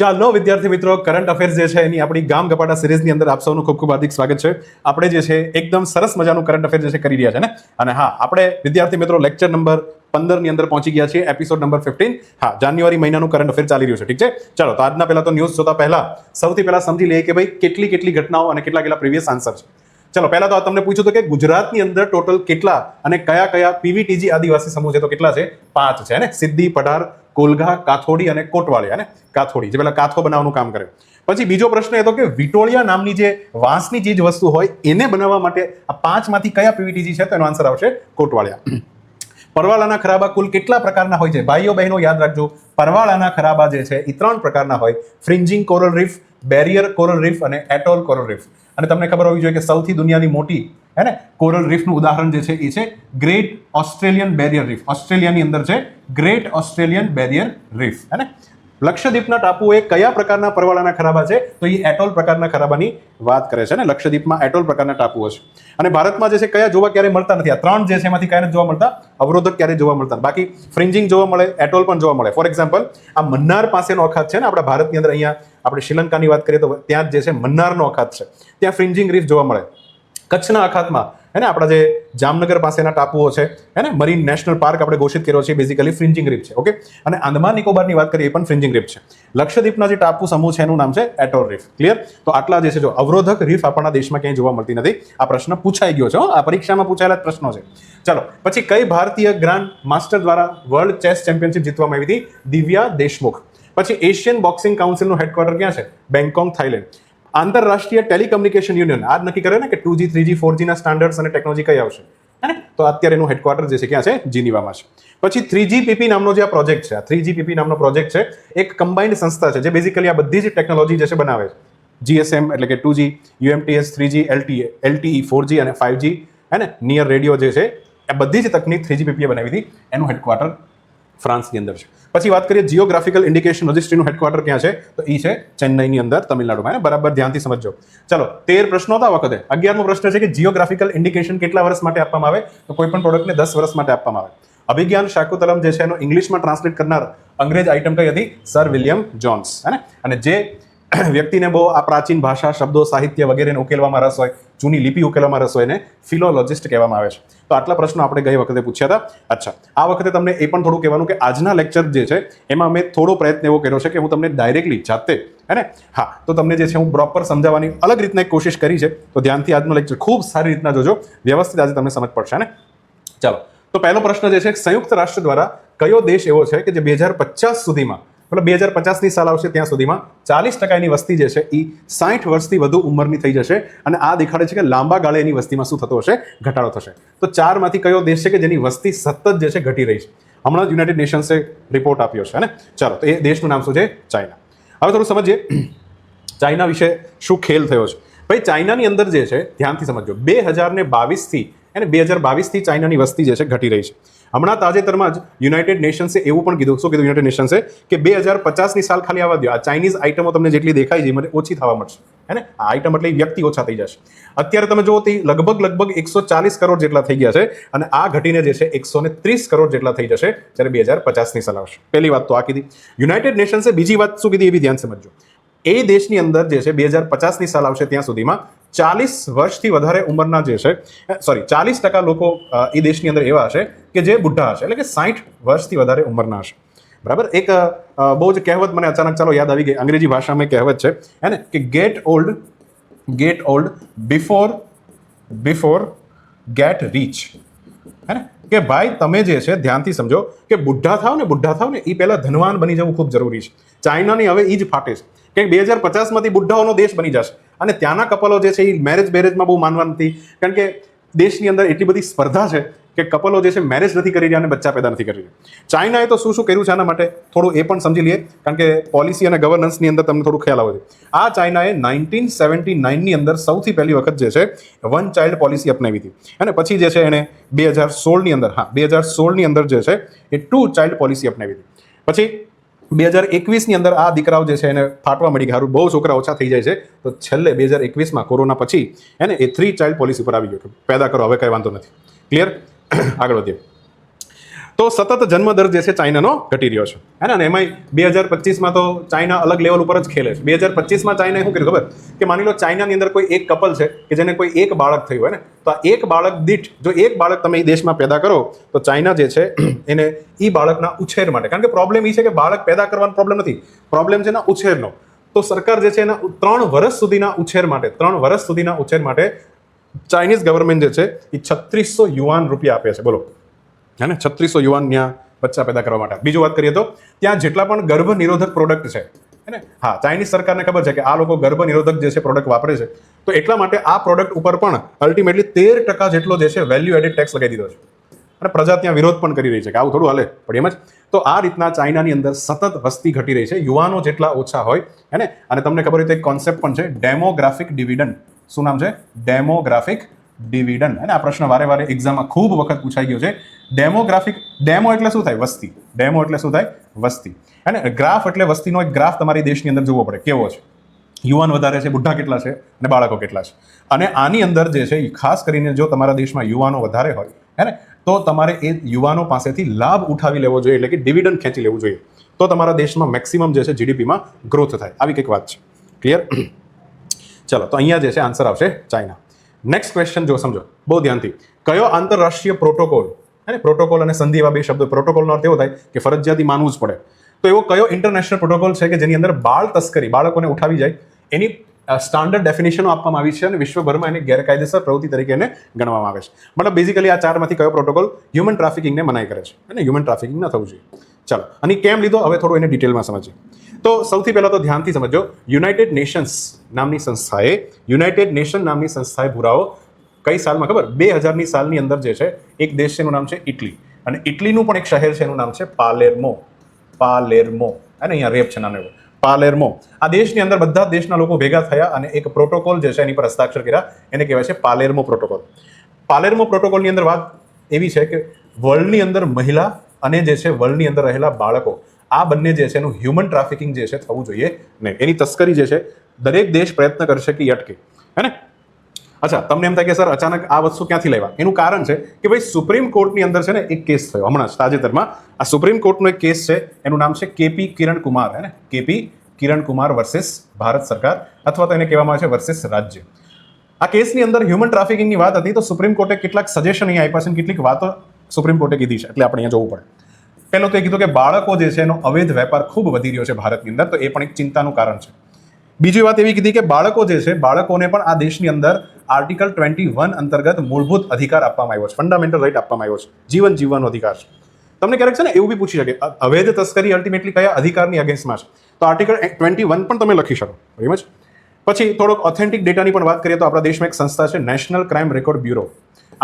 ચાલો વિદ્યાર્થી મિત્રો, કરંટ અફેર્સ જે છે એની આપણી ગામ ગપાટા સિરીઝની અંદર આપ સૌનું ખૂબ ખૂબ હાર્દિક સ્વાગત છે. આપણે જે છે એકદમ સરસ મજાનું કરંટ અફેર જે છે કરી રહ્યા છે ને. અને હા, આપણે વિદ્યાર્થી મિત્રો લેક્ચર નંબર 15 ની અંદર પહોંચી ગયા છીએ, એપિસોડ નંબર 15. હા, જાન્યુઆરી મહિનાનું કરંટ અફેર ચાલી રહ્યું છે. ઠીક છે, ચાલો તો આજના પહેલા તો ન્યૂઝ જોતા પહેલા સૌથી પહેલા સમજી લઈએ કે ભાઈ કેટલી ઘટનાઓ અને કેટલા પ્રીવિયસ આન્સર છે. ચલો, પહેલા તો તમને પૂછ્યું હતું કે ગુજરાતની અંદર ટોટલ કેટલા અને કયા પીવીટીજી આદિવાસી સમૂહ છે, તો કેટલા છે? 5 છે ને. સિદ્દી, પઢાર, કોલઘા, કાથોડી અને કોટવાળિયા ને. કાથોડી જે પેલા કાથો બનાવવાનું કામ કરે. પછી બીજો પ્રશ્ન એ હતો કે વિટોળિયા નામની જે વાંસની ચીજ વસ્તુ હોય એને બનાવવા માટે આ 5 માંથી કયા પીવીટીજી છે? તો એનો આન્સર આવશે કોટવાળિયા. પરવાળાના ખરાબા કુલ કેટલા પ્રકારના હોય છે? ભાઈઓ બહેનો યાદ રાખજો, પરવાળાના ખરાબા જે છે એ 3 પ્રકારના હોય: fringing coral reef, barrier coral reef અને એટોલ કોરલ રીફ. અને તમને ખબર હોવી જોઈએ કે સૌથી દુનિયાની મોટી હે ને કોરલ રીફનું ઉદાહરણ જે છે એ છે ગ્રેટ ઓસ્ટ્રેલિયન બેરિયર રીફ. ઓસ્ટ્રેલિયાની અંદર છે ગ્રેટ ઓસ્ટ્રેલિયન બેરિયર રીફ હે ને. લક્ષદ્વીપના ટાપુઓ એ કયા પ્રકારના પરવાળાના ખરાબા છે? તો એ એટોલ પ્રકારના ખરાબાની વાત કરે છે ને. લક્ષદ્વીપમાં એટોલ પ્રકારના ટાપુઓ છે. અને ભારતમાં જે છે કયા જોવા ક્યારે મળતા નથી? આ 3 જે છે એમાંથી કયા જોવા મળતા? અવરોધક ક્યારે જોવા મળતા? બાકી ફ્રિન્જિંગ જોવા મળે, એટોલ પણ જોવા મળે. ફોર એક્ઝામ્પલ, આ મન્નાર પાસેનો અખાત છે ને આપણા ભારતની અંદર, અહીંયા આપણે શ્રીલંકાની વાત કરીએ તો ત્યાં જે છે મન્નારનો અખાત છે, ત્યાં ફ્રિન્જિંગ રીફ જોવા મળે. કચ્છના અખાતમાં હે ને આપણા જે જામનગર પાસેના ટાપુઓ છે હે ને, મરીન નેશનલ પાર્ક આપણે ઘોષિત કર્યો છે, બેઝિકલી ફ્રિન્જિંગ રીફ છે. ઓકે, અને આંદામાન નિકોબારની વાત કરીએ એ પણ ફ્રિન્જિંગ રીફ છે. લક્ષદ્વીપના જે ટાપુ સમૂહ છે એનું નામ છે એટોલ રીફ. ક્લિયર? તો આટલા જે છે, જો અવરોધક રીફ આપણા દેશમાં ક્યાંય જોવા મળતી નથી. આ પ્રશ્ન પૂછાઈ ગયો છે, આ પરીક્ષામાં પૂછાયેલા જ પ્રશ્નો છે. ચાલો, પછી કઈ ભારતીય ગ્રાન્ડ માસ્ટર દ્વારા વર્લ્ડ ચેસ ચેમ્પિયનશિપ જીતવામાં આવી હતી? દિવ્યા દેશમુખ. પછી એશિયન બોક્સિંગ કાઉન્સિલનું હેડક્વાર્ટર ક્યાં છે? Bangkok, Thailand. આંતરરાષ્ટ્રીય ટેલિકમ્યુનિકેશન યુનિયન આજ નક્કી કરે ને કે 2G 3G 4G ના સ્ટાન્ડર્ડ્સ અને ટેકનોલોજી કઈ આવશે હે ને. તો અત્યારે એનું હેડક્વાર્ટર જે છે ક્યાં છે? જીનીવામાં છે. પછી 3GPP નામનો જે આ પ્રોજેક્ટ છે, આ 3GPP નામનો પ્રોજેક્ટ છે, એક કમ્બાઇન્ડ સંસ્થા છે જે બેઝિકલી આ બધી જ ટેકનોલોજી જે છે બનાવે છે. GSM એટલે કે 2G, UMTS 3G, LTE 4G અને 5G હે ને, નિયર રેડિયો જે છે, આ બધી જ તકનીક 3GPP એ બનાવી હતી. એનું હેડક્વાર્ટર ફ્રાન્સની અંદર છે. પછી વાત કરીએ જીઓગ્રાફિકલ ઇન્ડિકેશન રજિસ્ટ્રીનું હેડક્વાર્ટર ક્યાં છે? તો એ છે ચેન્નઈની અંદર, તમિલનાડુમાં. બરાબર ધ્યાનથી સમજજો. ચાલો, 13 પ્રશ્નો હતા વખતે. 11મો પ્રશ્ન છે કે જીઓગ્રાફિકલ ઇન્ડિકેશન કેટલા વર્ષ માટે આપવામાં આવે? તો કોઈ પણ પ્રોડક્ટને 10 વર્ષ માટે આપવામાં આવે. અભિજ્ઞાન શાકુંતલમ જે છે એનો ઇંગ્લિશમાં ટ્રાન્સલેટ કરનાર અંગ્રેજ આઇટમ કઈ હતી? સર વિલિયમ જોન્સ હે ને. અને જે વ્યક્તિને બહુ આ પ્રાચીન ભાષા, શબ્દો, સાહિત્ય વગેરેને ઉકેલવામાં રસ હોય, જૂની લિપિ ઉકેલવામાં રસ હોય, ને ફિલોલોજિસ્ટ કહેવામાં આવે છે. તો આટલા પ્રશ્નો આપણે ગઈ વખતે પૂછ્યા હતા. અચ્છા, આ વખતે તમને એ પણ થોડું કહેવાનું કે આજના લેક્ચર જે છે એમાં મેં થોડો પ્રયત્ન એવો કર્યો છે કે હું તમને ડાયરેક્ટલી જાતે હે ને, હા, તો તમને જે છે હું પ્રોપર સમજાવવાની અલગ રીતના એક કોશિશ કરી છે. તો ધ્યાનથી આજનો લેક્ચર ખૂબ સારી રીતના જોજો, વ્યવસ્થિત આજે તમને સમજ પડશે ને. ચાલો, તો પહેલો પ્રશ્ન જે છે, સંયુક્ત રાષ્ટ્ર દ્વારા કયો દેશ એવો છે કે જે 2050 સુધીમાં, મતલબ 2050ની સાલ આવશે ત્યાં સુધીમાં 40% એની વસ્તી જે છે એ 60 વર્ષથી વધુ ઉંમરની થઈ જશે. અને આ દેખાડે છે કે લાંબા ગાળે એની વસ્તીમાં શું થતો હશે? ઘટાડો થશે. તો 4 માંથી કયો દેશ છે કે જેની વસ્તી સતત જે છે ઘટી રહી છે? હમણાં જ યુનાઇટેડ નેશન્સે રિપોર્ટ આપ્યો છે ને. ચાલો, તો એ દેશનું નામ શું છે? ચાઇના. હવે થોડું સમજીએ ચાઇના વિશે શું ખેલ થયો છે. ભાઈ, ચાઇનાની અંદર જે છે ધ્યાનથી સમજો, 2022થી અને 2022થી ચાઇનાની વસ્તી જે છે ઘટી રહી છે. હમણાં તાજેતરમાં જ યુનાઇટેડ નેશન્સે એવું પણ કીધું. શું કીધું યુનાઇટેડ નેશન્સે? કે 2050ની સાલ ખાલી આવવા દો, આ ચાઇનીઝ આઇટમો તમને જેટલી દેખાય છે મને ઓછી થવા મળશે હે ને. આ આઇટમ એટલે વ્યક્તિ ઓછા થઈ જશે. અત્યારે તમે જુઓ તો લગભગ 140 કરોડ જેટલા થઈ ગયા છે, અને આ ઘટીને જે છે 130 કરોડ જેટલા થઈ જશે જ્યારે 2050ની સાલ આવશે. પહેલી વાત તો આ કીધી યુનાઇટેડ નેશન્સે. બીજી વાત શું કીધી એ બી ધ્યાન સમજો. એ દેશની અંદર જે છે 2050ની સાલ આવશે ત્યાં સુધીમાં 40 વર્ષથી વધારે ઉંમરના જે છે, સોરી 40% લોકો એ દેશની અંદર એવા હશે કે જે બુઢા હશે, એટલે કે 60 વર્ષથી વધારે ઉંમરના હશે. બરાબર. એક બહુ જ કહેવત મને અચાનક ચાલો યાદ આવી ગઈ, અંગ્રેજી ભાષામાં કહેવત છે હે ને, કે get old before get rich હે ને. કે ભાઈ તમે જે છે ધ્યાનથી સમજો કે બુઢા થાવ ને એ પહેલા ધનવાન બની જવું ખૂબ જરૂરી છે. ચાઇનાની હવે એ જ ફાટે છે કે 2050માંથી બુઢાઓનો દેશ બની જશે. અને ત્યાંના કપલો જે છે એ બેરેજમાં બહુ માનવા નથી, કારણ કે દેશની અંદર એટલી બધી સ્પર્ધા છે કે કપલો જે છે મેરેજ નથી કરી રહ્યા અને બચ્ચા પેદા નથી કરી રહ્યા. ચાઇનાએ તો શું કર્યું છે આના માટે થોડું એ પણ સમજી લઈએ, કારણ કે પોલિસી અને ગવર્નન્સની અંદર તમને થોડું ખ્યાલ આવે છે. આ ચાઇનાએ 1979ની અંદર સૌથી પહેલી વખત જે છે વન ચાઇલ્ડ પોલિસી અપનાવી હતી. અને પછી જે છે એણે 2016ની અંદર, હા 2016ની અંદર જે છે એ 2 ચાઇલ્ડ પોલિસી અપનાવી હતી. પછી 2021ની અંદર આ દીકરાઓ જે છે એને ફાટવા મળી ગયા, બહુ છોકરા ઓછા થઈ જાય છે. તો છેલ્લે 2021માં કોરોના પછી એને એ 3 ચાઇલ્ડ પોલિસી પર આવી ગયો કે પેદા કરો, હવે કઈ વાંધો નથી. ક્લિયર? આગળ વધીએ. તો સતત જન્મદર જે છે ચાઇનાનો ઘટી રહ્યો છે હે ને. અને એમાંય 2025માં તો ચાઇના અલગ લેવલ ઉપર જ ખેલે છે. 2025માં ચાઇનાએ શું કર્યું ખબર, કે માની લો ચાઇનાની અંદર કોઈ એક કપલ છે કે જેને કોઈ એક બાળક થયું હોય ને, તો આ એક બાળક દીઠ જો એક બાળક તમે એ દેશમાં પેદા કરો તો ચાઇના જે છે એને એ બાળકના ઉછેર માટે, કારણ કે પ્રોબ્લેમ એ છે કે બાળક પેદા કરવાનો પ્રોબ્લેમ નથી, પ્રોબ્લેમ છે એના ઉછેરનો. તો સરકાર જે છે એના 3 વર્ષ સુધીના ઉછેર માટે ચાઇનીઝ ગવર્મેન્ટ જે છે એ 3600 યુઆન રૂપિયા આપે છે. બોલો હે ને, 3600 યુઆન ત્યાં બચ્ચા પેદા કરવા માટે. બીજું વાત કરીએ તો ત્યાં જેટલા પણ ગર્ભ નિરોધક પ્રોડક્ટ છે હે ને, હા ચાઇનીઝ સરકારને ખબર છે કે આ લોકો ગર્ભ નિરોધક જે છે પ્રોડક્ટ વાપરે છે, તો એટલા માટે આ પ્રોડક્ટ ઉપર પણ અલ્ટિમેટલી 13% જેટલો જે છે વેલ્યુ એડેડ ટેક્સ લગાવી દીધો છે. અને પ્રજા ત્યાં વિરોધ પણ કરી રહી છે કે આવું થોડું હાલે, પણ એમ જ. તો આ રીતના ચાઇનાની અંદર સતત વસ્તી ઘટી રહી છે, યુવાનો જેટલા ઓછા હોય હે ને. અને તમને ખબર હોય તો એક કોન્સેપ્ટ પણ છે ડેમોગ્રાફિક ડિવિડન્ડ. શું નામ છે? Demographic dividend. અને આ પ્રશ્ન વારે એક્ઝામમાં ખૂબ વખત પૂછાઈ ગયો છે. ડેમો એટલે શું થાય? વસ્તી. ડેમો એટલે શું થાય? વસ્તી. અને ગ્રાફ એટલે વસ્તીનો એક ગ્રાફ તમારી દેશની અંદર જોવો પડે કેવો છે, યુવાન વધારે છે, બુઢ્ઢા કેટલા છે અને બાળકો કેટલા છે. અને આની અંદર જે છે ખાસ કરીને જો તમારા દેશમાં યુવાનો વધારે હોય હે ને, તો તમારે એ યુવાનો પાસેથી લાભ ઉઠાવી લેવો જોઈએ, એટલે કે ડિવિડન્ડ ખેંચી લેવું જોઈએ. તો તમારા દેશમાં મેક્સિમમ જે છે જીડીપીમાં ગ્રોથ થાય. આવી કંઈક વાત છે. ક્લિયર? ચલો, તો અહીંયા જે છે આન્સર આવશે ચાઇના. નેક્સ્ટ ક્વેશ્ચન જો સમજો બહુ ધ્યાનથી. કયો આંતરરાષ્ટ્રીય પ્રોટોકોલ, અને પ્રોટોકોલ અને સંધિ એવા બે શબ્દો. પ્રોટોકોલનો અર્થ એવો થાય કે ફરજિયાતી માનવું જ પડે. તો એવો કયો ઇન્ટરનેશનલ પ્રોટોકોલ છે કે જેની અંદર બાળ તસ્કરી, બાળકોને ઉઠાવી જાય, એની સ્ટાન્ડર્ડ ડેફિનેશનો આપવામાં આવી છે અને વિશ્વભરમાં એને ગેરકાયદેસર પ્રવૃત્તિ તરીકે એને ગણવામાં આવે છે. મતલબ બેઝિકલી આ ચારમાંથી કયો પ્રોટોકોલ હ્યુમન ટ્રાફિકિંગને મનાઈ કરે છે અને હ્યુમન ટ્રાફિકિંગ ન થવું જોઈએ. ચાલો, અને કેમ લીધો હવે થોડું એને ડિટેલમાં સમજીએ. તો સૌથી પહેલા તો ધ્યાનથી સમજો, યુનાઇટેડ નેશન્સ નામની સંસ્થાએ ભૂરાવો કઈ સાલમાં ખબર? 2000ની સાલની અંદર જે છે એક દેશ છે એનું નામ છે ઇટલી, અને ઇટલીનું પણ એક શહેર છે એનું નામ છે પાલેર્મો. અને અહીંયા રેપ છે નાનો એવો પાલેર્મો. આ દેશની અંદર બધા દેશના લોકો ભેગા થયા અને એક પ્રોટોકોલ જે છે એની પર હસ્તાક્ષર કર્યા, એને કહેવાય છે પાલેર્મો પ્રોટોકોલ. પાલેર્મો પ્રોટોકોલની અંદર વાત એવી છે કે વર્લ્ડની અંદર મહિલા અને જે છે વર્લ્ડની અંદર રહેલા બાળકો, આ બંને જે છે એનું હ્યુમન ટ્રાફિકિંગ જે છે થવું જોઈએ નહીં. એની તસ્કરી જે છે દરેક દેશ પ્રયત્ન કરશે કે અટકે હે ને. અચ્છા, તમને એમ થાય કે સર અચાનક આ વસ્તુ ક્યાંથી લેવા? એનું કારણ છે કે ભાઈ સુપ્રીમ કોર્ટની અંદર છે ને એક કેસ થયો હમણાં જ તાજેતરમાં. આ સુપ્રીમ કોર્ટનો એક કેસ છે, એનું નામ છે કેપી કિરણ કુમાર હે ને, કેપી કિરણ કુમાર વર્સેસ ભારત સરકાર, અથવા તો એને કહેવામાં આવે છે વર્સેસ રાજ્ય. આ કેસની અંદર હ્યુમન ટ્રાફિકિંગની વાત હતી, તો સુપ્રીમ કોર્ટે કેટલાક સજેશન અહીંયા આપ્યા છે, કેટલીક વાતો સુપ્રીમ કોર્ટે કીધી છે, એટલે આપણે અહીંયા જોવું પડે. પહેલું તો એ કીધું કે બાળકો જે છે એનો અવૈધ વેપાર ખૂબ વધી રહ્યો છે ભારતની અંદર, તો એ પણ એક ચિંતાનું કારણ છે. બીજી વાત એવી કીધી કે બાળકો જે છે, બાળકોને પણ આ દેશની અંદર આર્ટિકલ 21 અંતર્ગત મૂળભૂત અધિકાર આપવામાં આવ્યો છે, ફંડામેન્ટલ રાઇટ આપવામાં આવ્યો છે, જીવન જીવવાનો અધિકાર છે. તમને ક્યારેક છે ને એવું બી પૂછી શકે અવૈધ તસ્કરી અલ્ટિમેટલી કયા અધિકારની અગેન્સ્ટમાં છે, તો આર્ટિકલ 21 પણ તમે લખી શકો એમ જ. પછી થોડોક ઓથેન્ટિક ડેટાની પણ વાત કરીએ તો આપણા દેશમાં એક સંસ્થા છે નેશનલ ક્રાઇમ રેકોર્ડ બ્યુરો.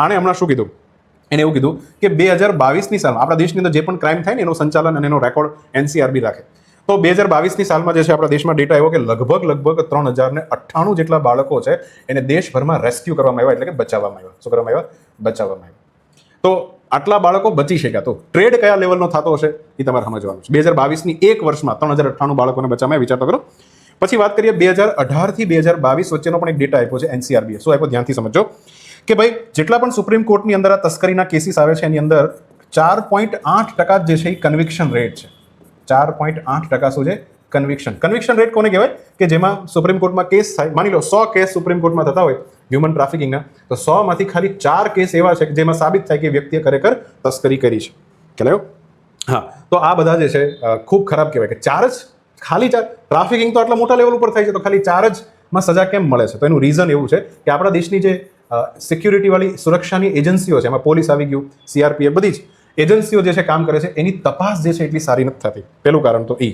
આણે હમણાં શું કીધું? એને એવું કીધું કે 2022ની સાલમાં આપણા દેશની અંદર જે પણ ક્રાઇમ થાય ને એનું સંચાલન અને એનો રેકોર્ડ એનસીઆરબી રાખે. તો 2022ની સાલમાં જે છે આપણા દેશમાં ડેટા આવ્યો કે લગભગ 3098 જેટલા બાળકો છે એને દેશભરમાં રેસ્ક્યુ કરવામાં આવ્યા, એટલે કે બચાવવામાં આવ્યા. શું કરવામાં આવ્યા? બચાવવામાં આવ્યા. તો આટલા બાળકો બચી શક્યા. તો ટ્રેડ કયા લેવલનો થતો હશે એ તમારે સમજવાનું છે. 2022ની એક વર્ષમાં 3098 બાળકોને બચાવવામાં વિચાર તો કરો. પછી વાત કરીએ 2018 થી 2022 વચ્ચેનો પણ એક ડેટા આપ્યો છે એનસીઆરબીએ. શું આપ્યો? ધ્યાનથી સમજો કે ભાઈ જેટલા પણ સુપ્રીમ કોર્ટની અંદર આ તસ્કરીના કેસીસ આવે છે એની અંદર 4.8% જે છે એ કન્વિક્શન રેટ છે. 4.8% શું છે? કન્વિક્શન રેટ કોને કહેવાય? કે જેમાં સુપ્રીમ કોર્ટમાં કેસ થાય, માની લો 100 કેસ સુપ્રીમ કોર્ટમાં થતા હોય હ્યુમન ટ્રાફિકિંગના, તો 100 માંથી ખાલી 4 કેસ એવા છે કે જેમાં સાબિત થાય કે વ્યક્તિએ ખરેખર તસ્કરી કરી છે. ખ્યાલ? હા, તો આ બધા જે છે ખૂબ ખરાબ કહેવાય કે 4 જ ખાલી 4 ટ્રાફિકિંગ તો આટલા મોટા લેવલ ઉપર થાય છે, તો ખાલી 4 જ માં સજા કેમ મળે છે? તો એનું રીઝન એવું છે કે આપણા દેશની જે સિક્યુરિટીવાળી સુરક્ષાની એજન્સીઓ છે, એમાં પોલીસ આવી ગયું, સીઆરપીએફ, બધી જ એજન્સીઓ જે છે કામ કરે છે, એની તપાસ જે છે એટલી સારી નથી થતી. પહેલું કારણ તો એ.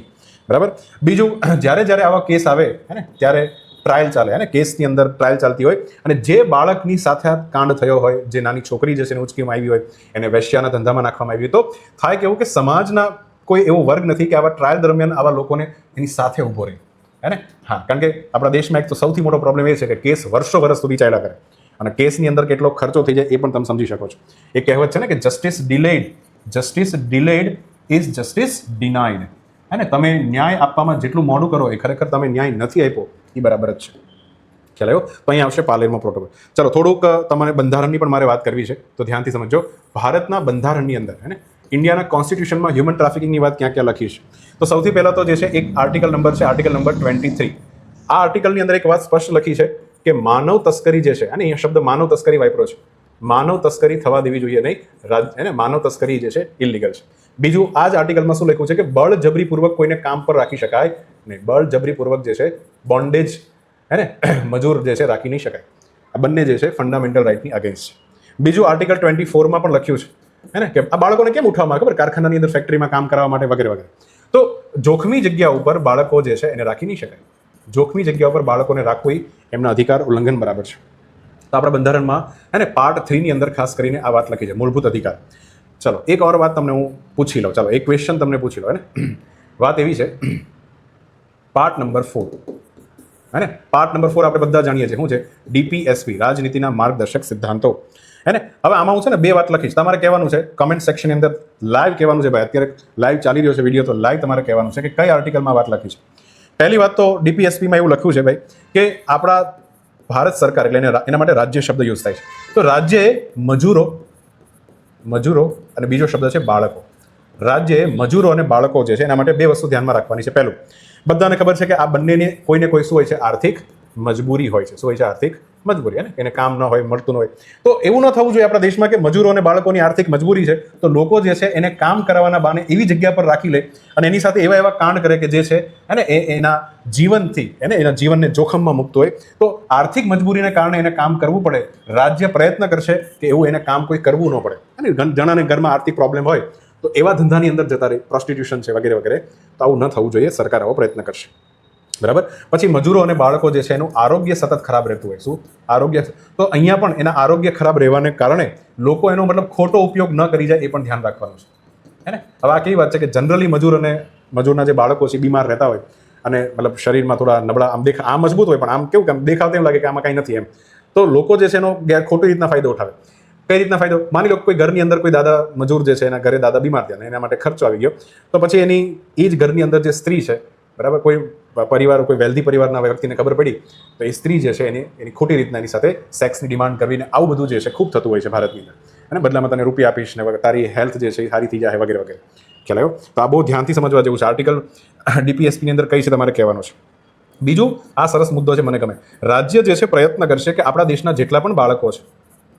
બરાબર. બીજું, જ્યારે આવા કેસ આવે હે ને ત્યારે ટ્રાયલ ચાલે હે ને, કેસની અંદર ટ્રાયલ ચાલતી હોય અને જે બાળકની સાથે આ કાંડ થયો હોય, જે નાની છોકરી જે છે એને ઉચકીમાં આવી હોય, એને વેશ્યાના ધંધામાં નાખવામાં આવી હોય, તો થાય કેવું કે સમાજના કોઈ એવો વર્ગ નથી કે આવા ટ્રાયલ દરમિયાન આવા લોકોને એની સાથે ઊભો રહે હે ને. હા, કારણ કે આપણા દેશમાં એક તો સૌથી મોટો પ્રોબ્લેમ એ છે કે કેસ વર્ષો સુધી ચાલ્યા કરે અને કેસની અંદર કેટલો ખર્ચો થઈ જાય એ પણ તમે સમજી શકો છો. એ કહેવત છે ને કે justice delayed is justice denied. હે ને, તમે ન્યાય આપવામાં જેટલું મોડું કરો એ ખરેખર તમે ન્યાય નથી આપ્યો એ બરાબર જ છે. ખ્યાલ આવ્યો? તો અહીંયા આવશે પાલેર્મો પ્રોટોકોલ. ચલો, થોડુંક તમારે બંધારણની પણ મારે વાત કરવી છે, તો ધ્યાનથી સમજો. ભારતના બંધારણની અંદર હે ને ઇન્ડિયાના કોન્સ્ટિટ્યુશનમાં હ્યુમન ટ્રાફિકિંગની વાત ક્યાં ક્યાં લખી છે? તો સૌથી પહેલાં તો જે છે એક આર્ટિકલ નંબર છે, આર્ટિકલ નંબર 23. આ આર્ટિકલની અંદર એક વાત સ્પષ્ટ લખી છે કે માનવ તસ્કરી જે છે, અને અહીંયા શબ્દ માનવ તસ્કરી વાપર્યો છે, માનવ તસ્કરી થવા દેવી જોઈએ નહીં, માનવ તસ્કરી જે છે ઇલીગલ છે. બીજું, આ જ આર્ટિકલમાં શું લખ્યું છે કે બળજબરીપૂર્વક કોઈને કામ પર રાખી શકાય નહીં, બળજબરીપૂર્વક જે છે બોન્ડેજ મજૂર જે છે રાખી નહીં શકાય. આ બંને જે છે ફંડામેન્ટલ રાઇટની અગેન્સ્ટ છે. બીજું, આર્ટિકલ 24માં પણ લખ્યું છે કે આ બાળકોને કેમ ઉઠાવવામાં આવે ખબર? કારખાનાની અંદર, ફેક્ટરીમાં કામ કરવા માટે વગેરે વગેરે. તો જોખમી જગ્યા ઉપર બાળકો જે છે એને રાખી નહીં શકાય. જોખમી જગ્યા ઉપર બાળકોને રાખવું એમના અધિકાર ઉલ્લંઘન બરાબર છે. તો આપણા બંધારણમાં પાર્ટ 3 ની અંદર ખાસ કરીને આ વાત લખી છે, મૂળભૂત અધિકાર. ચલો એક ઓર વાત તમને હું પૂછી લઉં, ચાલો એક ક્વેશ્ચન તમને પૂછી લો. વાત એવી છે, પાર્ટ નંબર 4 પાર્ટ નંબર 4 આપણે બધા જાણીએ છીએ શું છે? DPSP, રાજનીતિના માર્ગદર્શક સિદ્ધાંતો. હવે આમાં હું છે ને બે વાત લખીશ, તમારે કહેવાનું છે કમેન્ટ સેક્શનની અંદર, લાઈવ કહેવાનું છે ભાઈ, અત્યારે લાઈવ ચાલી રહ્યો છે વિડીયો, તો લાઈવ તમારે કહેવાનું છે કે કઈ આર્ટિકલમાં વાત લખી છે. પહેલી વાત તો DPSPમાં એવું લખ્યું છે ભાઈ કે આપણા ભારત સરકાર, એટલે એના માટે રાજ્ય શબ્દ યુઝ થાય છે. તો રાજ્ય મજૂરો અને બીજો શબ્દ છે બાળકો. રાજ્ય મજૂરો અને બાળકો જે છે એના માટે બે વસ્તુ ધ્યાનમાં રાખવાની છે. પહેલું, બધાને ખબર છે કે આ બંનેને કોઈને કોઈ શું હોય છે? આર્થિક મજબૂરી હોય છે. શું હોય છે? આર્થિક મજબૂરી. એને કામ ન હોય, મળતું ન હોય. તો એવું ન થવું જોઈએ આપણા દેશમાં કે મજૂરો અને બાળકોની આર્થિક મજબૂરી છે તો લોકો જે છે એને કામ કરાવવાના બહાને એવી જગ્યા પર રાખી લે અને એની સાથે એવા કાંડ કરે કે જે છે એના જીવનથી એના જીવનને જોખમમાં મૂકતો હોય. તો આર્થિક મજબૂરીને કારણે એને કામ કરવું પડે. રાજ્ય પ્રયત્ન કરશે કે એવું એને કામ કોઈ કરવું ન પડે. અને જણાને ઘરમાં આર્થિક પ્રોબ્લેમ હોય તો એવા ધંધાની અંદર જતા રહે, પ્રોસ્ટિટ્યુશન છે વગેરે વગેરે. તો આવું ન થવું જોઈએ. સરકાર આવો પ્રયત્ન કરશે. બરાબર. પછી મજૂરો અને બાળકો જે છે એનું આરોગ્ય સતત ખરાબ રહેતું હોય. શું? આરોગ્ય. તો અહીંયા પણ એના આરોગ્ય ખરાબ રહેવાને કારણે લોકો એનો મતલબ ખોટો ઉપયોગ ન કરી જાય એ પણ ધ્યાન રાખવાનું છે. હવે આ કેવી વાત છે કે જનરલી મજૂરના જે બાળકો છે બીમાર રહેતા હોય અને મતલબ શરીરમાં થોડા નબળા, આમ મજબૂત હોય પણ આમ કેવું કે દેખાવતા એમ લાગે કે આમાં કાંઈ નથી એમ. તો લોકો જે છે એનો ખોટી રીતના ફાયદો ઉઠાવે. કઈ રીતના ફાયદો? માની લો કોઈ ઘરની અંદર કોઈ દાદા મજૂર જે છે એના ઘરે દાદા બીમાર થયા, એના માટે ખર્ચો આવી ગયો, તો પછી એ જ ઘરની અંદર જે સ્ત્રી છે, બરાબર, કોઈ પરિવાર, કોઈ વેલ્ધી પરિવારના વ્યક્તિને ખબર પડી તો એ સ્ત્રી જે છે એની ખોટી રીતના એની સાથે સેક્સની ડિમાન્ડ કરવીને આવું બધું જે છે ખૂબ થતું હોય છે ભારતની અંદર. અને બદલામાં તને રૂપિયા આપીશ ને તારી હેલ્થ જે છે એ સારી થઈ જાય વગેરે વગેરે. ખ્યાલ આવ્યો? તો આ બહુ ધ્યાનથી સમજવા જેવું છે. આર્ટિકલ DPSPની અંદર કઈ છે તમારે કહેવાનું છે. બીજું, આ સરસ મુદ્દો છે, મને ગમે. રાજ્ય જે છે પ્રયત્ન કરશે કે આપણા દેશના જેટલા પણ બાળકો છે,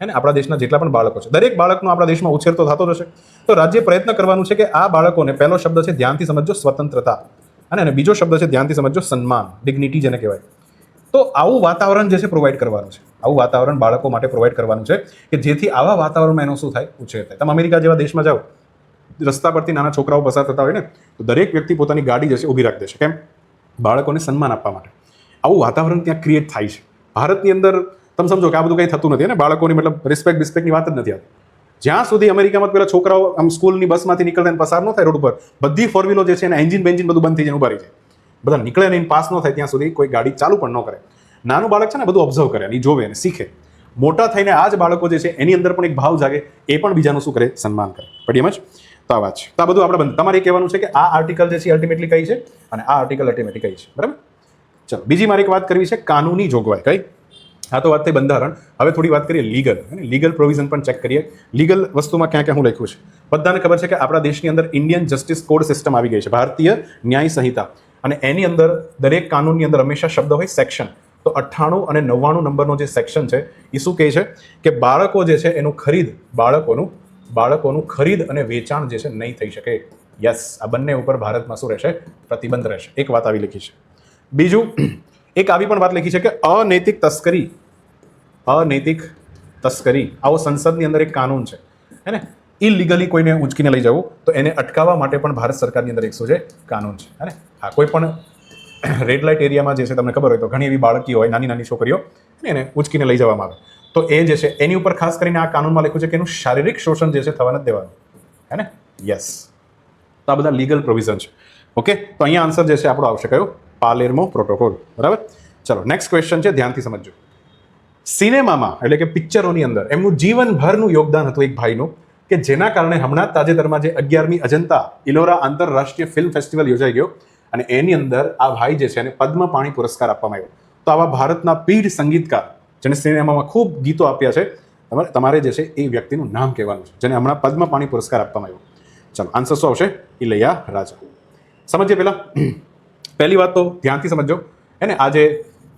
આપણા દેશના જેટલા પણ બાળકો છે, દરેક બાળકનો આપણા દેશમાં ઉછેર તો થતો જશે. તો રાજ્ય પ્રયત્ન કરવાનું છે કે આ બાળકોને, પહેલો શબ્દ છે ધ્યાનથી સમજો, સ્વતંત્રતા, અને બીજો શબ્દ છે ધ્યાનથી સમજો, સન્માન, ડિગ્નિટી જેને કહેવાય. તો આવું વાતાવરણ જે છે પ્રોવાઈડ કરવાનું છે. આવું વાતાવરણ બાળકો માટે પ્રોવાઈડ કરવાનું છે કે જેથી આવા વાતાવરણમાં એનો શું થાય? ઉછેર થાય. તમે અમેરિકા જેવા દેશમાં જાઓ, રસ્તા પરથી નાના છોકરાઓ પસાર થતા હોય ને તો દરેક વ્યક્તિ પોતાની ગાડી જે છે ઊભી રાખી દેશે. કેમ? બાળકોને સન્માન આપવા માટે. આવું વાતાવરણ ત્યાં ક્રિએટ થાય છે. ભારતની અંદર તમે સમજો કે આ બધું કંઈ થતું નથી ને બાળકોની મતલબ રિસ્પેક્ટની વાત જ નથી આવતી. જ્યાં સુધી અમેરિકામાં પેલા છોકરાઓ આમ સ્કૂલની બસમાંથી નીકળતા પાસ ન થાય રોડ ઉપર, બધી ફોર વ્હીલો જે છે એના એન્જિન બેન્જિન બધું બંધ થઈ જાય, ઉભા રહી જાય. બધા નીકળે નહીં, પાસ ન થાય ત્યાં સુધી કોઈ ગાડી ચાલુ પણ ન કરે. નાનું બાળક છે ને બધું ઓબ્ઝર્વ કરે અને જોવે અને શીખે. મોટા થઈને આ જ બાળકો જે છે એની અંદર પણ એક ભાવ જાગે, એ પણ બીજાનું શું કરે? સન્માન કરે. પડી એમ જ? તો આ વાત છે. તો આ બધું આપણે તમારે કહેવાનું છે કે આ આર્ટિકલ જે છે અલ્ટિમેટલી કઈ છે અને આ આર્ટિકલ અલ્ટિમેટલી કઈ છે. બરાબર. ચલો બીજી મારે એક વાત કરવી છે, કાનૂની જોગવાઈ. કઈ? આ તો વાત થઈ બંધારણ. હવે થોડી વાત કરીએ લીગલ પ્રોવિઝન પણ ચેક કરીએ. લીગલ વસ્તુમાં ક્યાં ક્યાં હું લખ્યું છે? બધાને ખબર છે કે આપણા દેશની અંદર ઇન્ડિયન જસ્ટિસ કોડ સિસ્ટમ આવી ગઈ છે, ભારતીય ન્યાય સંહિતા. અને એની અંદર દરેક કાનૂનની અંદર હંમેશા શબ્દ હોય સેક્શન. તો 98 અને 99 નંબરનો જે સેક્શન છે એ શું કહે છે કે બાળકો જે છે એનું બાળકોનું ખરીદ અને વેચાણ જે છે નહીં થઈ શકે. યસ, આ બંને ઉપર ભારતમાં શું રહેશે? પ્રતિબંધ રહેશે. એક વાત આવી લખી છે. બીજું, એક આવી પણ વાત લખી છે કે અનૈતિક તસ્કરી આવો સંસદની અંદર એક કાનૂન છે ઇલીગલી કોઈને ઊંચકીને લઈ જવું તો એને અટકાવવા માટે પણ ભારત સરકારની અંદર એક શું છે? કાનૂન છે. હા, કોઈ પણ રેડ લાઇટ એરિયામાં જે છે તમને ખબર હોય તો ઘણી એવી બાળકીઓ હોય, નાની નાની છોકરીઓ, એને ઊંચકીને લઈ જવામાં આવે તો એ જે છે એની ઉપર ખાસ કરીને આ કાનૂનમાં લખ્યું છે કે એનું શારીરિક શોષણ જે છે થવા નથી દેવાનું. યસ. તો આ બધા લીગલ પ્રોવિઝન છે. ઓકે, તો અહીંયા આન્સર જે છે આપણો આવશે કયો? પાલેર્મો પ્રોટોકોલ. બરાબર. ચલો નેક્સ્ટ ક્વેશ્ચન છે, ધ્યાનથી સમજજો. સિનેમામાં એટલે કે પિક્ચરોની અંદર એમનું જીવનભરનું યોગદાન હતું એક ભાઈનું કે જેના કારણે હમણાં તાજેતરમાં જે 11મી અજંતા ઇલોરા આંતરરાષ્ટ્રીય ફિલ્મ ફેસ્ટિવલ યોજાઈ ગયો અને એની અંદર આ ભાઈ જે છે એને પદ્મપાણી પુરસ્કાર આપવામાં આવ્યો. તો આવા ભારતના પીઢ સંગીતકાર જેને સિનેમામાં ખૂબ ગીતો આપ્યા છે, તમારે જે છે એ વ્યક્તિનું નામ કહેવાનું છે જેને હમણાં પદ્મપાણી પુરસ્કાર આપવામાં આવ્યો. ચાલો આન્સર શું આવશે? ઇલૈયા રાજા. સમજીએ પહેલી વાત તો ધ્યાનથી સમજો હે ને. આ જે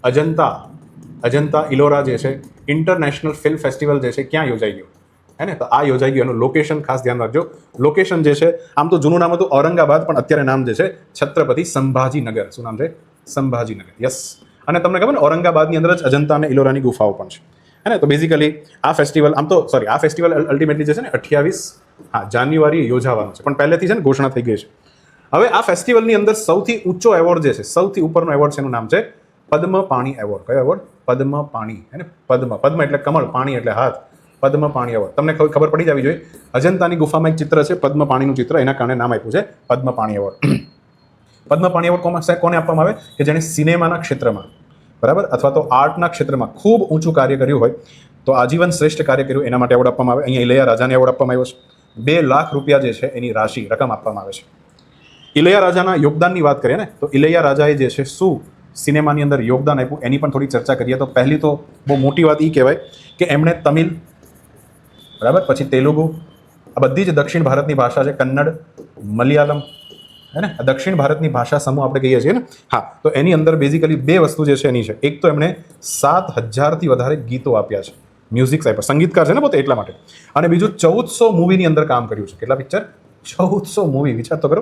અજંતા ઇલોરા જે છે ઇન્ટરનેશનલ ફિલ્મ ફેસ્ટિવલ જે છે ક્યાં યોજાઈ ગયું હે ને? તો આ યોજાઈ ગયું. એનું લોકેશન ખાસ ધ્યાન રાખજો. લોકેશન જે છે આમ તો જૂનું નામ હતું ઔરંગાબાદ, પણ અત્યારે નામ જે છે છત્રપતિ સંભાજીનગર. શું નામ છે? સંભાજીનગર. યસ. અને તમને ખબર ને ઔરંગાબાદની અંદર જ અજંતા અને ઇલોરાની ગુફાઓ પણ છે હે ને. તો બેઝિકલી આ ફેસ્ટિવલ આ ફેસ્ટિવલ અલ્ટિમેટલી જે છે ને 28 જાન્યુઆરી યોજાવાનું છે, પણ પહેલેથી છે ને ઘોષણા થઈ ગઈ છે. હવે આ ફેસ્ટિવલની અંદર સૌથી ઊંચો એવોર્ડ જે છે, સૌથી ઉપરનો એવોર્ડ છે, એનું નામ છે પદ્મપાણી એવોર્ડ. કયો એવોર્ડ? પદ્મપાણી હે ને. પદ્મ એટલે કમળ, પાણી એટલે હાથ. પદ્મપાણી એવોર્ડ. તમને ખબર પડી જવી જોઈએ. અજંતાની ગુફામાં એક ચિત્ર છે પદ્મપાણીનું ચિત્ર, એના કારણે નામ આપ્યું છે પદ્મપાણી એવોર્ડ. પદ્મપાણી એવોર્ડ કોને આપવામાં આવે? કે જેણે સિનેમાના ક્ષેત્રમાં, બરાબર, અથવા તો આર્ટના ક્ષેત્રમાં ખૂબ ઊંચું કાર્ય કર્યું હોય, તો આજીવન શ્રેષ્ઠ કાર્ય કર્યું એના માટે એવોર્ડ આપવામાં આવે. અહીંયા ઇલૈયા રાજાને એવોર્ડ આપવામાં આવ્યો છે. 2 લાખ રૂપિયા જે છે એની રકમ આપવામાં આવે છે. ઇલૈયા રાજાના યોગદાનની વાત કરીએ ને, તો ઇલૈયા રાજાએ જે છે શું સિનેમાની અંદર યોગદાન આપ્યું એની પણ થોડી ચર્ચા કરીએ. તો પહેલી તો બહુ મોટી વાત એ કહેવાય કે એમણે તમિલ, બરાબર, પછી તેલુગુ, આ બધી જ દક્ષિણ ભારતની ભાષા છે, કન્નડ, મલયાલમ હે ને, દક્ષિણ ભારતની ભાષા સમૂહ આપણે કહીએ છીએ ને. હા, તો એની અંદર બેઝિકલી 2 વસ્તુ જે છે એની છે. એક તો એમણે 7000થી વધારે ગીતો આપ્યા છે, મ્યુઝિક આપ્યા, સંગીતકાર છે ને પોતે એટલા માટે. અને બીજું 1400 મૂવીની અંદર કામ કર્યું છે. કેટલા પિક્ચર? 1400 મૂવી. વિચાર તો કરો.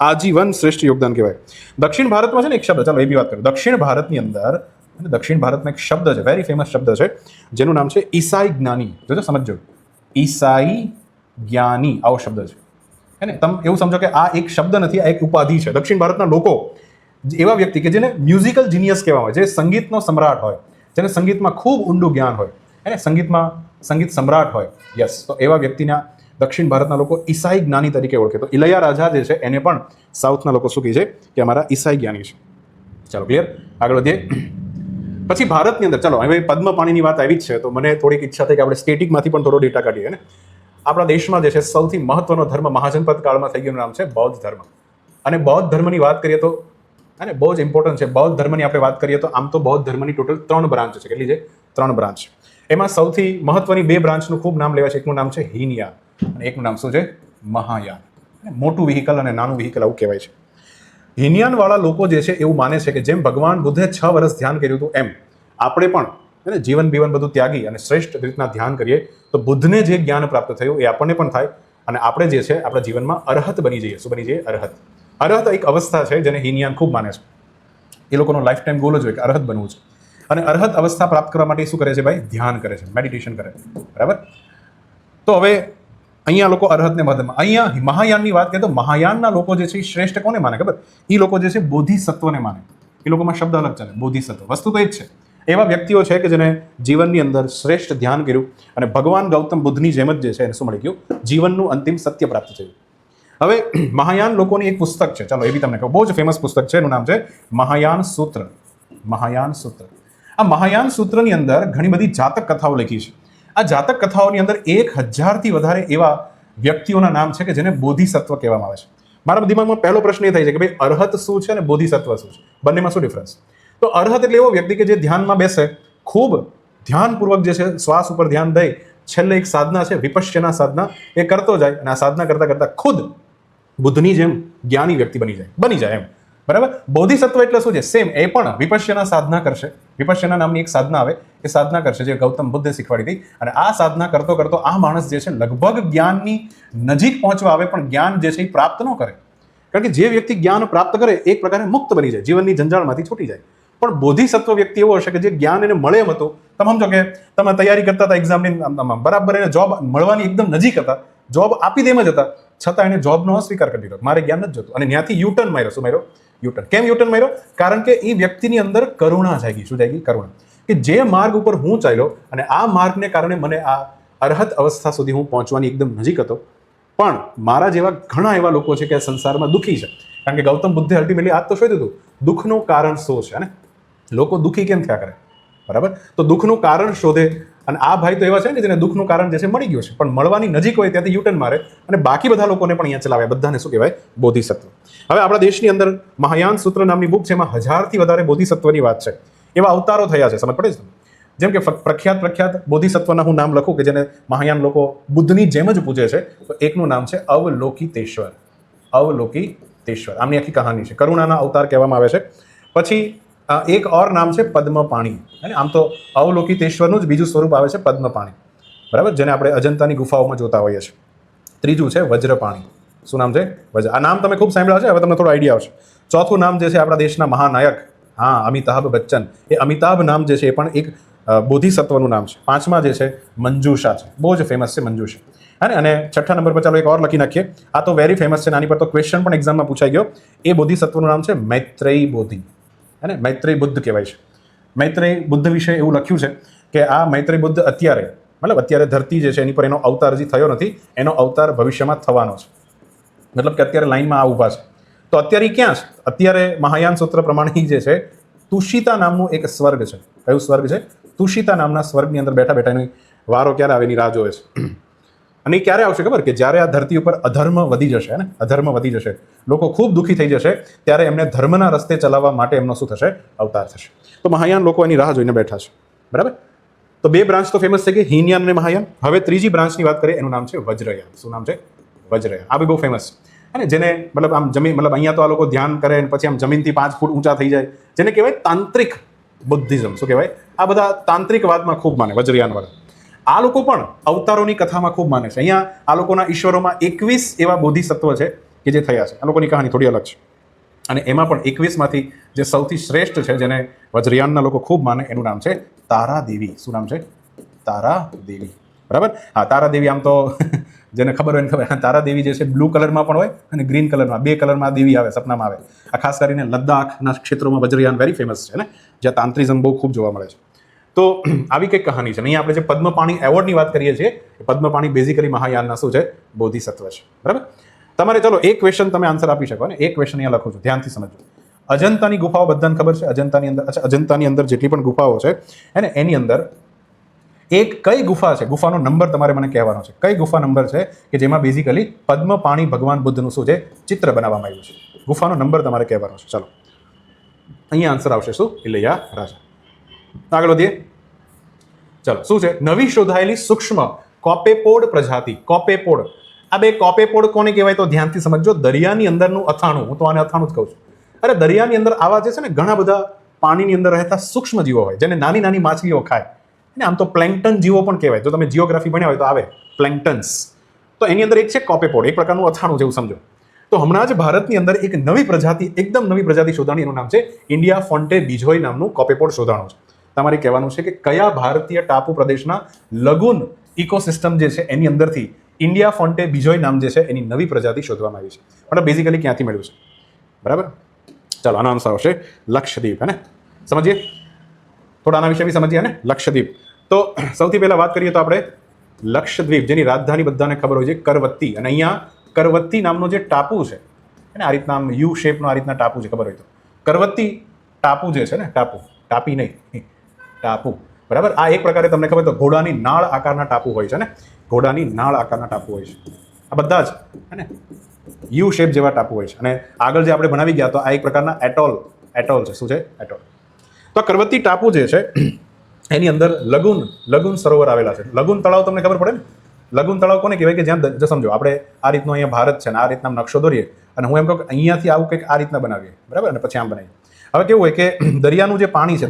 આજીવન શ્રેષ્ઠ યોગદાન કહેવાય. દક્ષિણ ભારતમાં છે ને એક શબ્દ, ચાલો એ બી વાત કરું. દક્ષિણ ભારતની અંદર, દક્ષિણ ભારતમાં એક શબ્દ છે, વેરી ફેમસ શબ્દ છે, જેનું નામ છે ઈસાઈ જ્ઞાની. જોજો, સમજો, ઈસાઈ જ્ઞાની આવો શબ્દ છે હે ને. તમે એવું સમજો કે આ એક શબ્દ નથી, આ એક ઉપાધિ છે. દક્ષિણ ભારતના લોકો એવા વ્યક્તિ કે જેને મ્યુઝિકલ જીનિયસ કહેવામાં આવે, જે સંગીતનો સમ્રાટ હોય, જેને સંગીતમાં ખૂબ ઊંડું જ્ઞાન હોય હે ને, સંગીત સમ્રાટ હોય. યસ. તો એવા વ્યક્તિના દક્ષિણ ભારતના લોકો ઈસાઈ જ્ઞાની તરીકે ઓળખે. તો ઇલૈયા રાજા જે છે એને પણ સાઉથના લોકો શું કહે છે કે અમારા ઈસાઈ જ્ઞાની છે. ચાલો ક્લિયર, આગળ વધીએ. પછી ભારતની અંદર, ચાલો હવે પદ્મપાણીની વાત આવી જ છે, તો મને થોડીક ઈચ્છા થઈ કે આપણે સ્ટેટિકમાંથી પણ થોડો ડેટા કાઢીએ ને. આપણા દેશમાં જે છે સૌથી મહત્વનો ધર્મ મહાજનપદ કાળમાં થઈ ગયોનું નામ છે બૌદ્ધ ધર્મ. અને બૌદ્ધ ધર્મની વાત કરીએ તો અને બહુ જ ઇમ્પોર્ટન્ટ છે. બૌદ્ધ ધર્મની આપણે વાત કરીએ તો આમ તો બૌદ્ધ ધર્મની ટોટલ 3 બ્રાન્ચ છે. કેટલી છે? 3 બ્રાન્ચ. એમાં સૌથી મહત્વની 2 બ્રાન્ચનું ખૂબ નામ લેવાય છે. એકનું નામ છે હીનયાન અને એકનું નામ શું છે? મહાયાન. મોટું વ્હીકલ અને નાનું વ્હીકલ આવું કહેવાય છે. હીનયાનવાળા લોકો જે છે એવું માને છે કે જેમ ભગવાન બુદ્ધે 6 વર્ષ ધ્યાન કર્યું હતું, એમ આપણે પણ જીવન બધું ત્યાગી અને શ્રેષ્ઠ રીતના ધ્યાન કરીએ તો બુદ્ધને જે જ્ઞાન પ્રાપ્ત થયું એ આપણને પણ થાય અને આપણે જે છે આપણા જીવનમાં અરહત બની જઈએ. શું બની જઈએ? અરહત. અરહત એક અવસ્થા છે જેને હીનયાન ખૂબ માને છે. એ લોકોનો લાઈફ ટાઈમ ગોલ જ હોય કે અરહત બનવું છે. અને અરહત અવસ્થા પ્રાપ્ત કરવા માટે શું કરે છે ભાઈ? ધ્યાન કરે છે, મેડિટેશન કરે છે, બરાબર. તો હવે અહીંયા લોકો અરહતને મહત્વ, અહીંયા મહાયાનની વાત કરીએ તો મહાયાનના લોકો જે છે એ શ્રેષ્ઠ કોને માને ખબર? એ લોકો જે છે બોધિસત્વને માને. એ લોકોમાં શબ્દ અલગ ચાલે, બોધિસત્વ. વસ્તુ તો એ જ છે. એવા વ્યક્તિઓ છે કે જેને જીવનની અંદર શ્રેષ્ઠ ધ્યાન કર્યું અને ભગવાન ગૌતમ બુદ્ધની જેમ જ જે છે એને શું મળી ગયું? જીવનનું અંતિમ સત્ય પ્રાપ્ત થયું. હવે મહાયાન લોકોની એક પુસ્તક છે, ચાલો એ બી તમને કહું, બહુ જ ફેમસ પુસ્તક છે, એનું નામ છે મહાયાન સૂત્ર. મહાયાન સૂત્ર. આ મહાયાન સૂત્રની અંદર ઘણી બધી જાતક કથાઓ લખી છે. આ જાતક કથાઓની અંદર 1000થી વધારે એવા વ્યક્તિઓના નામ છે કે જેને બોધિસત્વ કહેવામાં આવે છે. મારા દિમાગમાં પહેલો પ્રશ્ન એ થાય છે કે ભાઈ અરહત શું છે અને બોધિસત્વ શું છે? બંનેમાં શું ડિફરન્સ? તો અરહત એટલે એવો વ્યક્તિ કે જે ધ્યાનમાં બેસે, ખૂબ ધ્યાનપૂર્વક જે છે શ્વાસ ઉપર ધ્યાન દઈ, છેલ્લે એક સાધના છે વિપશ્યના સાધના, એ કરતો જાય અને આ સાધના કરતા કરતા ખુદ બુદ્ધની જેમ જ્ઞાની વ્યક્તિ બની જાય એમ, બરાબર. બોધિસત્વ એટલે શું છે? સેમ એ પણ વિપશ્યના સાધના કરશે. વિપશ્યના નામની એક સાધના આવે, એ સાધના કરશે જે ગૌતમ બુદ્ધે શીખવાડી હતી. અને આ સાધના કરતો કરતો આ માણસ જે છે લગભગ જ્ઞાનની નજીક પહોંચવા આવે, પણ જ્ઞાન જે છે એ પ્રાપ્ત ન કરે. કારણ કે જે વ્યક્તિ જ્ઞાન પ્રાપ્ત કરે એક પ્રકારે મુક્ત બની જાય, જીવનની જંજાળમાંથી છૂટી જાય. પણ બોધિસત્વ વ્યક્તિ એવો હશે કે જે જ્ઞાન એને મળે એમ હતું. તમે સમજો કે તમે તૈયારી કરતા હતા એક્ઝામની, બરાબર એને જોબ મળવાની એકદમ નજીક હતા, જોબ આપી દેમ જ હતા, છતાં એને જોબનો અસ્વીકાર કરી દીધો. મારે જ્ઞાન નથી જોતું. અને ત્યાંથી યુટર્ન માર્યો. શું માર્યો? યુટર્ન. કેમ યુટર્ન માર્યો? કારણ કે એ વ્યક્તિની અંદર કરુણા જાગી. શું જાગી? કરુણા. કે જે માર્ગ ઉપર હું ચાલ્યો અને આ માર્ગને કારણે મને આ અરહત અવસ્થા સુધી હું પહોંચવાની એકદમ નજીક હતો, પણ મારા જેવા ઘણા એવા લોકો છે કે સંસારમાં દુઃખી છે. કારણ કે ગૌતમ બુદ્ધે અલ્ટિમેટલી આ તો શોધ્યું હતું દુઃખનું કારણ શું છે. અને લોકો દુઃખી કેમ થયા કરે, બરાબર. તો દુઃખનું કારણ શોધે. અને આ ભાઈ તો એવા છે ને જેને દુઃખનું કારણ જે છે મળી ગયું છે, પણ મળવાની નજીક હોય ત્યાંથી યુટર્ન મારે અને બાકી બધા લોકોને પણ અહીંયા ચલાવ્યા. બધાને શું કહેવાય? બોધિસત્વ. હવે આપણા દેશની અંદર મહાયાન સૂત્ર નામની બુક છે, એમાં 1000થી વધારે બોધિસત્વની વાત છે. એવા અવતારો થયા છે, સમજ પડે છે? જેમ કે પ્રખ્યાત બોધિસત્વના હું નામ લખું કે જેને મહાયાન લોકો બુદ્ધની જેમ જ પૂજે છે, તો એકનું નામ છે અવલોકિતેશ્વર. અવલોકિતેશ્વર આમની આખી કહાની છે. કરુણાના અવતાર કહેવામાં આવે છે. પછી એક ઓર નામ છે પદ્મપાણી. અને આમ તો અવલોકિતેશ્વરનું જ બીજું સ્વરૂપ આવે છે પદ્મપાણી, બરાબર, જેને આપણે અજંતાની ગુફાઓમાં જોતા હોઈએ છીએ. ત્રીજું છે વજ્રપાણી. શું નામ છે? વજ્ર. આ નામ તમે ખૂબ સાંભળ્યા છે, હવે તમને થોડો આઈડિયા આવશે. ચોથું નામ જે છે આપણા દેશના મહાનાયક, હા, અમિતાભ બચ્ચન. એ અમિતાભ નામ જે છે એ પણ એક બોધિસત્વનું નામ છે. પાંચમા જે છે મંજુષા છે, બહુ જ ફેમસ છે મંજુષા. અને છઠ્ઠા નંબર પર ચાલો એક ઓર લખી નાખીએ. આ તો વેરી ફેમસ છે, આની પર તો ક્વેશ્ચન પણ એક્ઝામમાં પૂછાઈ ગયો. એ બોધિસત્વનું નામ છે મૈત્રેયી બોધિ. અને મૈત્રેયી બુદ્ધ કહેવાય છે. મૈત્રેયી બુદ્ધ વિશે એવું લખ્યું છે કે આ મૈત્રેયી બુદ્ધ અત્યારે ધરતી જે છે એની પર એનો અવતાર હજી થયો નથી, એનો અવતાર ભવિષ્યમાં થવાનો છે. મતલબ કે અત્યારે લાઈનમાં આ ઊભા છે. તો અત્યારે ક્યાં છે? અત્યારે મહાયાન સૂત્ર પ્રમાણે જે છે તુષિતા નામનું એક સ્વર્ગ છે. કયું સ્વર્ગ છે? તુષિતા નામના સ્વર્ગની અંદર બેઠા બેઠા એની વારો ક્યારે આવે એની રાહ જોવે છે. અને એ ક્યારે આવશે ખબર? કે જ્યારે આ ધરતી ઉપર અધર્મ વધી જશે, ને અધર્મ વધી જશે, લોકો ખૂબ દુઃખી થઈ જશે, ત્યારે એમને ધર્મના રસ્તે ચલાવવા માટે એમનો શું થશે? અવતાર થશે. તો મહાયાન લોકો એની રાહ જોઈને બેઠા છે, બરાબર. તો બે બ્રાન્ચ તો ફેમસ થઈ ગઈ, હીનયાન અને મહાયાન. હવે ત્રીજી બ્રાન્ચની વાત કરીએ, એનું નામ છે વજ્રયાન. શું નામ છે? વજ્રયાન. આ બી બહુ ફેમસ છે. અને જેને મતલબ આમ જમીન, મતલબ અહીંયા તો આ લોકો ધ્યાન કરે અને પછી આમ જમીનથી 5 ફૂટ ઊંચા થઈ જાય, જેને કહેવાય તાંત્રિક બુદ્ધિઝમ. શું કહેવાય? આ બધા તાંત્રિકવાદમાં ખૂબ માને વજ્રયાનવાળા. આ લોકો પણ અવતારોની કથામાં ખૂબ માને છે. અહીંયા આ લોકોના ઈશ્વરોમાં 21 એવા બોધિસત્વ છે કે જે થયા છે. આ લોકોની કહાની થોડી અલગ છે. અને એમાં પણ 21માંથી જે સૌથી શ્રેષ્ઠ છે, જેને વજ્રયાનના લોકો ખૂબ માને, એનું નામ છે તારાદેવી. શું નામ છે? તારાદેવી, બરાબર. હા, તારાદેવી આમ તો જેને ખબર હોય ને ખબર. તારાદેવી જે છે બ્લુ કલરમાં પણ હોય અને ગ્રીન કલરમાં, બે કલરમાં દેવી આવે, સપનામાં આવે. આ ખાસ કરીને લદ્દાખના ક્ષેત્રોમાં વજ્રયાન વેરી ફેમસ છે ને, જ્યાં તાંત્રિઝમ બહુ ખૂબ જોવા મળે છે. તો આવી કંઈક કહાની છે. અહીંયા આપણે જે પદ્મપાણી એવોર્ડની વાત કરીએ છીએ, પદ્મપાણી બેઝિકલી મહાયાનના શું છે? બોધિસત્વ છે, બરાબર. તમારે ચલો એક ક્વેશ્ચન તમે આન્સર આપી શકો ને. એક ક્વેશ્ચન અહીંયા લખું છું, ધ્યાનથી સમજો. અજંતાની ગુફાઓ બધાને ખબર છે. અજંતાની અંદર જેટલી પણ ગુફાઓ છે એને એની અંદર એક કઈ ગુફા છે, ગુફાનો નંબર તમારે મને કહેવાનો છે. કઈ ગુફા નંબર છે કે જેમાં બેઝિકલી પદ્મપાણી ભગવાન બુદ્ધનું શું છે? ચિત્ર બનાવવામાં આવ્યું છે. ગુફાનો નંબર તમારે કહેવાનો છે. ચલો, અહીંયા આન્સર આવશે શું? ઇલૈયા રાજા. આગળ વધીએ. ચલો, શું છે? નવી શોધાયેલી સૂક્ષ્મ કોપેપોડ પ્રજાતિ. કોપેપોડ. આ બે કોપેપોડ કોને કહેવાય? તો ધ્યાનથી સમજો. દરિયાની અંદરનું અથાણું. હું તો આને અથાણું જ કહું છું. અરે, દરિયાની અંદર આવા જે છે ને ઘણા બધા પાણીની અંદર રહેતા સૂક્ષ્મ જીવો હોય, જેને નાની નાની માછલીઓ ખાય. અને આમ તો પ્લેન્કટન જીવો પણ કહેવાય. જો તમે જીઓગ્રાફી ભણ્યા હોય તો આવે પ્લેન્કટન્સ. તો એની અંદર એક છે કોપેપોડ, એક પ્રકારનું અથાણું જેવું સમજો. તો હમણાં જ ભારતની અંદર એક નવી પ્રજાતિ, એકદમ નવી પ્રજાતિ શોધાણી. એનું નામ છે ઇન્ડિયા ફોન્ટે બિજોય નામનું કોપેપોડ શોધાણું છે. તમારે કહેવાનું છે કે કયા ભારતીય ટાપુ પ્રદેશના લગુન ઇકોસિસ્ટમ જે છે એની અંદરથી ઇન્ડિયા ફોન્ટે બિજોય નામ જે છે એની નવી પ્રજાતિ શોધવામાં આવી છે. મતલબ બેઝિકલી ક્યાંથી મળ્યું છે, બરાબર. ચાલો, આનો આન્સર આવશે લક્ષદ્વીપ. હે ને? સમજીએ થોડા આના વિશે બી સમજીએ ને. લક્ષદ્વીપ. તો સૌથી પહેલા વાત કરીએ તો આપણે લક્ષદ્વીપ, જેની રાજધાની બધાને ખબર હોય છે કરવત્તી. અને અહીંયા કરવત્તી નામનો જે ટાપુ છે, અને આ રીતના આમ યુ શેપનો આ રીતના ટાપુ છે, ખબર હોય તો. કરવત્તી ટાપુ જે છે ને, ટાપી નહીં, ટાપુ, બરાબર. આ એક પ્રકારે તમને ખબર તો ઘોડાની નાળ આકારના ટાપુ હોય છે ને, ઘોડાની નાળ આકારના ટાપુ હોય છે. આ બધા જ હે ને યુ શેપ જેવા ટાપુ હોય છે. અને આગળ જે આપણે ભણાવી ગયા તો આ એક પ્રકારના એટોલ છે. શું છે? એટોલ. તો કરવત્તી ટાપુ જે છે એની અંદર લગુન સરોવર આવેલા છે. લગુન તળાવ તમને ખબર પડે ને? લગુન તળાવ કોને કહેવાય? કે જ્યાં સમજો આપણે આ રીતનો અહીંયા ભારત છે ને, આ રીતના નકશો દોરીએ અને હું એમ કહું કે અહીંયાથી આવું કંઈક આ રીતના બનાવીએ, બરાબર, અને પછી આમ બનાવીએ. હવે કેવું હોય કે દરિયાનું જે પાણી છે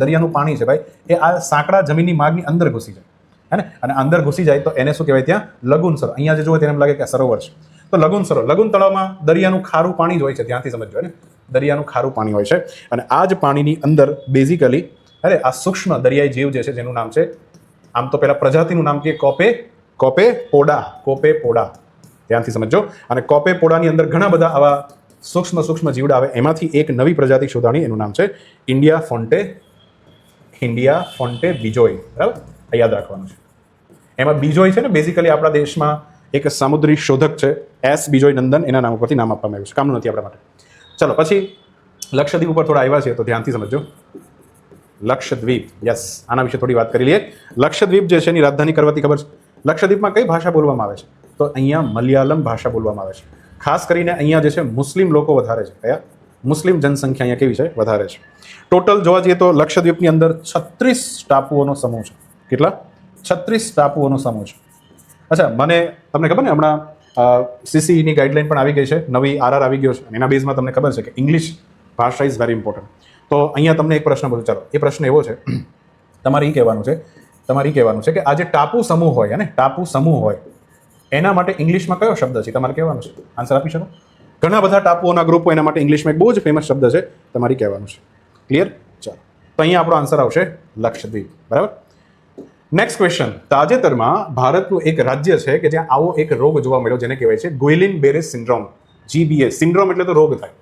ભાઈ, એ આ સાંકડા જમીનની માગની અંદર ઘૂસી જાય, હે ને? અને અંદર ઘૂસી જાય તો એને શું કહેવાય? ત્યાં લગુન સરોવર. અહીંયા જે જુઓ તેને એમ લાગે કે સરોવર છે. તો લગુન સરોવર, લગુન તળાવમાં દરિયાનું ખારું પાણી જ હોય છે. ધ્યાનથી સમજો ને, દરિયાનું ખારું પાણી હોય છે. અને આ જ પાણીની અંદર બેઝિકલી આ સૂક્ષ્મ દરિયાઈ જીવ જે છે, જેનું નામ છે, આમ તો પેલા પ્રજાતિનું નામ કે કોપેપોડા. ધ્યાનથી સમજો. અને કોપેપોડાની અંદર ઘણા બધા આવા સૂક્ષ્મ જીવડા આવે. એમાંથી એક નવી પ્રજાતિ શોધાણી. એનું નામ છે ઇન્ડિયા ફોન્ટે બિજોય, બરાબર. યાદ રાખવાનું છે. એમાં બિજોય છે ને, બેઝિકલી આપણા દેશમાં એક સામુદ્રી શોધક છે, એસ બિજોય નંદન, એના નામ ઉપરથી નામ આપવામાં આવ્યું છે. કામનું નથી આપણા માટે. ચલો, પછી લક્ષદ્વીપ ઉપર થોડા આવ્યા છે તો ધ્યાનથી સમજો. લક્ષદ્વીપ, યસ, આના વિશે થોડી વાત કરી લઈએ. લક્ષદ્વીપ જે છે એની રાજધાની કરવત્તી, ખબર છે? લક્ષદ્વીપમાં કઈ ભાષા બોલવામાં આવે છે? તો અહીંયા મલયાલમ ભાષા બોલવામાં આવે છે. ખાસ કરીને અહીંયા જે છે મુસ્લિમ લોકો વધારે છે. કયા? મુસ્લિમ જનસંખ્યા અહીંયા કેવી છે? વધારે છે. ટોટલ જોવા જઈએ તો લક્ષદ્વીપની અંદર 36 ટાપુઓનો સમૂહ છે. કેટલા? 36 ટાપુઓનો સમૂહ છે. અચ્છા, મને તમને ખબર ને હમણાં સીસીઈની ગાઈડલાઈન પણ આવી ગઈ છે, નવી આરઆર આવી ગયો છે, અને એના બેઝમાં તમને ખબર છે કે ઇંગ્લિશ ભાષા ઇઝ વેરી ઇમ્પોર્ટન્ટ. તો અહીંયા તમને એક પ્રશ્ન પૂછું. ચાલો, એ પ્રશ્ન એવો છે, તમારે એ કહેવાનું છે કે આ જે ટાપુ સમૂહ હોય, ને ટાપુ સમૂહ હોય, એના માટે ઇંગ્લિશમાં કયો શબ્દ છે તમારે કહેવાનું છે? આન્સર આપી શકો? ઘણા બધા ટાપુઓના ગ્રુપો, એના માટે ઇંગ્લિશમાં એક બહુ જ ફેમસ શબ્દ છે, તમારે કહેવાનું છે. ક્લિયર? ચાલો, તો અહીંયા આપણો આન્સર આવશે લક્ષદ્વીપ. બરાબર. Next question. તાજેતરમાં ભારતનું એક રાજ્ય છે કે જ્યાં આવો એક રોગ જોવા મળ્યો, જેને કહેવાય છે ગુઇલિન બેરે સિન્ડ્રોમ. GBS સિન્ડ્રોમ એટલે તો રોગ થાય.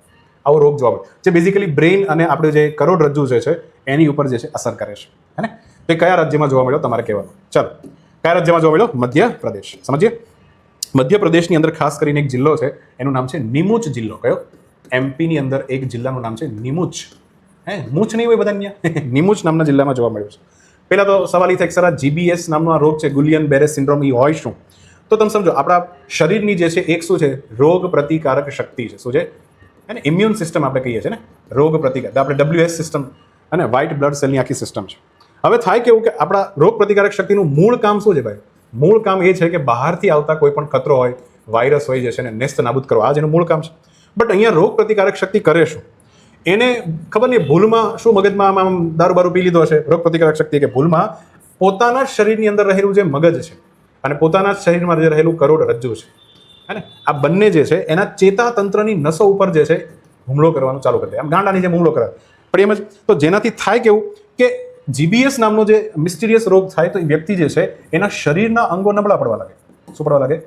આવો રોગ જોવા મળ્યો, જે બેઝિકલી બ્રેઇન અને આપણે જે કરોડરજ્જુ જે છે એની ઉપર જે છે અસર કરે છે, હે ને? તો એ કયા રાજ્યમાં જોવા મળ્યો તમારે કહેવાનું. ચાલો, કયા રાજ્યમાં જોવા મળ્યો? મધ્યપ્રદેશ. સમજીએ. મધ્યપ્રદેશની અંદર ખાસ કરીને એક જિલ્લો છે, એનું નામ છે નીમુચ જિલ્લો. કયો? એમપીની અંદર એક જિલ્લાનું નામ છે નીમુચ. મૂછ નહીં હોય બધા અહીંયા. નીમુચ નામના જિલ્લામાં જોવા મળ્યું છે. પહેલા તો સવાલ એ થાય કે સર આ GBS નામનો આ રોગ છે, ગુલિયન બેરે સિન્ડ્રોમ, એ હોય શું? તો તમે સમજો, આપણા શરીરની જે છે એક શું છે? રોગ પ્રતિકારક શક્તિ છે. શું છે? અને ઇમ્યુન સિસ્ટમ આપણે કહીએ છીએ ને, રોગ પ્રતિકાર. આપણે WS સિસ્ટમ અને વ્હાઇટ બ્લડ સેલની આખી સિસ્ટમ છે. હવે થાય કેવું કે આપણા રોગ પ્રતિકારક શક્તિનું મૂળ કામ શું છે ભાઈ? મૂળ કામ એ છે કે બહારથી આવતા કોઈ પણ ખતરો હોય, વાયરસ હોય, જે છે ને નેસ્ત નાબૂદ કરો. આ જેનું મૂળ કામ છે. બટ અહીંયા રોગ પ્રતિકારક શક્તિ કરે શું? એને ખબર નહીં, ભૂલમાં શું મગજમાં આમ દારૂ બારૂ પી લીધો હશે રોગ પ્રતિકારક શક્તિ, કે ભૂલમાં પોતાના જ શરીરની અંદર રહેલું જે મગજ છે અને પોતાના જ શરીરમાં જે રહેલું કરોડરજ્જુ છે, હે ને, આ બંને જે છે એના ચેતાતંત્રની નસો ઉપર જે છે હુમલો કરવાનું ચાલુ કરી દે. આમ ગાંડાની જેમ હુમલો કરે. પણ એમ જ તો જેનાથી થાય કેવું કે GBS નામનો જે મિસ્ટીરિયસ રોગ થાય, તો એ વ્યક્તિ જે છે એના શરીરના અંગો નબળા પડવા લાગે. શું પડવા લાગે?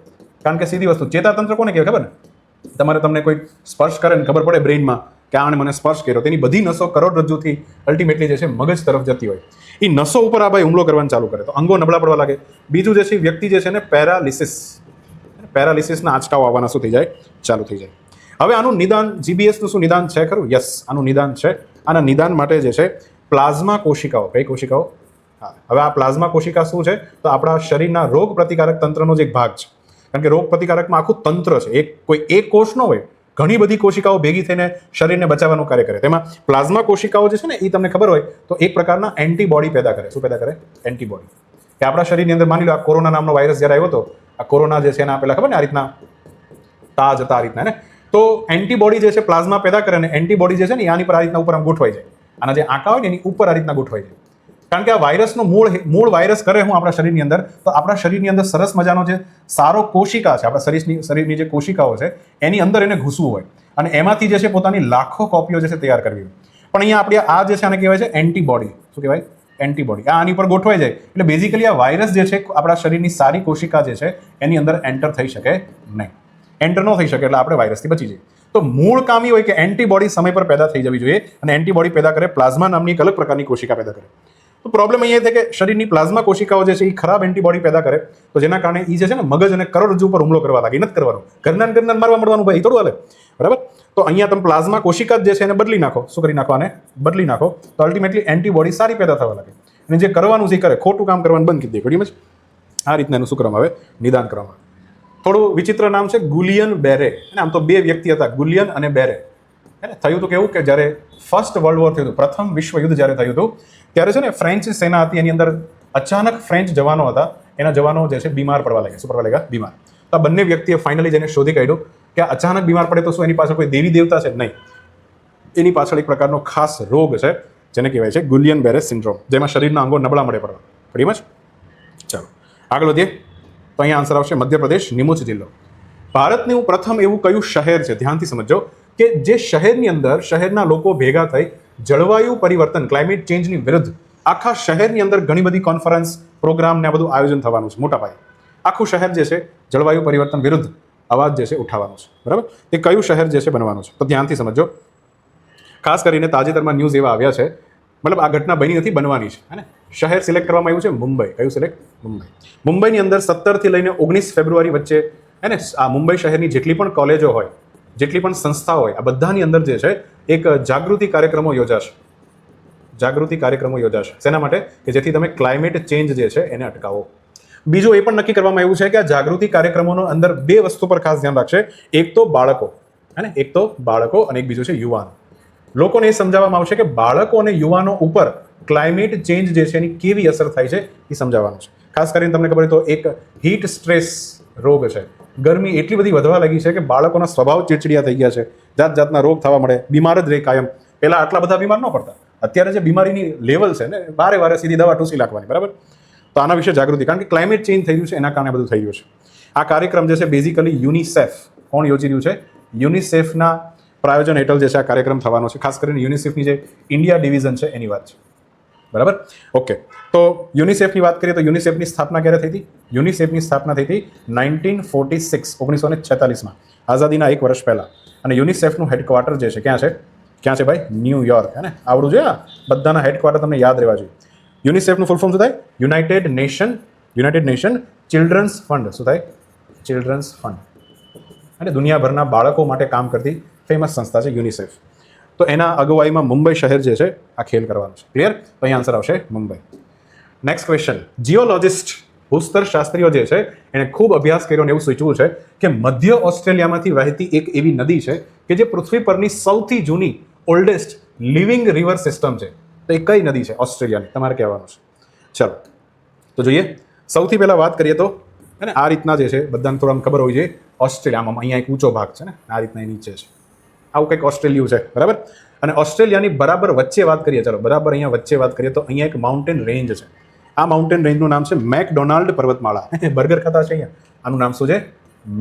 કારણ કે સીધી વસ્તુ, ચેતાતંત્ર કોને કહેવાય ખબર ને? તમને કોઈ સ્પર્શ કરે ને ખબર પડે બ્રેઇનમાં કે આણે મને સ્પર્શ કર્યો, તેની બધી નસો કરોડરજ્જુથી અલ્ટિમેટલી જે છે મગજ તરફ જતી હોય. એ નસો ઉપર આ ભાઈ હુમલો કરવાનું ચાલુ કરે, તો અંગો નબળા પડવા લાગે. બીજું જે છે વ્યક્તિ જે છે ને પેરાલિસિસના આંચકાઓ આવવાના શું થઈ જાય? ચાલુ થઈ જાય. હવે આનું નિદાન, GBSનું શું નિદાન છે ખરું? યસ, આનું નિદાન છે. આના નિદાન માટે જે છે પ્લાઝમા કોશિકાઓ. કઈ કોશિકાઓ? હા, હવે આ પ્લાઝમા કોશિકા શું છે? તો આપણા શરીરના રોગ પ્રતિકારક તંત્રનો જ એક ભાગ છે. કારણ કે રોગ પ્રતિકારકમાં આખું તંત્ર છે, કોઈ એક કોષ ન હોય, ઘણી બધી કોશિકાઓ ભેગી થઈને શરીરને બચાવવાનું કાર્ય કરે. તેમાં પ્લાઝમા કોશિકાઓ જે છે ને, એ તમને ખબર હોય તો એક પ્રકારના એન્ટીબોડી પેદા કરે. શું પેદા કરે? એન્ટીબોડી. કે આપણા શરીરની અંદર માની લો આ કોરોના નામનો વાયરસ જ્યારે આવ્યો હતો, આ કોરોના જે છે એના પેલા ખબર ને આ રીતના તાજ હતા, આ રીતના, ને તો એન્ટીબોડી જે છે પ્લાઝમા પેદા કરે, અને એન્ટીબોડી જે છે ને આની પર આ રીતના ઉપર આમ ગોઠવાઈ જાય. આના જે આંકા હોય ને એની ઉપર આ રીતના ગોઠવાઈ જાય. કારણ કે આ વાયરસનો મૂળ વાયરસ કરે હું આપણા શરીરની અંદર, તો આપણા શરીરની અંદર સરસ મજાનો જે સારો કોશિકા છે, આપણા શરીરની જે કોશિકાઓ છે એની અંદર એને ઘૂસવું હોય અને એમાંથી જે છે પોતાની લાખો કોપીઓ જે છે તૈયાર કરવી હોય. પણ અહીંયા આપણે આ જે છે આને કહેવાય છે એન્ટીબોડી. શું કહેવાય? એન્ટીબોડી. આ આની પર ગોઠવાઈ જાય એટલે બેઝિકલી આ વાયરસ જે છે આપણા શરીરની સારી કોશિકા જે છે એની અંદર એન્ટર થઈ શકે નહીં. એન્ટર ન થઈ શકે એટલે આપણે વાયરસથી બચી જઈએ. તો મૂળ કામ એ હોય કે એન્ટીબોડી સમય પર પેદા થઈ જવી જોઈએ, અને એન્ટીબોડી પેદા કરે પ્લાઝમા નામની એક અલગ પ્રકારની કોશિકા પેદા કરે. તો પ્રોબ્લેમ અહીંયા છે કે શરીરની પ્લાઝમા કોશિકાઓ જે છે એ ખરાબ એન્ટીબોડી પેદા કરે, તો જેના કારણે એ જે છે ને મગજ અને કરોડરજ્જુ ઉપર હુમલો કરવા લાગે. નથી કરવાનું, ઘરના મારવા મળવાનું ભાઈ, થોડું હાલે. બરાબર. તો અહીંયા તમે પ્લાઝમા કોશિકા જે છે એને બદલી નાખો. શું કરી નાખો? આને બદલી નાખો, તો અલ્ટિમેટલી એન્ટીબોડી સારી પેદા થવા લાગે. અને જે કરવાનું છે કરે, ખોટું કામ કરવાનું બંધ કરી દે. ઘડીમાં જ આ રીતના એનું શું કરવામાં આવે? નિદાન કરવામાં. થોડું વિચિત્ર નામ છે, ગુલિયન બેરે. આમ તો બે વ્યક્તિ હતા, ગુલિયન અને બેરે. થયું તો કેવું કે જ્યારે ફર્સ્ટ વર્લ્ડ વોર થયું હતું, પ્રથમ વિશ્વ યુદ્ધ જ્યારે થયું હતું, ત્યારે છે ને ફ્રેન્ચ સેના હતી, એની અંદર અચાનક ફ્રેન્ચ જવાનો હતા, એના જવાનો જે છે બીમાર પડવા લાગ્યા. શું પડવા લાગ્યા? બીમાર. તો આ બંને વ્યક્તિએ ફાઇનલી જેને શોધી કાઢ્યું કે અચાનક બીમાર પડે તો શું એની પાછળ કોઈ દેવી દેવતા છે? નહીં. એની પાછળ એક પ્રકારનો ખાસ રોગ છે જેને કહેવાય છે ગુલિયન બેરે સિન્ડ્રોમ, જેમાં શરીરના અંગો નબળા મળે પડવા. pretty much. ચાલો આગળ વધીએ. તો અહીંયા આન્સર આવશે મધ્યપ્રદેશ, નીમુચ જિલ્લો. ભારતનું પ્રથમ એવું કયું શહેર છે? ધ્યાનથી સમજો કે જે શહેરની અંદર શહેરના લોકો ભેગા થઈ જળવાયુ પરિવર્તન, ક્લાઇમેટ ચેન્જની વિરુદ્ધ આખા શહેરની અંદર ઘણી બધી કોન્ફરન્સ, પ્રોગ્રામ ને આ બધું આયોજન થવાનું છે મોટા પાયે. આખું શહેર જે છે જળવાયુ પરિવર્તન વિરુદ્ધ અવાજ જે છે ઉઠાવવાનું છે. બરાબર. એ કયું શહેર જે છે બનવાનું છે? તો ધ્યાનથી સમજો. ખાસ કરીને તાજેતરમાં ન્યૂઝ એવા આવ્યા છે, મતલબ આ ઘટના બની નથી, બનવાની છે, હે. શહેર સિલેક્ટ કરવામાં આવ્યું છે મુંબઈ. કયું સિલેક્ટ? મુંબઈ. મુંબઈની અંદર 17 થી લઈને 19 ફેબ્રુઆરી વચ્ચે, હે ને, આ મુંબઈ શહેરની જેટલી પણ કોલેજો હોય, જેટલી પણ સંસ્થાઓ હોય, આ બધાની અંદર જે છે એક જાગૃતિ કાર્યક્રમો યોજાશે. શેના માટે? કે જેથી તમે ક્લાઇમેટ ચેન્જ જે છે એને અટકાવો. બીજું એ પણ નક્કી કરવામાં આવ્યું છે કે આ જાગૃતિ કાર્યક્રમોનો અંદર બે વસ્તુ પર ખાસ ધ્યાન રાખશે. એક તો બાળકો, હે ને, એક તો બાળકો અને એક બીજું છે યુવાનો. લોકોને એ સમજાવવામાં આવશે કે બાળકો અને યુવાનો ઉપર ક્લાઇમેટ ચેન્જ જે છે એની કેવી અસર થાય છે એ સમજાવવાનું છે. ખાસ કરીને તમને ખબર હોય તો એક હીટ સ્ટ્રેસ રોગ છે. ગરમી એટલી બધી વધવા લાગી છે કે બાળકોના સ્વભાવ ચીડચીડિયા થઈ ગયા છે, જાત જાતના રોગ થવા મળે, બીમાર જ રહે કાયમ. પહેલા આટલા બધા બીમાર ન પડતા, અત્યારે જે બીમારીની લેવલ છે ને વારે વારે સીધી દવા ટૂંસી નાખવાની, બરાબર. તો આના વિશે જાગૃતિ, કારણ કે ક્લાઇમેટ ચેન્જ થઈ રહ્યું છે એના કારણે બધું થઈ રહ્યું છે. આ કાર્યક્રમ જે છે બેઝિકલી યુનિસેફ કોણ યોજી રહ્યું છે? યુનિસેફના પ્રાયોજન હેઠળ જે છે આ કાર્યક્રમ થવાનો છે. ખાસ કરીને યુનિસેફની જે ઇન્ડિયા ડિવિઝન છે એની વાત છે, બરાબર. ઓકે, તો યુનિસેફની વાત કરીએ તો યુનિસેફની સ્થાપના ક્યારે થઈ હતી? યુનિસેફની સ્થાપના થઈ હતી 1946, 1946માં, આઝાદીના એક વર્ષ પહેલા. અને યુનિસેફનું હેડક્વાર્ટર જે છે ક્યાં છે ભાઈ? ન્યુયોર્ક. હે ને? આવડું જોઈએ, બધાના હેડક્વાર્ટર તમને યાદ રહેવા જોઈએ. યુનિસેફનું ફૂલ ફોર્મ શું થાય? United Nation children's fund. શું થાય? Children's fund. અને દુનિયાભરના બાળકો માટે કામ કરતી ફેમસ સંસ્થા છે યુનિસેફ. તો એના અગુવાઈમાં મુંબઈ શહેર જે છે આ ખેલ કરવાનું છે. ક્લિયર? તો અહીં આન્સર આવશે મુંબઈ. Next question. જીઓલોજિસ્ટ ભૂસ્તર શાસ્ત્રીઓ જે છે એને ખૂબ અભ્યાસ કર્યો અને એવું સૂચવ્યું છે કે મધ્ય ઓસ્ટ્રેલિયામાંથી વહેતી એક એવી નદી છે કે જે પૃથ્વી પરની સૌથી જૂની ઓલ્ડેસ્ટ લિવિંગ રિવર સિસ્ટમ છે. તો એ કઈ નદી છે ઓસ્ટ્રેલિયાની? તમારે કહેવાનું છે. ચલો તો જોઈએ. સૌથી પહેલા વાત કરીએ તો અને આ રીતના જે છે બધાને થોડા ખબર હોવી જોઈએ. ઓસ્ટ્રેલિયામાં અહીંયા એક ઊંચો ભાગ છે ને, આ રીતના એ નીચે છે, આવું કંઈક ઓસ્ટ્રેલિયું છે, બરાબર. અને ઓસ્ટ્રેલિયાની બરાબર વચ્ચે વાત કરીએ, ચલો બરાબર અહીંયા વચ્ચે વાત કરીએ તો અહીંયા એક માઉન્ટેન રેન્જ છે. આ માઉન્ટેન રેન્જનું નામ છે મેકડોનાલ્ડ પર્વતમાળા. બર્ગર ખાતા છે અહીંયા. આનું નામ શું છે?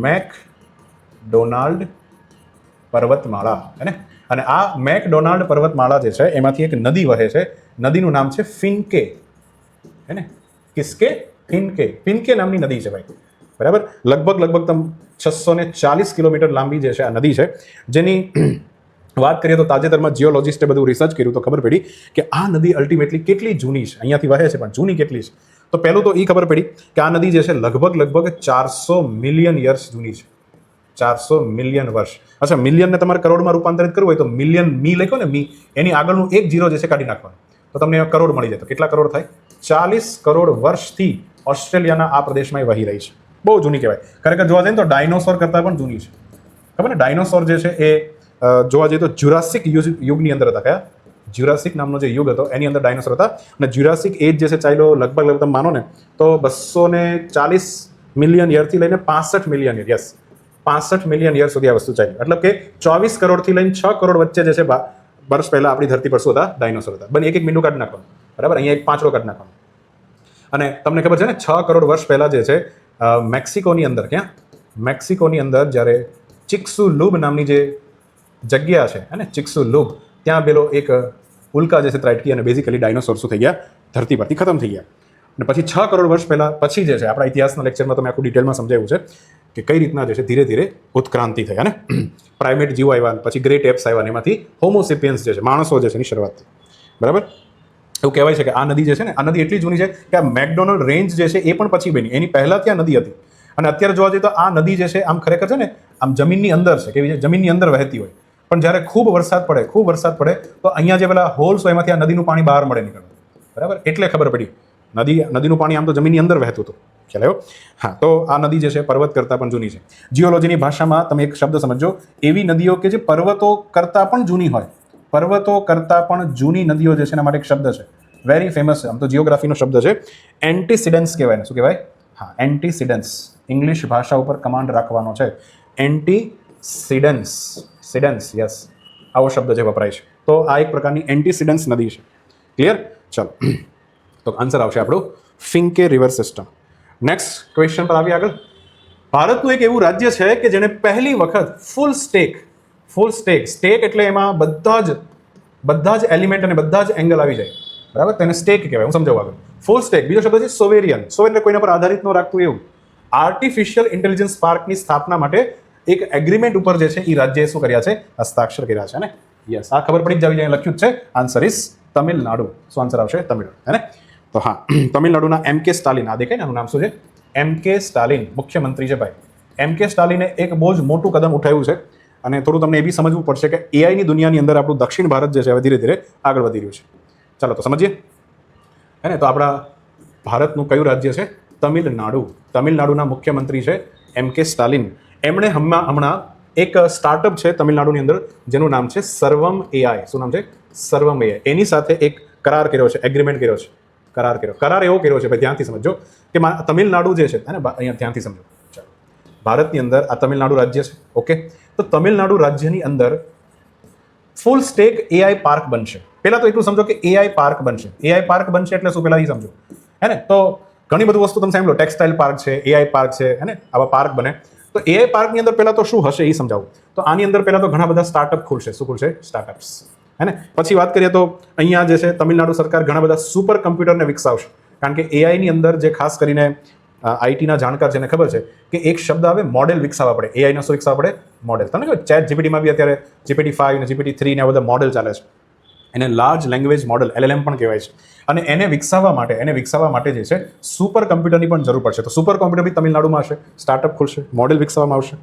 મેકડોનાલ્ડ પર્વતમાળા. હે ને? અને આ મેકડોનાલ્ડ પર્વતમાળા જે છે એમાંથી એક નદી વહે છે. નદીનું નામ છે ફિનકે. હે ને? કિસકે? ફિનકે નામની નદી છે ભાઈ, બરાબર. લગભગ તમે 640 કિલોમીટર લાંબી જે છે આ નદી છે, જેની વાત કરીએ તો તાજેતરમાં જીઓલોજિસ્ટે બધું રિસર્ચ કર્યું તો ખબર પડી કે આ નદી અલ્ટિમેટલી કેટલી જૂની છે. અહીંયાથી વહે છે પણ જૂની કેટલી છે? તો પહેલું તો એ ખબર પડી કે આ નદી જે છે લગભગ 400 મિલિયન યર્સ જૂની છે. 400 મિલિયન વર્ષ. અચ્છા, મિલિયનને તમારે કરોડમાં રૂપાંતરિત કરવું હોય તો મિલિયન મી લખો ને, મી, એની આગળનું એક જીરો જે છે કાઢી નાખવાનું તો તમને કરોડ મળી જાય. તો કેટલા કરોડ થાય? 40 કરોડ વર્ષથી ઓસ્ટ્રેલિયાના આ પ્રદેશમાં વહી રહી છે. બહુ જૂની કહેવાય. ખરેખર જોવા જઈએ તો ડાયનોસોર કરતાં પણ જૂની છે. ખબર ને? ડાયનોસોર જે છે એ જોવા જઈએ તો જ્યુરાસિક યુગની અંદર હતા. કયા? જ્યુરાસિક નામનો જે યુગ હતો એની અંદર ડાયનોસોર હતા. અને જ્યુરાસિક એજ જે છે ચાલ્યો લગભગ તમે માનો ને તો 240 મિલિયન યરથી લઈને 65 million year, yes 65 million year સુધી આ વસ્તુ ચાલી. મતલબ કે 24 કરોડથી લઈને 6 કરોડ વચ્ચે જે છે વર્ષ પહેલા આપણી ધરતી પર શું હતા? ડાયનોસોર હતા. બંને એક મીંડું કાઢી નાખવાનું, બરાબર. અહીંયા એક પાંચડો કાઢી નાખવાનો. અને તમને ખબર છે ને 6 કરોડ વર્ષ પહેલા જે છે મેક્સિકોની અંદર, ક્યાં? મેક્સિકોની અંદર જ્યારે ચિક્સુલુબ નામની જે જગ્યા છે અને ચિક્સુલુબ, ત્યાં પેલો એક ઉલ્કા જે છે ત્રાટકી અને બેઝિકલી ડાયનોસોર શું થઈ ગયા? ધરતી પરથી ખતમ થઈ ગયા. અને પછી 6 કરોડ વર્ષ પહેલા પછી જે છે આપણા ઇતિહાસના લેક્ચરમાં તમે આખું ડિટેલમાં સમજાવ્યું છે કે કઈ રીતના જે છે ધીરે ધીરે ઉત્ક્રાંતિ થઈ અને પ્રાઇમેટ જીવો આવ્યા, પછી ગ્રેટ એપ્સ આવ્યા, એમાંથી હોમોસેપિયન્સ જે છે માણસો જે છે એની શરૂઆત થઈ, બરાબર. એવું કહેવાય છે કે આ નદી જે છે ને, આ નદી એટલી જૂની છે કે આ મેકડોનલ્ડ રેન્જ જે છે એ પણ પછી બની. એની પહેલા ત્યાં નદી હતી. અને અત્યારે જોવા જઈએ તો આ નદી જે છે આમ ખરેખર છે ને આમ જમીનની અંદર છે, કેવી છે? જમીનની અંદર વહેતી હોય. પણ જ્યારે ખૂબ વરસાદ પડે તો અહીંયા જે પેલા હોલ્સ હોય એમાંથી આ નદીનું પાણી બહાર મળે નીકળે, બરાબર. એટલે ખબર પડી નદીનું પાણી આમ તો જમીનની અંદર વહેતું હતું. ખ્યાલ આવ્યો? હા. તો આ નદી જે છે પર્વત કરતાં પણ જૂની છે. જીઓલોજીની ભાષામાં તમે એક શબ્દ સમજો, એવી નદીઓ કે જે પર્વતો કરતાં પણ જૂની હોય. પર્વતો કરતાં પણ જૂની નદીઓ જે છે એના માટે એક શબ્દ છે, વેરી ફેમસ છે. આમ તો જીઓગ્રાફીનો શબ્દ છે, એન્ટીસિડન્સ કહેવાય. શું કહેવાય? હા, એન્ટીસિડન્સ. ઇંગ્લિશ ભાષા ઉપર કમાન્ડ રાખવાનો છે. એન્ટીસિડન્સ, યસ, આવો શબ્દ જે વપરાય છે. તો આ એક પ્રકારની એન્ટીસિડન્સ નદી છે. ક્લિયર? ચલો, તો આન્સર આવશે આપણું ફિન્કે રિવર સિસ્ટમ. નેક્સ્ટ ક્વેશ્ચન પર આવી આગળ. ભારતનું એક એવું રાજ્ય છે કે જેને પહેલી વખત ફૂલ સ્ટેક એટલે એમાં બધા જ એલિમેન્ટ અને બધા જ એંગલ આવી જાય, બરાબર. તેને સ્ટેક કહેવાય. હું સમજાવું આગળ. Full stack. બીજો શબ્દ છે સોવેરિયન. સોવેરિયન કોઈના પર આધારિત ન રાખતું એવું. આર્ટિફિશિયલ ઇન્ટેલિજન્સ પાર્કની સ્થાપના માટે એક એગ્રીમેન્ટ ઉપર જે છે એ રાજ્યએ શું કર્યા છે? હસ્તાક્ષર કર્યા છે ને. યસ, આ ખબર પડી જ જાવી જાય. લખ્યું જ છે. Answer is Tamil Nadu. શું આન્સર આવશે? તમિલનાડુ. હે ને? તો હા, તમિલનાડુના M.K. સ્ટાલિન. આ દેખાય ને, આનું નામ શું છે? M.K. સ્ટાલિન મુખ્યમંત્રી છે ભાઈ. M.K. સ્ટાલિને એક બહુ જ મોટું કદમ ઉઠાવ્યું છે. અને થોડું તમને એ બી સમજવું પડશે કે એઆઈની દુનિયાની અંદર આપણું દક્ષિણ ભારત જે છે હવે ધીરે ધીરે આગળ વધી રહ્યું છે. ચાલો તો સમજીએ. હે ને? તો આપણા ભારતનું કયું રાજ્ય છે? તમિલનાડુ. તમિલનાડુના મુખ્યમંત્રી છે M.K. સ્ટાલિન. એમણે હમણાં એક સ્ટાર્ટઅપ છે તમિલનાડુની અંદર જેનું નામ છે સર્વમ એઆઈ. શું નામ છે? સર્વમ એઆઈ. એની સાથે એક કરાર કર્યો છે, એગ્રીમેન્ટ કર્યો છે. કરાર એવો કર્યો છે, ભાઈ ધ્યાનથી સમજો કે તમિલનાડુ જે છે ને, અહીંયા ધ્યાનથી સમજો. ચાલો, ભારતની અંદર આ તમિલનાડુ રાજ્ય છે. ઓકે, તો તમિલનાડુ રાજ્યની અંદર ફૂલ સ્ટેક એઆઈ પાર્ક બનશે. પહેલા તો એટલું સમજો કે એઆઈ પાર્ક બનશે. એઆઈ પાર્ક બનશે એટલે શું, પહેલા એ સમજો, હે ને? તો ઘણી બધી વસ્તુ તમે સાંભળો, ટેક્સટાઇલ પાર્ક છે, એઆઈ પાર્ક છે, હે ને? આવા પાર્ક બને. તો એઆઈ પાર્કની અંદર પહેલા તો શું હશે એ સમજાવું. તો આની અંદર પહેલા તો ઘણા બધા સ્ટાર્ટઅપ ખુલશે. શું ખુલશે? સ્ટાર્ટઅપ્સ, હે ને? પછી વાત કરીએ તો અહીંયા જે છે તમિલનાડુ સરકાર ઘણા બધા સુપર કમ્પ્યુટરને વિકસાવશે. કારણ કે એઆઈની અંદર જે ખાસ કરીને આઈટીના જાણકાર જેને ખબર છે કે એક શબ્દ આવે મોડેલ વિકસાવવા પડે. એઆઈનો શું વિકસાવવા પડે? મોડેલ. તમને ખબર ચેટ જીપીટીમાં બી અત્યારે GPT-5 ને GPT-3 ને આ બધા મોડેલ ચાલે છે. એને લાર્જ લેંગ્વેજ મોડેલ LLM પણ કહેવાય છે. અને એને વિકસાવવા માટે જે છે સુપર કમ્પ્યુટરની પણ જરૂર પડશે. તો સુપર કોમ્પ્યુટર બી તમિલનાડુમાં હશે, સ્ટાર્ટઅપ ખુલશે, મોડેલ વિકસાવવામાં આવશે,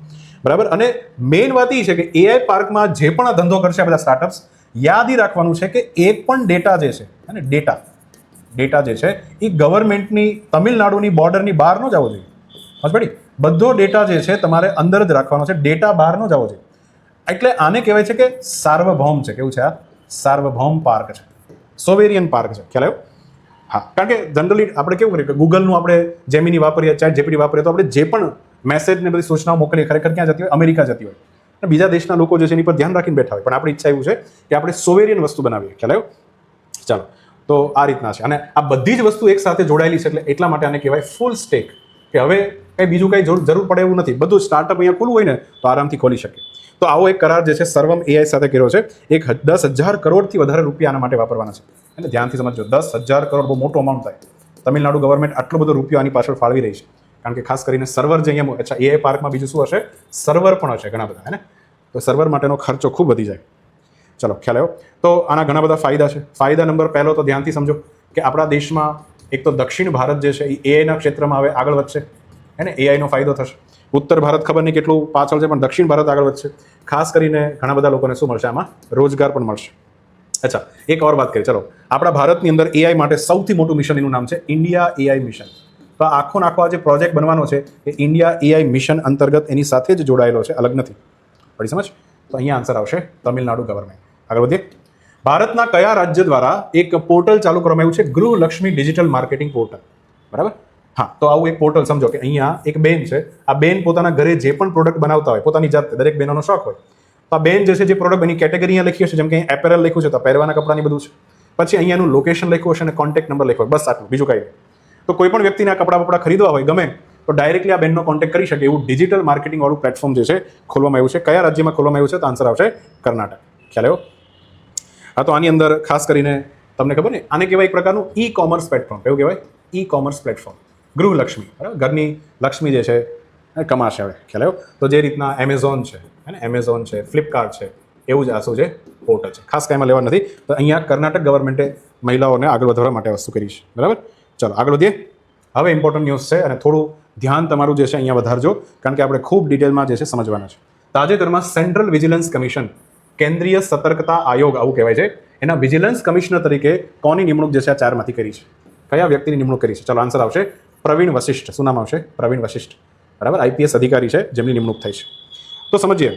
બરાબર. અને મેઇન વાત એ છે કે એઆઈ પાર્કમાં જે પણ આ ધંધો કરશે આ બધા સ્ટાર્ટઅપ્સ, યાદ એ રાખવાનું છે કે એક પણ ડેટા જે છે, અને ડેટા જે છે એ ગવર્મેન્ટની તમિલનાડુની બોર્ડરની બહાર ન જવો જોઈએ. સમજ? બધો ડેટા જે છે તમારે અંદર જ રાખવાનો છે, ડેટા બહાર ન જવો જોઈએ. એટલે આને કહેવાય છે કે સાર્વભૌમ છે. કેવું છે આ? સાર્વભૌમ પાર્ક છે, સોવેરિયન પાર્ક છે. ખ્યાલ આવ્યો? હા, કારણ કે જનરલી આપણે કેવું કરીએ કે ગૂગલનું આપણે જેમિની વાપરીએ, ચેટ જીપીટી વાપરીએ, તો આપણે જે પણ મેસેજ ને બધી સૂચનાઓ મોકલીએ ખરેખર ક્યાં જતી હોય? અમેરિકા જતી હોય. અને બીજા દેશના લોકો જે છે એની પર ધ્યાન રાખીને બેઠા હોય. પણ આપણી ઈચ્છા એવું છે કે આપણે સોવેરિયન વસ્તુ બનાવીએ. ખ્યાલ આવ્યો? ચાલો, તો આ રીતના છે. અને આ બધી જ વસ્તુ એક સાથે જોડાયેલી છે, એટલે એટલા માટે આને કહેવાય ફૂલ સ્ટેક. કે હવે કંઈ બીજું કંઈ જરૂર પડે એવું નથી. બધું સ્ટાર્ટઅપ અહીંયા ખુલ્લું હોય ને તો આરામથી ખોલી શકે. તો આવો એક કરાર જે છે સર્વમ એઆઈ સાથે કર્યો છે. 10,000 કરોડથી વધારે રૂપિયા આના માટે વાપરવાના છે. એટલે ધ્યાનથી સમજો, 10,000 કરોડ બહુ મોટો અમાઉન્ટ થાય. તમિલનાડુ ગવર્મેન્ટ આટલો બધો રૂપિયો આની પાછળ ફાળવી રહી છે. કારણ કે ખાસ કરીને સર્વર જે અહીંયા, અચ્છા, એઆઈ પાર્કમાં બીજું શું હશે? સર્વર પણ હશે ઘણા બધા, હે ને? તો સર્વર માટેનો ખર્ચો ખૂબ વધી જાય. ચલો, ખ્યાલ આવ્યો? તો આના ઘણા બધા ફાયદા છે. ફાયદા નંબર પહેલો તો ધ્યાનથી સમજો કે આપણા દેશમાં એક તો દક્ષિણ ભારત જે છે એ એઆઈના ક્ષેત્રમાં હવે આગળ વધશે, હે ને? એઆઈનો ફાયદો થશે. ઉત્તર ભારત ખબર નહીં કેટલું પાછળ છે, પણ દક્ષિણ ભારત આગળ વધશે. ખાસ કરીને ઘણા બધા લોકોને શું મળશે? આમાં રોજગાર પણ મળશે. અચ્છા, એક ઓર વાત કરીએ. ચલો, આપણા ભારતની અંદર એઆઈ માટે સૌથી મોટું મિશન એનું નામ છે ઇન્ડિયા એઆઈ મિશન. તો આખો આ જે પ્રોજેક્ટ બનવાનો છે એ ઇન્ડિયા એઆઈ મિશન અંતર્ગત એની સાથે જ જોડાયેલો છે, અલગ નથી. પડી સમજ? તો અહીંયા આન્સર આવશે તમિલનાડુ ગવર્મેન્ટ. આગળ વધીએ. ભારતના કયા રાજ્ય દ્વારા એક પોર્ટલ ચાલુ કરવામાં આવ્યું છે? Grihalakshmi digital marketing portal. બરાબર? હા, તો આવું એક પોર્ટલ સમજો કે અહીંયા એક બેન છે. આ બેન પોતાના ઘરે જે પણ પ્રોડક્ટ બનાવતા હોય, પોતાની જાતે, દરેક બહેનોનો શોખ હોય, તો આ બેન જે છે જે પ્રોડક્ટ એની કેટેગરી અહીંયા લખી હશે, જેમ કે એપેરલ લખ્યું છે તો પહેરવાના કપડાની બધું છે. પછી અહીંયાનું લોકેશન લખ્યું હશે અને કોન્ટેક્ટ નંબર લખ્યો, બસ આટલું, બીજું કાંઈ નહીં. તો કોઈ પણ વ્યક્તિને આ કપડાં ખરીદવા હોય, ગમે તો ડાયરેક્ટલી આ બેનનો કોન્ટેક્ટ કરી શકે એવું ડિજિટલ માર્કેટિંગ વાળું પ્લેટફોર્મ જે છે ખોલવામાં આવ્યું છે. કયા રાજ્યમાં ખોલવામાં આવ્યું છે? તો આન્સર આવશે કર્ણાટક. ખ્યાલ આવ્યો? હા, તો આની અંદર ખાસ કરીને તમને ખબર ને, આને કહેવાય એક પ્રકારનું ઈ કોમર્સ પ્લેટફોર્મ. કેવું કહેવાય? E commerce platform. ગૃહલક્ષ્મી, બરાબર? ઘરની લક્ષ્મી જે છે કમાશે. હવે ખ્યાલ આવ્યો? તો જે રીતના એમેઝોન છે, હે ને? એમેઝોન છે, ફ્લિપકાર્ટ છે, એવું જ આ શું છે? પોર્ટલ છે. ખાસ કાંઈમાં લેવા નથી. તો અહીંયા કર્ણાટક ગવર્મેન્ટે મહિલાઓને આગળ વધવા માટે વસ્તુ કરી છે. બરાબર? ચલો, આગળ વધીએ. હવે ઇમ્પોર્ટન્ટ ન્યૂઝ છે અને થોડું ધ્યાન તમારું જે છે અહીંયા વધારજો, કારણ કે આપણે ખૂબ ડિટેલમાં જે છે સમજવાના છે. તાજેતરમાં સેન્ટ્રલ વિજિલન્સ કમિશન, કેન્દ્રીય સતર્કતા આયોગ આવું કહેવાય છે, એના વિજિલન્સ કમિશનર તરીકે કોની નિમણૂક જે છે આ ચારમાંથી કરી છે? કયા વ્યક્તિની નિમણૂક કરી છે? ચલો, આન્સર આવશે પ્રવીણ વશિષ્ઠ. શું નામ આવશે? પ્રવીણ વશિષ્ઠ. બરાબર? આઈપીએસ અધિકારી છે જેમની નિમણૂક થઈ છે. તો સમજીએ.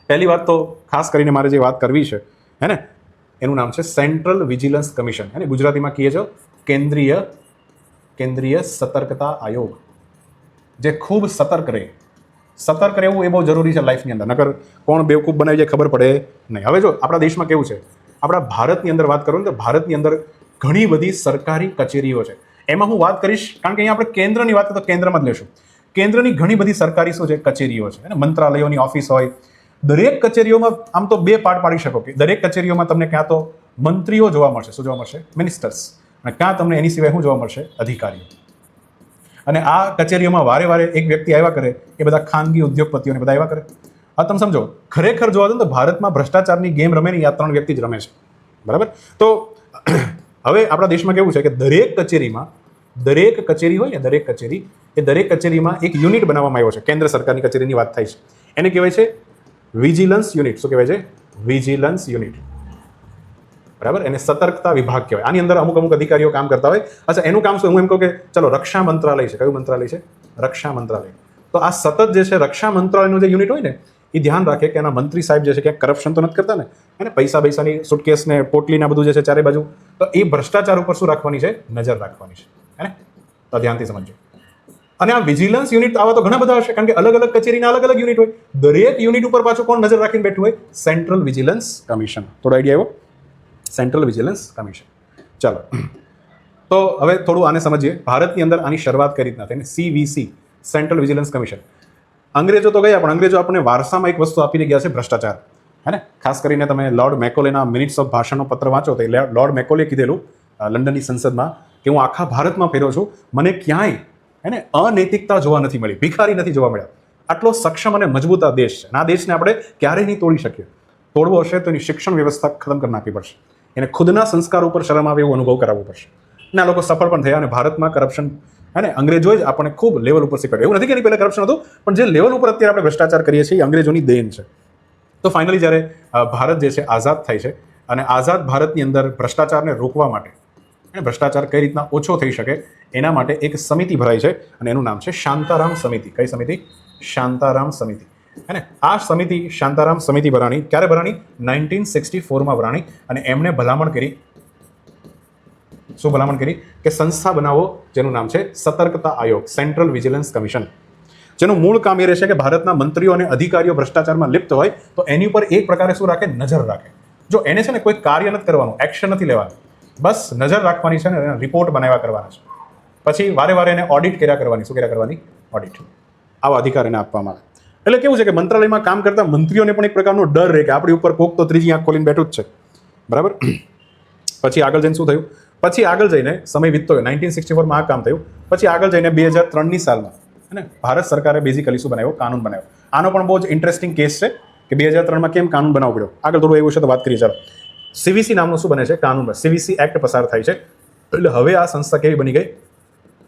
પહેલી વાત તો ખાસ કરીને મારે જે વાત કરવી છે, હે ને, એનું નામ છે સેન્ટ્રલ વિજિલન્સ કમિશન, હે ને? ગુજરાતીમાં કહીએ છો કેન્દ્રીય સતર્કતા આયોગ. જે ખૂબ સતર્ક રહે. સતર્ક રહેવું એ બહુ જરૂરી છે લાઈફની અંદર, નકર કોણ બેવકૂફ બનાવી જાય ખબર પડે નહીં. હવે જો આપણા દેશમાં કેવું છે, આપણા ભારતની અંદર વાત કરું ને તો ભારતની અંદર ઘણી બધી સરકારી કચેરીઓ છે. એમાં હું વાત કરીશ, કારણ કે અહીંયા આપણે કેન્દ્રની વાત તો કેન્દ્રમાં જ લેશું. કેન્દ્રની ઘણી બધી સરકારી શું છે? કચેરીઓ છે, અને મંત્રાલયોની ઓફિસ હોય. દરેક કચેરીઓમાં આમ તો બે પાર્ટ પાડી શકો કે દરેક કચેરીઓમાં તમને ક્યાં તો મંત્રીઓ જોવા મળશે. શું જોવા મળશે? મિનિસ્ટર્સ. અને ક્યાં તમને એની સિવાય શું જોવા મળશે? અધિકારીઓ. અને આ કચેરીઓમાં વારે વારે એક વ્યક્તિ આવ્યા કરે, એ બધા ખાનગી ઉદ્યોગપતિઓને બધા આવ્યા કરે. આ તમે સમજો, ખરેખર જોવા દો તો ભારતમાં ભ્રષ્ટાચારની ગેમ રમે ને આ ત્રણ વ્યક્તિ જ રમે છે. બરાબર? તો હવે આપણા દેશમાં કેવું છે કે દરેક કચેરી હોય ને, દરેક કચેરીમાં એક યુનિટ બનાવવામાં આવ્યો છે. કેન્દ્ર સરકારની કચેરીની વાત થાય છે, એને કહેવાય છે વિજિલન્સ યુનિટ. શું કહેવાય છે? Vigilance unit. બરાબર? એને સતર્કતા વિભાગ કહેવાય. આની અંદર અમુક અધિકારીઓ કામ કરતા હોય. અચ્છા, એનું કામ શું? હું એમ કહું કે ચલો, રક્ષા મંત્રાલય છે. કયું મંત્રાલય છે? રક્ષા મંત્રાલય. તો આ સતત જે છે રક્ષા મંત્રાલયનું જે યુનિટ હોય ને, એ ધ્યાન રાખે કે એના મંત્રી સાહેબ જે છે ક્યાંક કરપ્શન તો નથી કરતા ને, અને પૈસાની સુટકેસ ને પોટલીના બધું જે છે ચારે બાજુ, તો એ ભ્રષ્ટાચાર ઉપર શું રાખવાની છે? નજર રાખવાની છે, હે ને? તો ધ્યાનથી સમજો. અને આ વિજિલન્સ યુનિટ આવા તો ઘણા બધા હશે, કારણ કે અલગ અલગ કચેરીના અલગ અલગ યુનિટ હોય. દરેક યુનિટ ઉપર પાછું કોણ નજર રાખીને બેઠું હોય? Central vigilance commission. થોડો આઈડિયા આવ્યો? Central vigilance commission. ચાલો, તો હવે થોડું આને સમજીએ. ભારતની અંદર આની શરૂઆત કઈ રીતના થઈ? CVC, central vigilance commission. અંગ્રેજો તો ગયા, પણ અંગ્રેજો આપણને વારસામાં એક વસ્તુ આપીને ગયા છે, ભ્રષ્ટાચાર, હે ને? ખાસ કરીને તમે લોર્ડ મેકોલેના મિનિટ્સ ઓફ ભાષણનો પત્ર વાંચો તો લોર્ડ મેકોલે કીધેલું લંડનની સંસદમાં કે હું આખા ભારતમાં ફેર્યો છું, મને ક્યાંય, હે ને, અનૈતિકતા જોવા નથી મળી, ભિખારી નથી જોવા મળ્યા. આટલો સક્ષમ અને મજબૂત આ દેશ છે, અને આ દેશને આપણે ક્યારેય નહીં તોડી શકીએ. તોડવો હશે તો એની શિક્ષણ વ્યવસ્થા ખતમ કરી નાખવી પડશે, એને ખુદના સંસ્કાર ઉપર શરમ આવે એવો અનુભવ કરાવવો પડશે. અને આ લોકો સફળ પણ થયા, અને ભારતમાં કરપ્શન, હે ને, અંગ્રેજોએ જ આપણને ખૂબ લેવલ ઉપર શીખવાડ્યું. એવું નથી કે એની પહેલાં કરપ્શન હતું, પણ જે લેવલ ઉપર અત્યારે આપણે ભ્રષ્ટાચાર કરીએ છીએ એ અંગ્રેજોની દેન છે. તો ફાઇનલી જ્યારે ભારત જે છે આઝાદ થાય છે, અને આઝાદ ભારતની અંદર ભ્રષ્ટાચારને રોકવા માટે, અને ભ્રષ્ટાચાર કઈ રીતના ઓછો થઈ શકે એના માટે એક સમિતિ ભરાઈ છે, અને એનું નામ છે શાંતારામ સમિતિ. કઈ સમિતિ? શાંતારામ સમિતિ, હે ને? આ સમિતિ, શાંતારામ સમિતિ ભરાણી ક્યારે ભરાણી? 1964માં ભરાણી. અને એમણે ભલામણ કરી, શું ભલામણ કરી? કે સંસ્થા બનાવો જેનું નામ છે સતર્કતા આયોગ, સેન્ટ્રલ વિજિલન્સ કમિશન, જેનું મૂળ કામ એ રહેશે કે ભારતના મંત્રીઓ અને અધિકારીઓ ભ્રષ્ટાચારમાં લિપ્ત હોય તો એની ઉપર એક પ્રકારે શું રાખે? નજર રાખે. જો એને છે ને કોઈ કાર્ય નથી કરવાનું, એક્શન નથી લેવાનું, બસ નજર રાખવાની છે, ને રિપોર્ટ બનાવ્યા કરવાના છે, પછી વારે વારે એને ઓડિટ કર્યા કરવાની. શું કર્યા કરવાની? ઓડિટ. આવા અધિકાર એને આપવામાં આવે. એટલે કેવું છે કે મંત્રાલયમાં કામ કરતા મંત્રીઓને પણ એક પ્રકારનો ડર રહે કે આપણી ઉપર કોક તો ત્રીજી આંખ ખોલીને બેઠું જ છે, બરાબર? પછી આગળ જઈને શું થયું? પછી આગળ જઈને સમય વીતતો ગયો, 1964માં આ કામ થયું. પછી આગળ જઈને 2003ની સાલમાં, અને ભારત સરકારે બેઝિકલી શું બનાવ્યો? કાનૂન બનાવ્યો. આનો પણ બહુ જ ઇન્ટરેસ્ટિંગ કેસ છે કે 2003માં કેમ કાનૂન બનાવવો પડ્યો. આગળ થોડું એવું છે તો વાત કરીએ. ચાલો, CVC નામનું શું બને છે? કાનૂન. CVC એક્ટ પસાર થાય છે. એટલે હવે આ સંસ્થા કેવી બની ગઈ?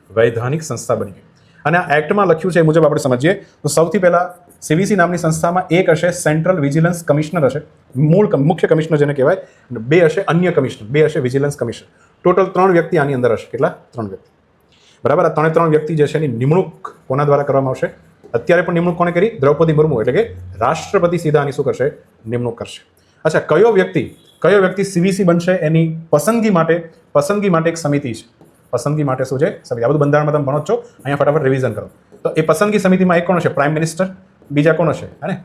વૈધાનિક સંસ્થા બની ગઈ. અને આ એક્ટમાં લખ્યું છે એ મુજબ આપણે સમજીએ તો સૌથી પહેલા CVC નામની સંસ્થામાં એક હશે સેન્ટ્રલ વિજિલન્સ કમિશનર હશે, મુખ્ય કમિશનર જેને કહેવાય, અને બે હશે અન્ય કમિશનર, બે હશે વિજિલન્સ કમિશનર. ટોટલ 3 વ્યક્તિ આની અંદર હશે. કેટલા? 3 વ્યક્તિ, બરાબર? આ 3 વ્યક્તિ જે છે એની નિમણૂક કોના દ્વારા કરવામાં આવશે? અત્યારે પણ નિમણૂક કોને કરી? દ્રૌપદી મુર્મુ, એટલે કે રાષ્ટ્રપતિ સીધા આની શું કરશે? નિમણૂક કરશે. અચ્છા, કયો વ્યક્તિ CVC બનશે એની પસંદગી માટે એક સમિતિ છે. પસંદગી માટે શું છે? સમિતિ. આ બધું બંધારણમાં તમે ભણો છો, અહીંયા ફટાફટ રિવિઝન કરો. તો એ પસંદગી સમિતિમાં એક કોણ હશે? Prime minister. બીજા કોણ હશે? હે ને,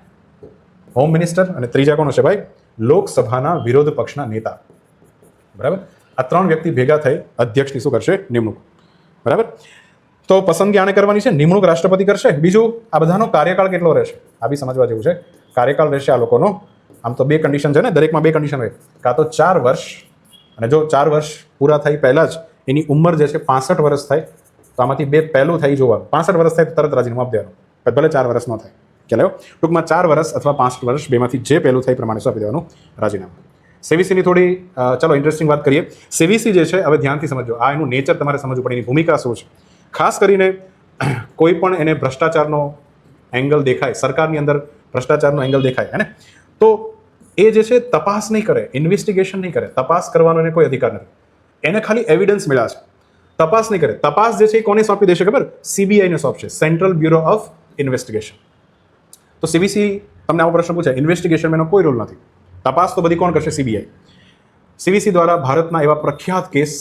હોમ મિનિસ્ટર. અને ત્રીજા કોણ હશે ભાઈ? લોકસભાના વિરોધ પક્ષના નેતા, બરાબર? આ 3 વ્યક્તિ ભેગા થઈ અધ્યક્ષની શું કરશે? નિમણૂક, બરાબર? તો પસંદગી આને કરવાની છે, નિમણૂક રાષ્ટ્રપતિ કરશે. બીજું, આ બધાનો કાર્યકાળ કેટલો રહેશે? આ બી સમજવા જેવું છે. કાર્યકાળ રહેશે આ લોકોનો, આમ તો 2 કન્ડિશન છે ને, દરેકમાં 2 કન્ડિશન હોય. કાં તો 4 વર્ષ, અને જો 4 વર્ષ પૂરા થઈ પહેલા જ એની ઉંમર જે છે 65 વર્ષ થાય તો આમાંથી 2 પહેલું થઈ જોવાનું. 65 વર્ષ થાય તો તરત રાજીનામું આપી દેવાનું, ભલે 4 વર્ષ ન થાય. ખ્યાલ આવ્યો? ટૂંકમાં 4 વર્ષ અથવા 65 વર્ષ, બેમાંથી જે પહેલું થાય પ્રમાણે શું આપી દેવાનું? રાજીનામું. CVCની થોડી ચલો ઇન્ટરેસ્ટિંગ વાત કરીએ. CVC જે છે, હવે ધ્યાનથી સમજો, આ એનું નેચર તમારે સમજવું પડે, એની ભૂમિકા શું છે. ખાસ કરીને કોઈ પણ એને ભ્રષ્ટાચારનો એંગલ દેખાય, સરકારની અંદર ભ્રષ્ટાચારનો એંગલ દેખાય, હે ને, તો એ જે છે તપાસ નહીં કરે, ઇન્વેસ્ટિગેશન નહીં કરે. તપાસ કરવાનો એને કોઈ અધિકાર નથી. એને ખાલી એવિડન્સ મળ્યા છે, તપાસ નહીં કરે. તપાસ જે છે એ કોને સોંપી દેશે ખબર? CBI ને સોંપશે, સેન્ટ્રલ બ્યુરો ઓફ ઇન્વેસ્ટિગેશન. તો CVC, તમને આવો પ્રશ્ન પૂછાય, ઇન્વેસ્ટિગેશનમાં એનો કોઈ રોલ નથી. તપાસ તો બધી કોણ કરશે? CBI. CVC દ્વારા ભારતના એવા પ્રખ્યાત કેસ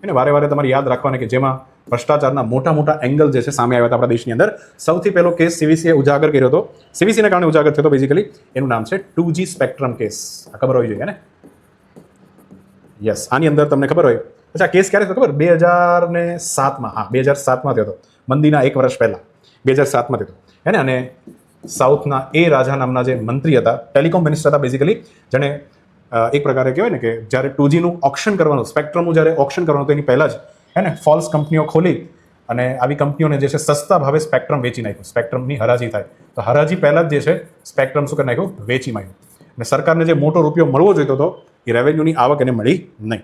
એને વારે વારે તમારે યાદ રાખવાના કે જેમાં ભ્રષ્ટાચારના મોટા એંગલ જે છે સામે આવ્યા હતા આપણા દેશની અંદર. સૌથી પહેલો કેસ CVC એ ઉજાગર કર્યો હતો, CVC ને કારણે ઉજાગર થયો હતો બેઝિકલી. એનું નામ છે 2G સ્પેક્ટ્રમ કેસ. આ ખબર હોવી જોઈએ ને? યસ, આની અંદર તમને ખબર હોય. અચ્છા, કેસ ક્યારે થયો ખબર? 2007માં. હા, 2007માં થયો હતો, મંદીના 1 વર્ષ પહેલા 2007માં થયો હતો, હે ને. અને સાઉથના એ રાજા નામના જે મંત્રી હતા, ટેલિકોમ મિનિસ્ટર હતા બેઝિકલી, જેણે એક પ્રકારે કહેવાય ને કે જ્યારે 2Gનું ઓક્શન કરવાનું, સ્પેક્ટ્રમનું જ્યારે ઓક્શન કરવાનું તો એની પહેલાં જ, હે ને, ફોલ્સ કંપનીઓ ખોલી અને આવી કંપનીઓને જે છે સસ્તા ભાવે સ્પેક્ટ્રમ વેચી નાખ્યું. સ્પેક્ટ્રમની હરાજી થાય તો હરાજી પહેલાં જ જે છે સ્પેક્ટ્રમ શું કરી નાખ્યું? વેચી નાખ્યું. અને સરકારને જે મોટો રૂપિયો મળવો જોઈતો હતો એ રેવન્યુની આવક એને મળી નહીં.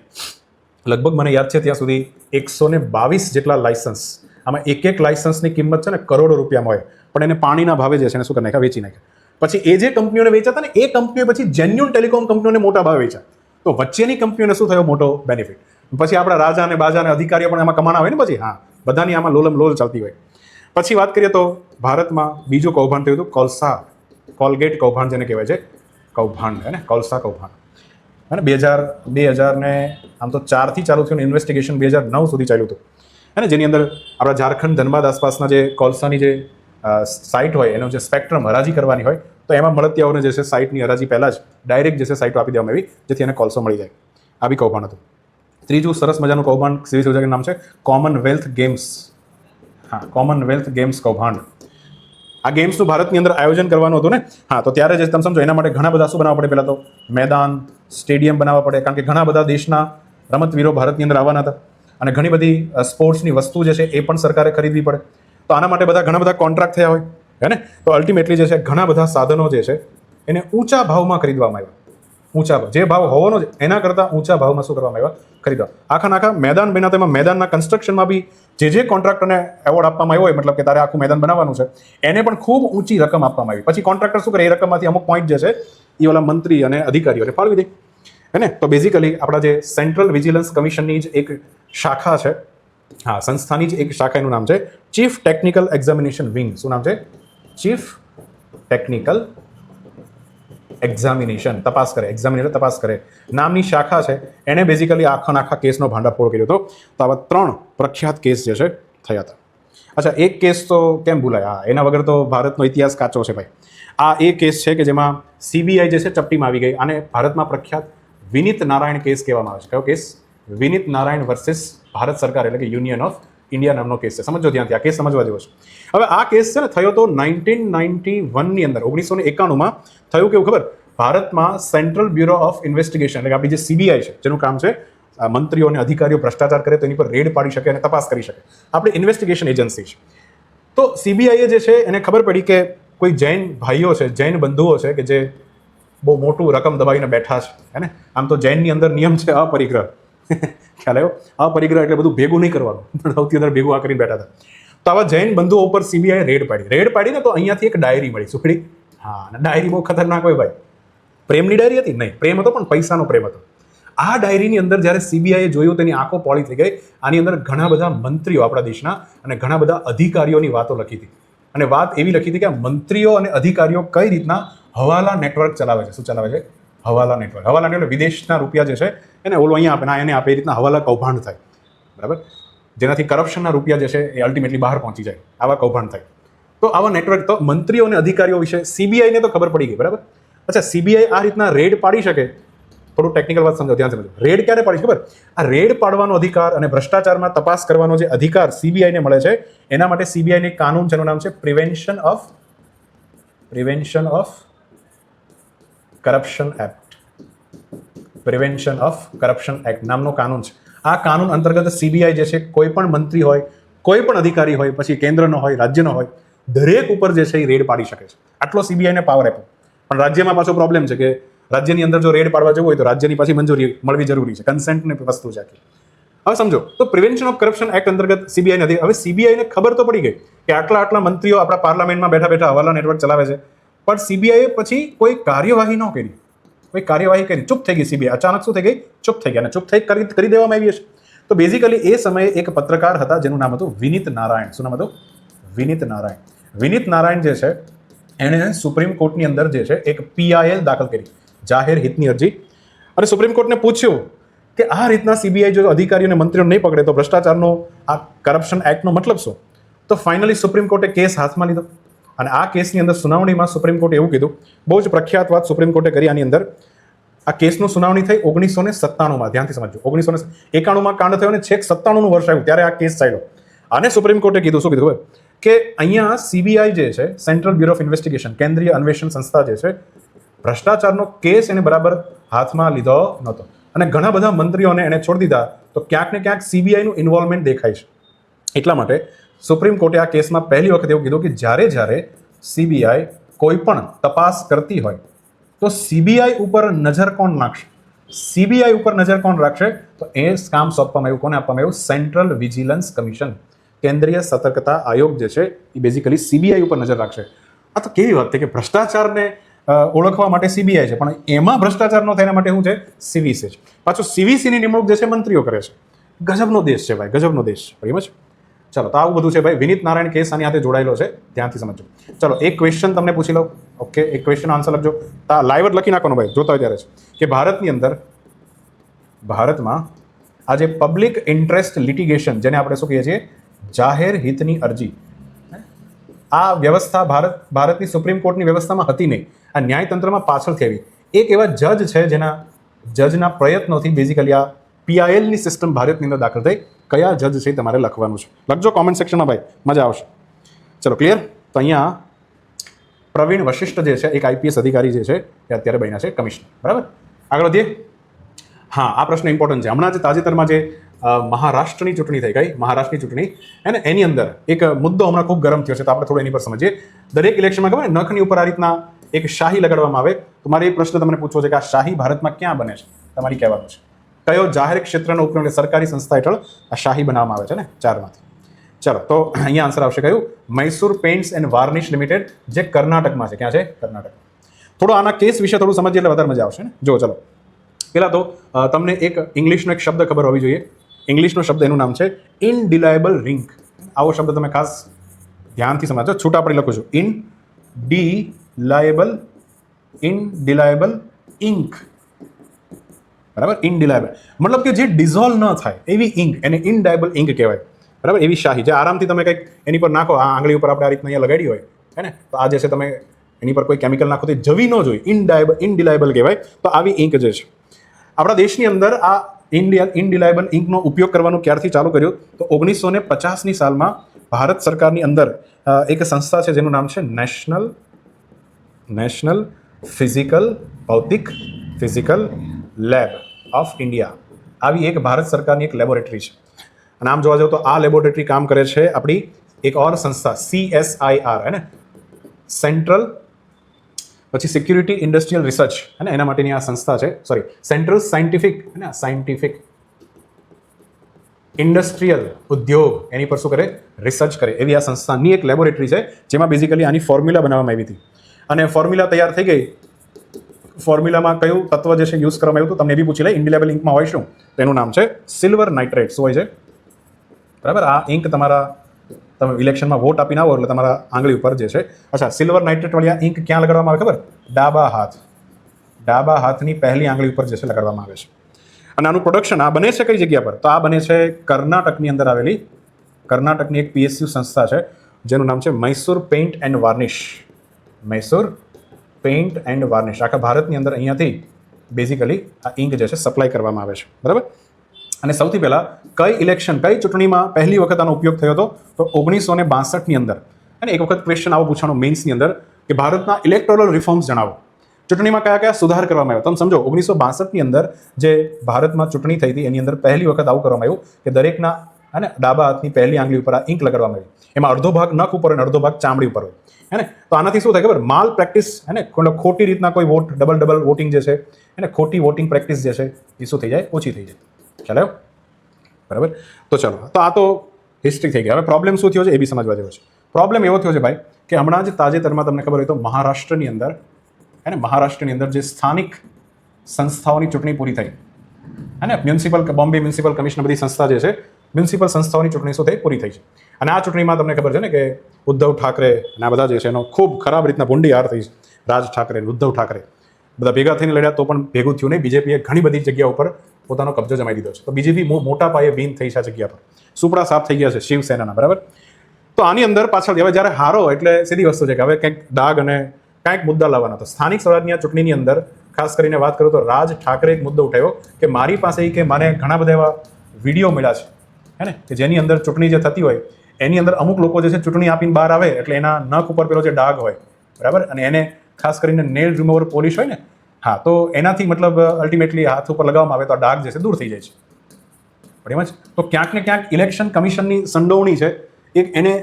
લગભગ મને યાદ છે ત્યાં સુધી 122 જેટલા લાયસન્સ, આમાં એક લાયસન્સની કિંમત છે ને કરોડો રૂપિયામાં હોય, પણ એને પાણીના ભાવે જે છે એને શું કરી નાખ્યા? વેચી નાખ્યા. પછી એ જે કંપનીઓને વેચાતા ને એ કંપનીઓ પછી જેન્યુન ટેલિકોમ કંપનીઓને મોટા ભાવે વેચ્યા. તો વચ્ચેની કંપનીઓને શું થયો? મોટો બેનિફિટ. પછી આપણા રાજા અને બાજા અને અધિકારીઓ પણ એમાં કમાણા હોય ને. પછી હા, બધાની આમાં લોલમ લોલ ચાલતી હોય. પછી વાત કરીએ તો ભારતમાં બીજું કૌભાંડ થયું હતું, કોલસા. કોલગેટ કૌભાંડ જેને કહેવાય છે, કૌભાંડ હે ને, કોલસા કૌભાંડ હે ને, 2000 ને આમ તો 4થી ચાલુ થયું, ઇન્વેસ્ટિગેશન 2009 સુધી ચાલ્યું હતું હે ને, જેની અંદર આપણા ઝારખંડ ધનબાદ આસપાસના જે કોલસાની જે સાઇટ હોય એનો જે સ્પેક્ટ્રમ હરાજી કરવાની હોય તો એમાં મળતિયાઓને જે છે સાઇટની હરાજી પહેલાં જ ડાયરેક્ટ જે છે સાઇટો આપી દેવામાં આવી જેથી એને કોલસો મળી જાય. આ બી કૌભાંડ હતું. ત્રીજું સરસ મજાનું કૌભાંડ સિવિલ સર્જનનું નામ છે કોમનવેલ્થ ગેમ્સ. હા, કોમનવેલ્થ ગેમ્સ કૌભાંડ. આ ગેમ્સનું ભારતની અંદર આયોજન કરવાનું હતું ને, હા, તો ત્યારે જે તમે સમજો એના માટે ઘણા બધા શું બનાવવા પડે, પહેલાં તો મેદાન, સ્ટેડિયમ બનાવવા પડે, કારણ કે ઘણા બધા દેશના રમતવીરો ભારતની અંદર આવવાના હતા અને ઘણી બધી સ્પોર્ટ્સની વસ્તુ જે છે એ પણ સરકારે ખરીદવી પડે. તો આના માટે ઘણા બધા કોન્ટ્રાક્ટ થયા હોય હે ને, તો અલ્ટિમેટલી જે છે ઘણા બધા સાધનો જે છે એને ઊંચા ભાવમાં ખરીદવામાં આવ્યા. ઊંચા ભાવ, જે ભાવ હોવાનો છે એના કરતાં ઊંચા ભાવમાં શું કરવામાં આવ્યા, ખરીદવા. આખા મેદાન બન્યા, તેમાં મેદાનના કન્સ્ટ્રક્શનમાં બી જે કોન્ટ્રાક્ટરને એવોર્ડ આપવામાં આવ્યો હોય, મતલબ કે તારે આખું મેદાન બનાવવાનું છે, એને પણ ખૂબ ઊંચી રકમ આપવામાં આવી. પછી કોન્ટ્રાક્ટર શું કરે, એ રકમમાંથી અમુક પોઈન્ટ જે છે એ ઓલા મંત્રી અને અધિકારીઓને ફાળવી દે હે ને. તો બેઝિકલી આપણા જે સેન્ટ્રલ વિજિલન્સ કમિશનની જ એક શાખા છે, હા, સંસ્થાની જ એક શાખા, એનું નામ છે ચીફ ટેકનિકલ એક્ઝામિનેશન વિંગ. શું નામ છે? ચીફ ટેકનિકલ એક્ઝામિનેશન તપાસ કરે, એક્ઝામિનેટર તપાસ કરે નામની શાખા છે. એણે બેઝિકલી આખા કેસનો ભાંડાફોડ કર્યો હતો. તો આવા 3 પ્રખ્યાત કેસ જે છે થયા હતા. અચ્છા, એક કેસ તો કેમ ભૂલાય, હા, એના વગર તો ભારતનો ઇતિહાસ કાચો છે ભાઈ. આ એ કેસ છે કે જેમાં સીબીઆઈ જે છે ચપટીમાં આવી ગઈ. આને ભારતમાં પ્રખ્યાત વિનીત નારાયણ કેસ કહેવામાં આવે છે. કયો કેસ? વિનીત નારાયણ વર્સિસ ભારત સરકાર, એટલે કે યુનિયન ઓફ ઇન્ડિયા નામનો કેસ છે. સમજો ધ્યાનથી, આ કેસ સમજવા જેવો છે. હવે આ કેસ છે ને થયો તો 1991ની અંદર, 1991માં થયું. કેવું ખબર? ભારતમાં સેન્ટ્રલ બ્યુરો ઓફ ઇન્વેસ્ટિગેશન, એટલે કે આપણી જે સીબીઆઈ છે, જેનું કામ છે મંત્રીઓ અને અધિકારીઓ ભ્રષ્ટાચાર કરે તો એની પર રેડ પાડી શકે અને તપાસ કરી શકે, આપણે ઇન્વેસ્ટિગેશન એજન્સી છે. તો સીબીઆઈએ જે છે એને ખબર પડી કે કોઈ જૈન ભાઈઓ છે, જૈન બંધુઓ છે કે જે બહુ મોટું રકમ દબાવીને બેઠા છે હે ને. આમ તો જૈનની અંદર નિયમ છે અપરિગ્રહ, ખ્યાલ આવ્યો? અપરિગ્રહ એટલે બધું ભેગું નહીં કરવાનું, પણ સૌથી વધારે ભેગું આ કરીને બેઠા હતા. તો આવા જૈન બંધુઓ ઉપર સીબીઆઈ રેડ પાડીને તો અહીંયાથી એક ડાયરી મળી, સુખડી. હા, અને ડાયરી બહુ ખતરનાક હોય ભાઈ. પ્રેમની ડાયરી હતી? નહીં, પ્રેમ હતો પણ પૈસાનો પ્રેમ હતો. આ ડાયરીની અંદર જ્યારે સીબીઆઈએ જોયું તેની આંખો પોળી થઈ ગઈ. આની અંદર ઘણા બધા મંત્રીઓ આપણા દેશના અને ઘણા બધા અધિકારીઓની વાતો લખી હતી. અને વાત એવી લખી હતી કે આ મંત્રીઓ અને અધિકારીઓ કઈ રીતના હવાલા નેટવર્ક ચલાવે છે. શું ચલાવે છે? હવાલા નેટવર્ક. હવાલા નેટવર્ક વિદેશના રૂપિયા જે છે એને ઓલો અહીંયા આપે, ના એને આપે, એ રીતના હવાલા કૌભાંડ થાય, બરાબર, જેનાથી કરપ્શનના રૂપિયા જે છે એ અલ્ટિમેટલી બહાર પહોંચી જાય, આવા કૌભાંડ થાય. તો આવા નેટવર્ક, તો મંત્રીઓ અને અધિકારીઓ વિશે સીબીઆઈને તો ખબર પડી ગઈ, બરાબર. અચ્છા, સીબીઆઈ આ રીતના રેડ પાડી શકે? થોડું ટેકનિકલ વાત સમજો, ધ્યાન સમજો. રેડ ક્યારે પાડી ખબર? આ રેડ પાડવાનો અધિકાર અને ભ્રષ્ટાચારમાં તપાસ કરવાનો જે અધિકાર સીબીઆઈને મળે છે એના માટે સીબીઆઈને કાનૂન છે, એનું નામ છે prevention of corruption act. Prevention of corruption act નામનો કાનૂન છે. આ કાનૂન અંતર્ગત સીબીઆઈ જે છે કોઈ પણ મંત્રી હોય, કોઈ પણ અધિકારી હોય, પછી કેન્દ્રનો હોય, રાજ્યનો હોય, દરેક ઉપર જે છે એ રેડ પાડી શકે છે. આટલો સીબીઆઈને પાવર આપ્યો. પણ રાજ્યમાં પાછો પ્રોબ્લેમ છે કે રાજ્યની અંદર જો રેડ પાડવા જવું હોય તો રાજ્યની પાછી મંજૂરી મળવી જરૂરી છે, કન્સેન્ટની વસ્તુ છે આખી. હવે સમજો, તો પ્રિવેન્શન ઓફ કરપ્શન એક્ટ અંતર્ગત સીબીઆઈ નથી. હવે સીબીઆઈને ખબર તો પડી ગઈ કે આટલા મંત્રીઓ આપણા પાર્લામેન્ટમાં બેઠા હવાલા નેટવર્ક ચલાવે છે, પણ સીબીઆઈએ પછી કોઈ કાર્યવાહી ન કરી. કોઈ કાર્યવાહી કરી, ચૂપ થઈ ગઈ સીબીઆઈ. અચાનક શું થઈ ગઈ? ચૂપ થઈ ગયા, અને ચૂપ થઈ કરી દેવામાં આવી હશે. તો બેઝિકલી એ સમયે એક પત્રકાર હતા જેનું નામ હતું વિનીત નારાયણ. શું નામ હતું? વિનીત નારાયણ. વિનીત નારાયણ જે છે એણે સુપ્રીમ કોર્ટની અંદર જે છે એક PIL દાખલ કરી, જાહેર હિતની અરજી. અને સુપ્રીમ કોર્ટને પૂછ્યું કે આ રીતના સીબીઆઈ જો અધિકારીઓ અને મંત્રીઓ નહીં પકડે તો ભ્રષ્ટાચારનો આ કરપ્શન એક્ટનો મતલબ શું? તો ફાઇનલી સુપ્રીમ કોર્ટે કેસ હાથમાં લીધો. અને આ કેસની અંદર સુનાવણીમાં સુપ્રીમ કોર્ટે એવું કીધું, બહુ જ પ્રખ્યાત વાત સુપ્રીમ કોર્ટે કરી આની અંદર. આ કેસનું સુનાવણી થઈ 1997માં, ધ્યાનથી સમજો. 1991માં કાંડ થયો અને છેક 97નું વર્ષ આવ્યું ત્યારે આ કેસ ચાલ્યો. અને સુપ્રીમ કોર્ટે કીધું, શું કીધું કે અહીંયા સીબીઆઈ જે છે, સેન્ટ્રલ બ્યુરો ઓફ ઇન્વેસ્ટિગેશન, કેન્દ્રીય અન્વેષણ સંસ્થા જે છે, ભ્રષ્ટાચારનો કેસ એને બરાબર હાથમાં લીધો નહોતો. અને ઘણા બધા મંત્રીઓને એને છોડી દીધા. તો ક્યાંક ને ક્યાંક સીબીઆઈનું ઇન્વોલ્વમેન્ટ દેખાય છે. એટલા માટે સુપ્રીમ કોર્ટે આ કેસમાં પહેલી વખત એવું કીધું કે જ્યારે સીબીઆઈ કોઈ પણ તપાસ કરતી હોય તો સીબીઆઈ ઉપર નજર કોણ નાખશે? સીબીઆઈ ઉપર નજર કોણ રાખશે? તો એ કામ સોંપવામાં આવ્યું. કોને આપવામાં આવ્યું? સેન્ટ્રલ વિજિલન્સ કમિશન, કેન્દ્રીય સતર્કતા આયોગ જે છે એ બેઝિકલી સીબીઆઈ ઉપર નજર રાખશે. આ તો કેવી વાત છે કે ભ્રષ્ટાચારને ઓળખવા માટે સીબીઆઈ છે, પણ એમાં ભ્રષ્ટાચાર ન થાય એના માટે શું છે? સીવીસી છે. પાછું સીવીસીની નિમણૂક જે છે મંત્રીઓ કરે છે. ગજબનો દેશ છે ભાઈ, ગજબનો દેશ. એમ જ ચલો, તો આવું બધું છે ભાઈ. વિનીત નારાયણ કેસ આની સાથે જોડાયેલો છે, ધ્યાનથી સમજો. ચલો, એક ક્વેશ્ચન તમને પૂછી લો. ઓકે, એક ક્વેશ્ચન આન્સર લખજો. લાઈવ જ લખી નાખવાનો ભાઈ, જોતા હોય ત્યારે છે કે ભારતમાં આજે પબ્લિક ઇન્ટરેસ્ટ લિટિગેશન, જેને આપણે શું કહીએ છીએ, જાહેર હિતની અરજી, આ વ્યવસ્થા ભારતની સુપ્રીમ કોર્ટની વ્યવસ્થામાં હતી નહીં. આ ન્યાયતંત્રમાં પાછળથી આવી. એક એવા જજ છે જેના જજના પ્રયત્નોથી બેઝિકલી આ પીઆઈએલની સિસ્ટમ ભારતની અંદર દાખલ થઈ. કયા જજ છે તમારે લખવાનું છે, લખજો કોમેન્ટ સેક્શનમાં ભાઈ, મજા આવશે. ચલો, ક્લિયર? તો અહીંયા પ્રવીણ વશિષ્ઠ જે છે, એક આઈપીએસ અધિકારી જે છે, એ અત્યારે બન્યા છે કમિશનર. બરાબર, આગળ વધીએ. હા, આ પ્રશ્ન ઇમ્પોર્ટન્ટ છે. હમણાં જે તાજેતરમાં જે મહારાષ્ટ્રની ચૂંટણી થઈ ગઈ, મહારાષ્ટ્રની ચૂંટણી, અને એની અંદર એક મુદ્દો હમણાં ખૂબ ગરમ થયો છે, તો આપણે થોડું એની પર સમજીએ. દરેક ઇલેક્શનમાં ખબર નખની ઉપર આ રીતના એક શાહી લગાડવામાં આવે. તો મારે એ પ્રશ્ન તમને પૂછવો છે કે આ શાહી ભારતમાં ક્યાં બને છે? તમારી કહેવાનું છે કયો જાહેર ક્ષેત્રનો ઉપયોગ, સરકારી સંસ્થા હેઠળ આ શાહી બનાવવામાં આવે છે ને? 4માંથી. ચલો, તો અહીંયા આન્સર આવશે કયું? Mysore paints and varnish limited, જે કર્ણાટકમાં છે. ક્યાં છે? કર્ણાટક. થોડો આના કેસ વિશે થોડું સમજીએ એટલે વધારે મજા આવશે ને. જો, ચલો, પહેલાં તો તમને એક ઇંગ્લિશનો એક શબ્દ ખબર હોવી જોઈએ. ઇંગ્લિશનો શબ્દ, એનું નામ છે ઇનડિલાયેબલ રિંક. આવો શબ્દ તમે ખાસ ધ્યાનથી સમજો. છૂટા પડી લખું છું. ઇનડિલાયેબલ ઇંક. બરાબર, ઇનડિલાયેબલ મતલબ કે જે ડિઝોલ્વ ન થાય એવી ઇંક, એને ઇનડાયેબલ ઇંક કહેવાય. બરાબર, એવી શાહી જે આરામથી તમે કંઈક એની પર નાખો, આ આંગળી ઉપર આપણે આ રીતના અહીંયા લગાડી હોય હે ને, તો આ જે છે તમે એની પર કોઈ કેમિકલ નાખો તો જવી ન જોઈએ, ઇનડિલાયેબલ કહેવાય. તો આવી ઇંક જે છે આપણા દેશની અંદર, આ ઇનડિલાયેબલ ઇંકનો ઉપયોગ કરવાનું ક્યારથી ચાલુ કર્યું? તો 1950ની સાલમાં ભારત સરકારની અંદર એક સંસ્થા છે જેનું નામ છે નેશનલ ભૌતિક ફિઝિકલ લેબ ઓફ ઇન્ડિયા. આવી એક ભારત સરકારની એક લેબોરેટરી છે. અને આમ જોવા જાવ તો આ લેબોરેટરી કામ કરે છે આપણી એક ઓર સંસ્થા CSIR, હે ને, સેન્ટ્રલ પછી સિક્યુરિટી ઇન્ડસ્ટ્રીયલ રિસર્ચ, અને એના માટેની આ સંસ્થા છે. સોરી, સેન્ટ્રલ સાયન્ટિફિક ઇન્ડસ્ટ્રીયલ ઉદ્યોગ, એની પર શું કરે? રિસર્ચ કરે. એવી આ સંસ્થાની એક લેબોરેટરી છે જેમાં બેઝિકલી આની ફોર્મ્યુલા બનાવવામાં આવી હતી. અને ફોર્મ્યુલા તૈયાર થઈ ગઈ. ફોર્મ્યુલામાં કયું તત્વ જે છે યુઝ કરવામાં આવ્યું હતું તમને એ બી પૂછી લે. ઇનડિલાયેબલ ઇંકમાં હોય શું? તેનું નામ છે સિલ્વર નાઇટ્રેટ. શું હોય છે? બરાબર, આ ઇંક તમારા, તમે ઇલેક્શનમાં વોટ આપીને આવો એટલે તમારા આંગળી ઉપર જે છે, અચ્છા, સિલ્વર નાઇટ્રેટ વાળી આ ઇંક ક્યાં લગાડવામાં આવે ખબર? ડાબા હાથની પહેલી આંગળી ઉપર જે છે લગાડવામાં આવે છે. અને આનું પ્રોડક્શન આ બને છે કઈ જગ્યા પર? તો આ બને છે કર્ણાટકની અંદર આવેલી, કર્ણાટકની એક PSU સંસ્થા છે જેનું નામ છે મૈસૂર પેઇન્ટ એન્ડ વાર્નિશ. આખા ભારતની અંદર અહીંયાથી બેઝિકલી આ ઇંક જે છે સપ્લાય કરવામાં આવે છે. બરાબર. અને સૌથી પહેલાં કઈ ચૂંટણીમાં પહેલી વખત આનો ઉપયોગ થયો હતો? તો 1962ની અંદર. અને એક વખત ક્વેશ્ચન આવો પૂછવાનો મેઇન્સની અંદર કે ભારતના ઇલેક્ટોરલ રિફોર્મ્સ જણાવો. ચૂંટણીમાં કયા કયા સુધાર કરવામાં આવ્યો? તમે સમજો, 1962ની અંદર જે ભારતમાં ચૂંટણી થઈ હતી એની અંદર પહેલી વખત આવું કરવામાં આવ્યું કે દરેકના અને ડાબા હાથની પહેલી આંગળી ઉપર આ ઇંક લગાડવામાં આવી. એમાં અડધો ભાગ નખ ઉપર અને અડધો ભાગ ચામડી ઉપર હોય, હે ને. તો આનાથી શું થાય ખબર? માલ પ્રેક્ટિસ, હે ને, ખોટી રીતના કોઈ ડબલ વોટિંગ જે છે, એને ખોટી વોટિંગ પ્રેક્ટિસ જે છે એ શું થઈ જાય? ઓછી થઈ જાય. ખ્યાલ આવ્યો? બરાબર. તો ચલો, તો આ તો હિસ્ટ્રી થઈ ગઈ. હવે પ્રોબ્લેમ શું થયો છે એ બી સમજવા જેવો છે. પ્રોબ્લેમ એવો થયો છે ભાઈ કે હમણાં જ તાજેતરમાં તમને ખબર હોય તો મહારાષ્ટ્રની અંદર જે સ્થાનિક સંસ્થાઓની ચૂંટણી પૂરી થઈ, હે ને, બોમ્બે મ્યુનિસિપલ કમિશન, બધી સંસ્થા જે છે, મ્યુનિસિપલ સંસ્થાઓની ચૂંટણી શું થઈ? પૂરી થઈ છે. અને આ ચૂંટણીમાં તમને ખબર છે ને કે ઉદ્ધવ ઠાકરે અને આ બધા જે છે એનો ખૂબ ખરાબ રીતના ભૂંડી હાર થઈ છે. રાજ ઠાકરે, ઉદ્ધવ ઠાકરે બધા ભેગા થઈને લડ્યા તો પણ ભેગું થયું નહીં. બીજેપીએ ઘણી બધી જગ્યા ઉપર પોતાનો કબજો જમાઈ દીધો છે. તો બીજેપી મોટા પાયે વિન થઈ છે આ જગ્યા પર. સુપડા સાફ થઈ ગયા છે શિવસેનાના. બરાબર. તો આની અંદર પાછળ હવે જ્યારે હારો એટલે સીધી વસ્તુ છે કે હવે કંઈક દાગ અને કંઈક મુદ્દા લાવવાના. તો સ્થાનિક સ્વરાજની આ ચૂંટણીની અંદર ખાસ કરીને વાત કરું તો રાજ ઠાકરે એક મુદ્દો ઉઠાવ્યો કે મારી પાસે કે મને ઘણા બધા એવા વિડીયો મળ્યા છે, હે ને, કે જેની અંદર ચૂંટણી જે થતી હોય એની અંદર અમુક લોકો જે છે ચૂંટણી આપીને બહાર આવે એટલે એના નખ ઉપર પેલો જે ડાઘ હોય, બરાબર, અને એને ખાસ કરીને નેલ રિમૂવર પોલિશ હોય ને, હા, તો એનાથી મતલબ અલ્ટિમેટલી હાથ ઉપર લગાવવામાં આવે તો આ ડાઘ જે છે દૂર થઈ જાય છે. પણ એમ જ તો ક્યાંક ને ક્યાંક ઇલેક્શન કમિશનની સંડોવણી છે, એક એને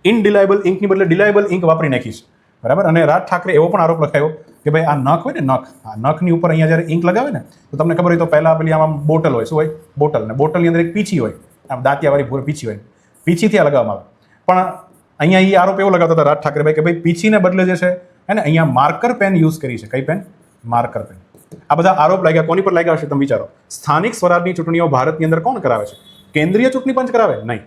ઇનડિલાયેબલ ઇંકની બદલે ડિલાયેબલ ઇંક વાપરી નાખી છે. બરાબર. અને રાજ ઠાકરે એવો પણ આરોપ લખાયો કે ભાઈ આ નખ હોય ને, આ નખની ઉપર અહીંયા જ્યારે ઇંક લગાવે ને તો તમને ખબર હોય તો પહેલાં પેલી આમ બોટલ હોય, શું હોય? બોટલ. ને બોટલની અંદર એક પીછી હોય, આમ દાંતિયાવાળી પીછી હોય, પીછીથી આ લગાવવામાં આવે. પણ અહીંયા એ આરોપ એવો લગાવતા હતા રાજ ઠાકરે ભાઈ કે ભાઈ પીછીને બદલે જે છે એને અહીંયા માર્કર પેન યુઝ કરી છે. કઈ પેન? Marker pen. આ બધા આરોપ લાગ્યા. કોની પર લાગ્યા હશે તમે વિચારો? સ્થાનિક સ્વરાજની ચૂંટણીઓ ભારતની અંદર કોણ કરાવે છે? કેન્દ્રીય ચૂંટણી પંચ કરાવે? નહીં.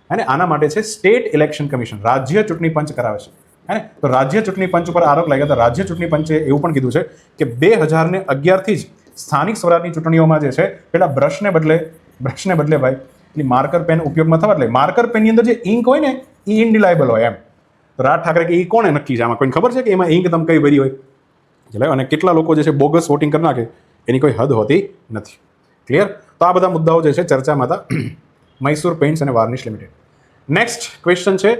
અને આના માટે છે સ્ટેટ ઇલેક્શન કમિશન, રાજ્ય ચૂંટણી પંચ કરાવે છે. હે ને? તો રાજ્ય ચૂંટણી પંચ ઉપર આરોપ લાગ્યા હતા. રાજ્ય ચૂંટણી પંચે એવું પણ કીધું છે કે 2011થી જ સ્થાનિક સ્વરાજની ચૂંટણીઓમાં જે છે પેલા બ્રશને બદલે ભાઈ એટલે માર્કર પેન ઉપયોગમાં થવા, એટલે માર્કર પેનની અંદર જે ઇંક હોય ને એ ઇનડિલાયેબલ હોય એમ. તો રાજ ઠાકરે કે એ કોણે નક્કી છે આમાં, કોઈને ખબર છે કે એમાં ઇંક તમે કઈ ભરી હોય? એટલે અને કેટલા લોકો જે છે બોગસ વોટિંગ કરી નાખે એની કોઈ હદ હોતી નથી. ક્લિયર? તો આ બધા મુદ્દાઓ જે છે ચર્ચામાં હતા. મૈસૂર પેઇન્ટ્સ અને વાર્નિશ લિમિટેડ. નેક્સ્ટ ક્વેશ્ચન છે,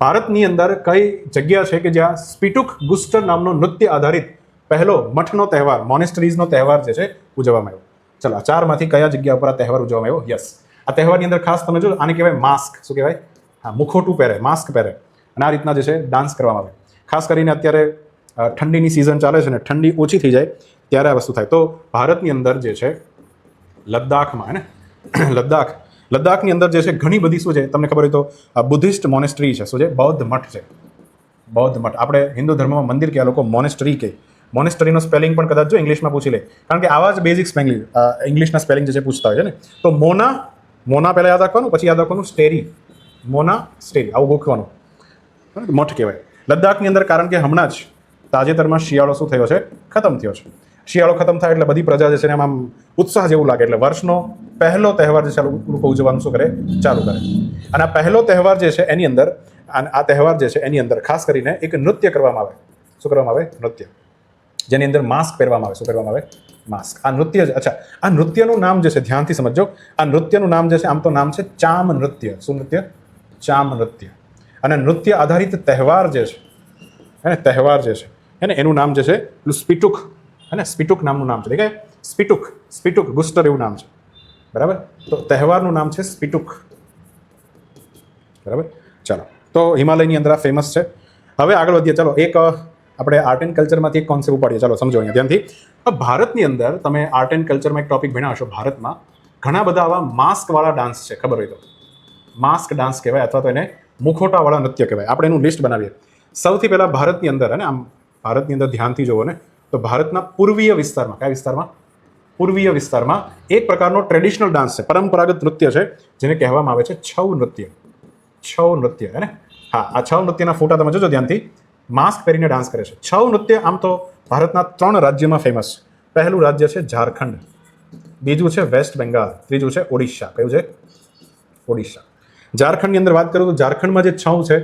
ભારતની અંદર કઈ જગ્યા છે કે જ્યાં સ્પિટુક ગુસ્ટર નામનો નૃત્ય આધારિત પહેલો મઠનો તહેવાર, મોનેસ્ટરીઝનો તહેવાર જે છે ઉજવવામાં આવ્યો? ચલો, આ ચારમાંથી કયા જગ્યા ઉપર આ તહેવાર ઉજવવામાં આવ્યો? યસ, આ તહેવારની અંદર ખાસ તમે જો આને કહેવાય માસ્ક. શું કહેવાય? હા, મુખોટું પહેરે, માસ્ક પહેરે અને આ રીતના જે છે ડાન્સ કરવામાં આવે. ખાસ કરીને અત્યારે ઠંડીની સિઝન ચાલે છે ને, ઠંડી ઓછી થઈ જાય ત્યારે આ વસ્તુ થાય. તો ભારતની અંદર જે છે લદ્દાખમાં, હે ને, લદ્દાખની અંદર જે છે ઘણી બધી શું છે તમને ખબર હોય તો બુદ્ધિસ્ટ મોનેસ્ટ્રી છે. શું છે? બૌદ્ધ મઠ છે. બૌદ્ધ મઠ. આપણે હિન્દુ ધર્મમાં મંદિર કે આ લોકો મોનેસ્ટ્રી કહે. મોનેસ્ટરીનો સ્પેલિંગ પણ કદાચ જો ઇંગ્લિશમાં પૂછી લે, કારણ કે આવા જ બેઝિક સ્પેલિંગ ઇંગ્લિશના સ્પેલિંગ જે છે પૂછતા હોય છે ને. તો મોના પહેલાં યાદ રાખવાનું, પછી યાદ રાખવાનું સ્ટેરી, મોના સ્ટેરી, આવું ગોખવાનું. મઠ કહેવાય લદ્દાખની અંદર. કારણ કે હમણાં જ તાજેતરમાં શિયાળો શું થયો છે? ખતમ થયો છે. શિયાળો ખતમ થાય એટલે બધી પ્રજા જે છે ને આમ ઉત્સાહ જેવું લાગે, એટલે વર્ષનો પહેલો તહેવાર જે છે લોકો ઉજવવાનું શું કરે? ચાલુ કરે. અને આ પહેલો તહેવાર જે છે એની અંદર, આ તહેવાર જે છે એની અંદર ખાસ કરીને એક નૃત્ય કરવામાં આવે. શું કરવામાં આવે? નૃત્ય, જેની અંદર માસ્ક પહેરવામાં આવે. શું પહેરવામાં આવે? માસ્ક. આ નૃત્ય, અચ્છા, આ નૃત્યનું નામ જે છે ધ્યાનથી સમજો. આ નૃત્યનું નામ જે છે આમ તો નામ છે ચામ નૃત્ય. શું નૃત્ય? ચામ નૃત્ય. અને નૃત્ય આધારિત તહેવાર જે છે, હે ને, તહેવાર જે છે હે ને, એનું નામ જે છે સ્પિટુક, હે ને, સ્પિટુક નામનું નામ છે. દેખાય? સ્પિટુક ગુસ્ટર એવું નામ છે. બરાબર? તો તહેવારનું નામ છે સ્પિટુક. બરાબર? ચાલો, તો હિમાલયની અંદર આ ફેમસ છે. હવે આગળ વધીએ. ચાલો, એક આપણે આર્ટ એન્ડ કલ્ચરમાંથી એક કોન્સેપ્ટ ઉપાડીએ. ચાલો સમજો અહીંયા ધ્યાનથી. ભારતની અંદર તમે આર્ટ એન્ડ કલ્ચરમાં એક ટોપિક ભણ્યા હશો. ભારતમાં ઘણા બધા આવા માસ્કવાળા ડાન્સ છે. ખબર હોય તો માસ્ક ડાન્સ કહેવાય, અથવા તો એને મુખોટાવાળા નૃત્ય કહેવાય. આપણે એનું લિસ્ટ બનાવીએ. સૌથી પહેલાં ભારતની અંદર, અને આમ ભારતની અંદર ધ્યાનથી જુઓ ને, તો ભારતના પૂર્વીય વિસ્તારમાં, કયા વિસ્તારમાં? પૂર્વીય વિસ્તારમાં એક પ્રકારનો ટ્રેડિશનલ ડાન્સ છે, પરંપરાગત નૃત્ય છે, જેને કહેવામાં આવે છે છઉ નૃત્ય. છઉ નૃત્ય, હે ને? હા, આ છઉ નૃત્યના ફોટા તમે જોજો ધ્યાનથી. માસ્ક પહેરીને ડાન્સ કરે છે. છઉ નૃત્ય આમ તો ભારતના 3 રાજ્યમાં ફેમસ છે. પહેલું રાજ્ય છે ઝારખંડ, બીજું છે વેસ્ટ બેંગાલ, ત્રીજું છે ઓડિશા. કયું છે? ઓડિશા. ઝારખંડની અંદર વાત કરું તો ઝારખંડમાં જે છઉ છે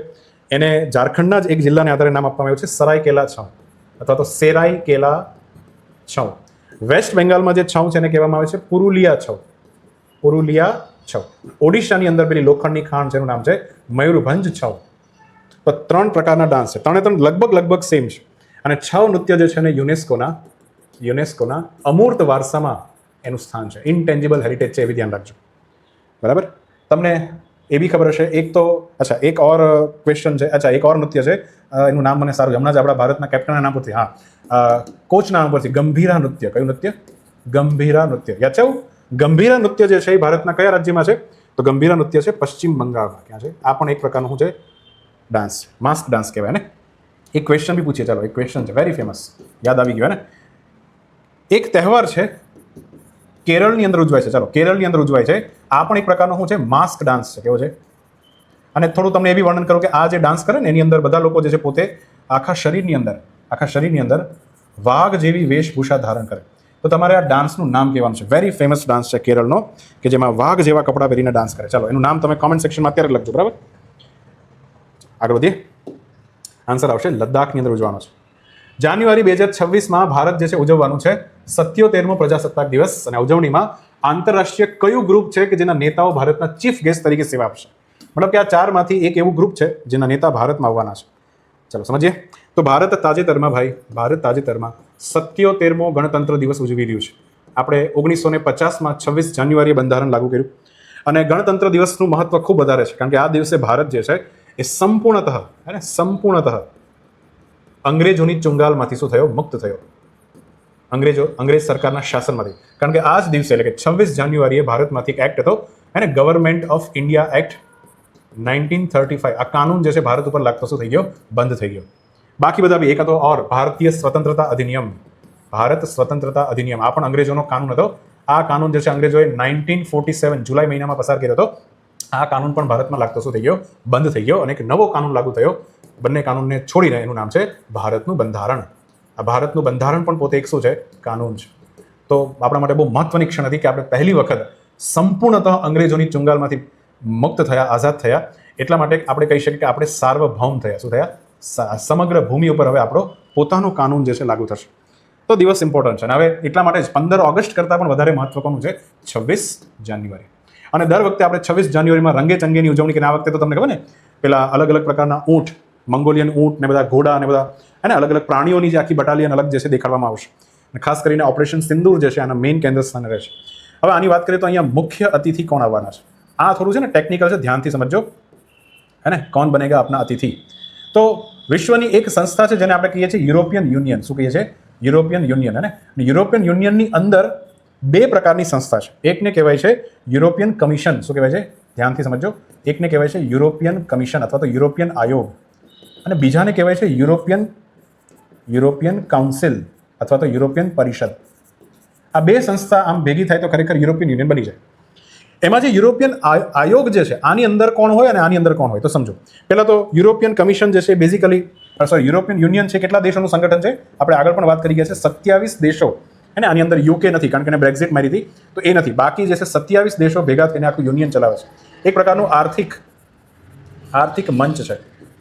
એને ઝારખંડના જ એક જિલ્લાને આધારે નામ આપવામાં આવ્યું છે સરાયકેલા છઉ, અથવા તો સેરાયકેલા છઉ. વેસ્ટ બેંગાલમાં જે છઉ છે એને કહેવામાં આવે છે પુરુલિયા છઉ. પુરુલિયા છઉ. ઓડિશાની અંદર પેલી લોખંડની ખાણ છે એનું નામ છે મયુરભંજ છઉ. તો 3 પ્રકારના ડાન્સ છે. 3 લગભગ સેમ છે. અને છઉ નૃત્ય જે છે ને યુનેસ્કોના અમૂર્ત વારસામાં એનું સ્થાન છે. ઇનટેન્જિબલ હેરિટેજ છે, એવી ધ્યાન રાખજો. બરાબર? તમને એ બી ખબર હશે. એક તો અચ્છા, એક ઓર ક્વેશ્ચન છે. અચ્છા, એક ઓર નૃત્ય છે, એનું નામ મને સારું, હમણાં જ આપણા ભારતના કેપ્ટનના નામ પરથી, હા, કોચના નામ પરથી, ગંભીરા નૃત્ય. કયું નૃત્ય? ગંભીરા નૃત્ય. યાદ છે? ગંભીરા નૃત્ય જે છે એ ભારતના કયા રાજ્યમાં છે? તો ગંભીરા નૃત્ય છે પશ્ચિમ બંગાળમાં. ક્યાં છે? આ પણ એક પ્રકારનું શું છે? ડાન્સ, માસ્ક ડાન્સ કહેવાય ને. એક ક્વેશ્ચન બી પૂછીએ. ચાલો, એક ક્વેશ્ચન છે વેરી ફેમસ, યાદ આવી ગયો ને. એક તહેવાર છે કેરળની અંદર ઉજવાય છે. ચાલો, કેરળની અંદર ઉજવાય છે. આ પણ એક પ્રકારનો શું છે? માસ્ક ડાન્સ છે. કેવો છે? અને થોડું તમને એ બી વર્ણન કરું કે આ જે ડાન્સ કરે ને એની અંદર બધા લોકો જે છે પોતે આખા શરીરની અંદર વાઘ જેવી વેશભૂષા ધારણ કરે. તો તમારે આ ડાન્સનું નામ કહેવાનું છે. વેરી ફેમસ ડાન્સ છે કેરળનો, કે જેમાં વાઘ જેવા કપડાં પહેરીને ડાન્સ કરે. ચાલો, એનું નામ તમે કોમેન્ટ સેક્શનમાં અત્યારે લખજો. બરાબર? આગળ વધીએ. આન્સર આવશે લદ્દાખની અંદર ઉજવવાનો છે. જાન્યુઆરી 2026માં ભારત જે છે ઉજવવાનું છે 77મો પ્રજાસત્તાક દિવસ. અને ઉજવણીમાં આંતરરાષ્ટ્રીય કયું ગ્રુપ છે કે જેના નેતાઓ ભારતના ચીફ ગેસ્ટ તરીકે સેવા આપશે? મતલબ કે આ 4માંથી એક એવું ગ્રુપ છે જેના નેતા ભારતમાં આવવાના છે. ચાલો સમજીએ. તો ભારત તાજેતરમાં 77મો ગણતંત્ર દિવસ ઉજવી રહ્યું છે. આપણે 1950માં 26 જાન્યુઆરીએ બંધારણ લાગુ કર્યું. અને ગણતંત્ર દિવસનું મહત્વ ખૂબ વધારે છે, કારણ કે આ દિવસે ભારત જે છે એ સંપૂર્ણતઃ અંગ્રેજોની ચુંગાલમાંથી શું થયો? મુક્ત થયો. અંગ્રેજ સરકારના શાસનમાંથી. કારણ કે આ જ દિવસે, એટલે કે 26 જાન્યુઆરીએ ભારતમાંથી એક એક્ટ હતો, અને ગવર્મેન્ટ ઓફ ઇન્ડિયા એક્ટ 1935. આ કાનૂન જે છે ભારત ઉપર લાગતો શું થઈ ગયો? બંધ થઈ ગયો. બાકી બધા બી. એક હતો ઓર ભારતીય સ્વતંત્રતા અધિનિયમ. ભારત સ્વતંત્રતા અધિનિયમ, આ પણ અંગ્રેજોનો કાનૂન હતો. આ કાનૂન જે છે અંગ્રેજોએ 1947 જુલાઈ મહિનામાં પસાર કર્યો હતો. આ કાનૂન પણ ભારતમાં લાગતો શું થઈ ગયો? બંધ થઈ ગયો અને એક નવો કાનૂન લાગુ થયો. બંને કાનૂનને છોડીને એનું નામ છે ભારતનું બંધારણ. આ ભારતનું બંધારણ પણ પોતે એક શું છે? કાનૂન છે. તો આપણા માટે બહુ મહત્વની ક્ષણ હતી કે આપણે પહેલી વખત સંપૂર્ણતઃ અંગ્રેજોની ચુંગાલમાંથી મુક્ત થયા, આઝાદ થયા. એટલા માટે આપણે કહી શકીએ કે આપણે સાર્વભૌમ થયા. શું થયા? સમગ્ર ભૂમિ ઉપર હવે આપણો પોતાનો કાનૂન જે છે લાગુ થશે. તો દિવસ ઇમ્પોર્ટન્ટ છે. અને હવે એટલા માટે જ 15 ઓગસ્ટ કરતાં પણ વધારે મહત્વનું છે 26 જાન્યુઆરી. અને દર વખતે આપણે 26 જાન્યુઆરીમાં રંગે ચંગેની ઉજવણી, કે આ વખતે તો તમને ખબર ને પેલા અલગ અલગ પ્રકારના ઊંટ, મંગોલિયન ઊંટ ને બધા ઘોડા ને બધા અને અલગ અલગ પ્રાણીઓની જે આખી બટાલિયન અલગ જે છે દેખાડવામાં આવશે. અને ખાસ કરીને ઓપરેશન સિંદૂર જે છે આના મેઇન કેન્દ્ર સ્થાને રહેશે. હવે આની વાત કરીએ તો અહીંયા મુખ્ય અતિથિ કોણ આવવાના છે? આ થોડું છે ને ટેકનિકલ છે, ધ્યાનથી સમજો. હે ને, કોણ બનેગા આપના અતિથિ? તો વિશ્વની એક સંસ્થા છે જેને આપણે કહીએ છીએ યુરોપિયન યુનિયન. શું કહીએ છીએ? European union. અને યુરોપિયન યુનિયનની અંદર બે પ્રકારની સંસ્થા છે. એકને કહેવાય છે યુરોપિયન કમિશન. શું કહેવાય છે? ધ્યાનથી સમજો. એકને કહેવાય છે યુરોપિયન કમિશન અથવા તો યુરોપિયન આયોગ, અને બીજાને કહેવાય છે યુરોપિયન કાઉન્સિલ અથવા તો યુરોપિયન પરિષદ. આ બે સંસ્થા આમ ભેગી થાય તો ખરેખર યુરોપિયન યુનિયન બની જાય. એમાં જે યુરોપિયન આયોગ જે છે આની અંદર કોણ હોય અને આની અંદર કોણ હોય તો સમજો. પહેલા તો યુરોપિયન કમિશન જે છે બેઝિકલી યુરોપિયન યુનિયન છે. કેટલા દેશોનું સંગઠન છે? આપણે આગળ પણ વાત કરી ગયા છે 27 દેશો. અને આની અંદર યુકે નથી, કારણ કે એને બ્રેક્ઝિટ મારી હતી, તો એ નથી. બાકી જે છે 27 દેશો ભેગા થઈને આખું યુનિયન ચલાવે છે. એક પ્રકારનું આર્થિક મંચ છે.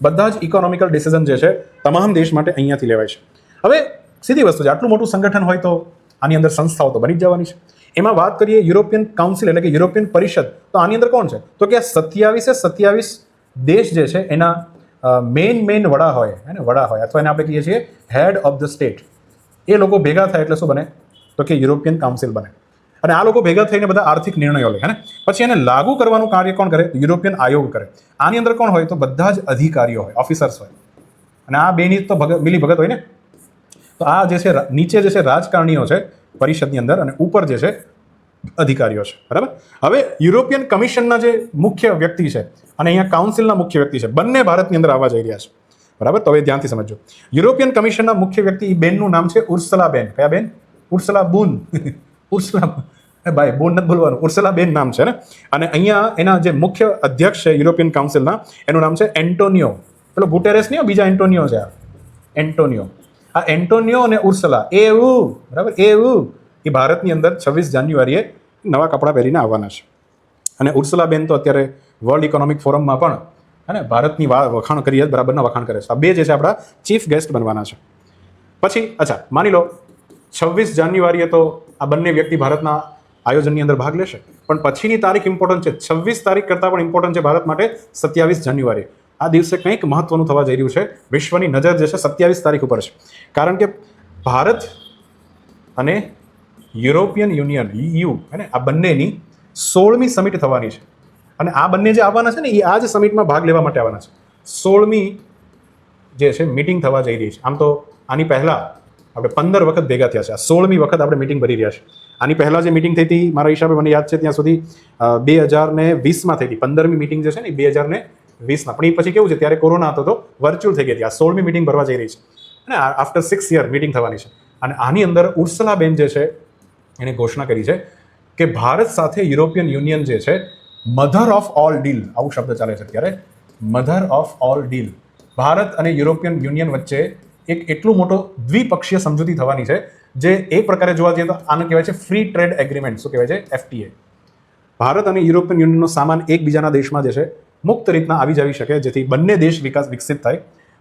બધા જ ઇકોનોમિકલ ડિસિઝન જે છે તમામ દેશ માટે અહીંયાથી લેવાય છે. હવે સીધી વસ્તુ છે, આટલું મોટું સંગઠન હોય તો આની અંદર સંસ્થાઓ તો બની જ જવાની છે. એમાં વાત કરીએ યુરોપિયન કાઉન્સિલ એટલે કે યુરોપિયન પરિષદ, તો આની અંદર કોણ છે? તો કે 27 દેશ જે છે એના મેઇન વડા હોય, વડા હોય, અથવા એને આપણે કહીએ છીએ હેડ ઓફ ધ સ્ટેટ. એ લોકો ભેગા થાય એટલે શું બને? તો કે યુરોપિયન કાઉન્સિલ બને. અને આ લોકો ભેગા થઈને બધા આર્થિક નિર્ણયો લે. પછી એને લાગુ કરવાનું કાર્ય કોણ કરે? યુરોપિયન આયોગ કરે. આની અંદર કોણ હોય? તો બધા જ અધિકારીઓ હોય, ઓફિસર્સ હોય. અને આ બેની તો મિલી ભગત હોય ને. તો આ જે છે નીચે જે છે રાજકારણીઓ છે પરિષદની અંદર, અને ઉપર જે છે અધિકારીઓ છે. બરાબર. હવે યુરોપિયન કમિશનના જે મુખ્ય વ્યક્તિ છે અને અહીંયા કાઉન્સિલના મુખ્ય વ્યક્તિ છે, બંને ભારતની અંદર આવવા જઈ રહ્યા છે. બરાબર. તો હવે ધ્યાનથી સમજો. યુરોપિયન કમિશનના મુખ્ય વ્યક્તિ, એ બેનનું નામ છે ઉર્સલા બેન. કયા બેન? ઉર્સલા બુન. ઉર્સલા ભાઈ બોન નથી બોલવાનું, ઉર્સલા બેન નામ છે ને. અને અહીંયા એના જે મુખ્ય અધ્યક્ષ છે યુરોપિયન કાઉન્સિલના, એનું નામ છે એન્ટોનિયો. પેલો ગુટેરેસ નહીં, બીજા એન્ટોનિયો છે. એન્ટોનિયો. આ એન્ટોનિયો અને ઉર્સલા એવું, બરાબર, એવું એ ભારતની અંદર 26 જાન્યુઆરીએ નવા કપડાં પહેરીને આવવાના છે. અને ઉર્સલા બેન તો અત્યારે વર્લ્ડ ઇકોનોમિક ફોરમમાં પણ ભારતની વખાણ કરીએ, બરાબરના વખાણ કરે છે. આ બે જે છે આપણા ચીફ ગેસ્ટ બનવાના છે. પછી અચ્છા, માની લો 26 જાન્યુઆરીએ તો આ બંને વ્યક્તિ ભારતના આયોજનની અંદર ભાગ લેશે, પણ પછીની તારીખ ઇમ્પોર્ટન્ટ છે. 26 તારીખ કરતાં પણ ઇમ્પોર્ટન્ટ છે ભારત માટે 27 જાન્યુઆરી. આ દિવસે કંઈક મહત્વનું થવા જઈ રહ્યું છે. વિશ્વની નજર જે છે 27 તારીખ ઉપર છે, કારણ કે ભારત અને યુરોપિયન યુનિયન EU આ બંનેની 16મી સમિટ થવાની છે. અને આ બંને જે આવવાના છે ને, એ આ જ સમિટમાં ભાગ લેવા માટે આવવાના છે. 16મી જે છે મીટિંગ થવા જઈ રહી છે. આમ તો આની પહેલાં આપણે 15 વખત ભેગા થયા છે. આ 16મી વખત આપણે મીટિંગ ભરી રહ્યા છે. આની પહેલાં જે મીટિંગ થઈ હતી મારા હિસાબે મને યાદ છે ત્યાં સુધી 2020માં થઈ હતી. 15મી મીટિંગ જે છે ને 2020માં. પણ એ પછી કેવું છે, ત્યારે કોરોના હતો તો વર્ચ્યુઅલ થઈ ગઈ હતી. આ 16મી મીટિંગ ભરવા જઈ રહી છે અને આફ્ટર 6 યર મીટિંગ થવાની છે. અને આની અંદર ઉર્સલા બેન જે છે એને ઘોષણા કરી છે કે ભારત સાથે યુરોપિયન યુનિયન જે છે મધર ઓફ ઓલ ડીલ, આવું શબ્દ ચાલે છે અત્યારે, mother of all deal. Bharat અને યુરોપિયન યુનિયન વચ્ચે એક એટલું મોટો દ્વિપક્ષીય સમજૂતી થવાની છે, જે એક પ્રકારે જોવા જઈએ તો આને કહેવાય છે ફ્રી ટ્રેડ એગ્રીમેન્ટ. શું કહેવાય છે? FTA. ભારત અને યુરોપિયન યુનિયનનો સામાન એકબીજાના દેશમાં જે છે મુક્ત રીતના આવી જવી શકે, જેથી બંને દેશ વિકસિત થાય.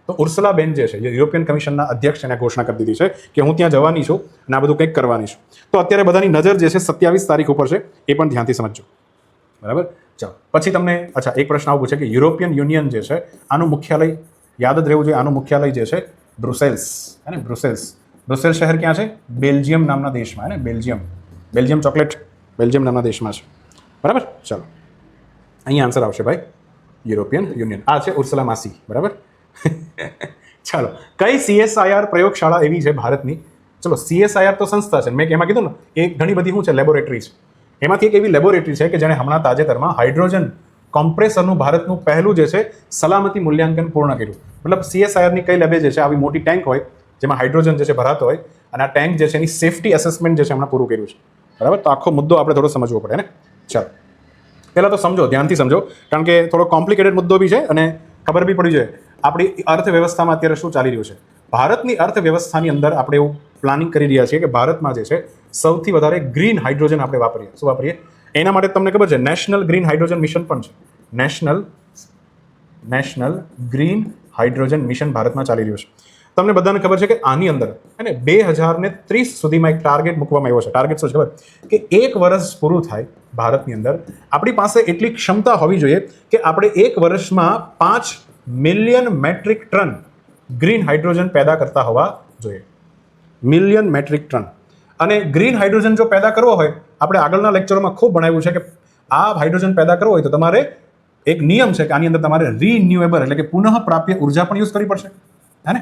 તો ઉર્સલા બેન જે છે યુરોપિયન કમિશનના અધ્યક્ષ, એને ઘોષણા કરી દીધી છે કે હું ત્યાં જવાની છું અને આ બધું કંઈક કરવાની છું. તો અત્યારે બધાની નજર જે છે 27 તારીખ ઉપર છે, એ પણ ધ્યાનથી સમજો. બરાબર. ચાલો, પછી તમને અચ્છા એક પ્રશ્ન આવું પૂછે કે યુરોપિયન યુનિયન જે છે આનું મુખ્યાલય યાદ જ રહેવું જોઈએ. આનું મુખ્યાલય જે છે બ્રુસેલ્સ. બ્રુસેલ્સ શહેર ક્યાં છે? બેલ્જિયમ નામના દેશમાં. બેલ્જિયમ ચોકલેટ બેલ્જિયમ નામના દેશમાં છે. બરાબર. ચાલો, અહીંયા આન્સર આવશે ભાઈ, યુરોપિયન યુનિયન. આ છે ઉર્સલા માસી. બરાબર. ચાલો, કઈ CSIR પ્રયોગશાળા એવી છે ભારતની? ચલો, CSIR તો સંસ્થા છે, મેં એમાં કીધું ને એ ઘણી બધી શું છે, લેબોરેટરી છે. એમાંથી એક એવી લેબોરેટરી છે કે જેણે હમણાં તાજેતરમાં હાઇડ્રોજન કોમ્પ્રેસરનું ભારતનું પહેલું જે છે સલામતી મૂલ્યાંકન પૂર્ણ કર્યું. મતલબ CSIRની કઈ લેબે જે છે આવી મોટી ટેન્ક હોય જેમાં હાઇડ્રોજન જે છે ભરાતો હોય, અને આ ટેન્ક જે છે એની સેફટી એસેસમેન્ટ જે છે હમણાં પૂરું કર્યું છે. બરાબર. તો આખો મુદ્દો આપણે થોડો સમજવો પડે ને. ચાલો, પહેલાં તો સમજો, ધ્યાનથી સમજો, કારણ કે થોડો કોમ્પ્લિકેટેડ મુદ્દો બી છે અને ખબર બી પડી જોઈએ આપણી અર્થવ્યવસ્થામાં અત્યારે શું ચાલી રહ્યું છે. ભારતની અર્થવ્યવસ્થાની અંદર આપણે એવું પ્લાનિંગ કરી રહ્યા છીએ કે ભારતમાં જે છે સૌથી વધારે ગ્રીન હાઇડ્રોજન આપણે વાપરીએ. શું વાપરીએ? એના માટે તમને ખબર છે નેશનલ ગ્રીન હાઇડ્રોજન મિશન પણ છે. નેશનલ ગ્રીન હાઇડ્રોજન મિશન ભારતમાં ચાલી રહ્યું છે. તમને બધાને ખબર છે કે આની અંદર અને 2030 સુધીમાં એક ટાર્ગેટ મૂકવામાં આવ્યો છે. ટાર્ગેટ શું છે ખબર? કે 1 વર્ષ પૂરું થાય ભારતની અંદર આપણી પાસે એટલી ક્ષમતા હોવી જોઈએ કે આપણે 1 વર્ષમાં 5 million metric ton green hydrogen પેદા કરતા હોવા જોઈએ. Million metric ton. અને ગ્રીન હાઇડ્રોજન જો પેદા કરવો હોય, આપણે આગળના લેક્ચરોમાં ખૂબ ભણાવ્યું છે કે આ હાઇડ્રોજન પેદા કરવો હોય તો તમારે એક નિયમ છે કે આની અંદર તમારે રિન્યુએબલ એટલે કે પુનઃપ્રાપ્ય ઉર્જા પણ યુઝ કરવી પડશે. હે ને?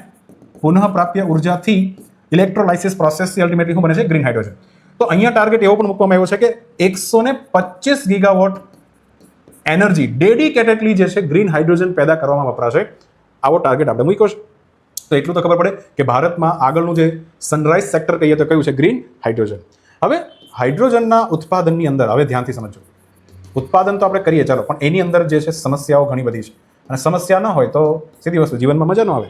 પુનઃપ્રાપ્ય ઉર્જાથી ઇલેક્ટ્રોલાઇસિસ પ્રોસેસથી અલ્ટિમેટલી શું બને છે? Green hydrogen. તો અહીંયા ટાર્ગેટ એવો પણ મૂકવામાં આવ્યો છે કે 125 ગીગાવોટ એનર્જી ડેડિકેટેડલી જે છે ગ્રીન હાઇડ્રોજન પેદા કરવામાં વપરાશે. આવો ટાર્ગેટ આપણે મૂક્યો છે. તો એટલું તો ખબર પડે કે ભારતમાં આગળનું જે સનરાઇઝ સેક્ટર કહીએ તો કયું છે? Green hydrogen. હવે હાઇડ્રોજનના ઉત્પાદનની અંદર હવે ધ્યાનથી સમજો. ઉત્પાદન તો આપણે કરીએ ચાલો, પણ એની અંદર જે છે સમસ્યાઓ ઘણી બધી છે. અને સમસ્યા ન હોય તો સીધી વસ્તુ જીવનમાં મજા ન આવે.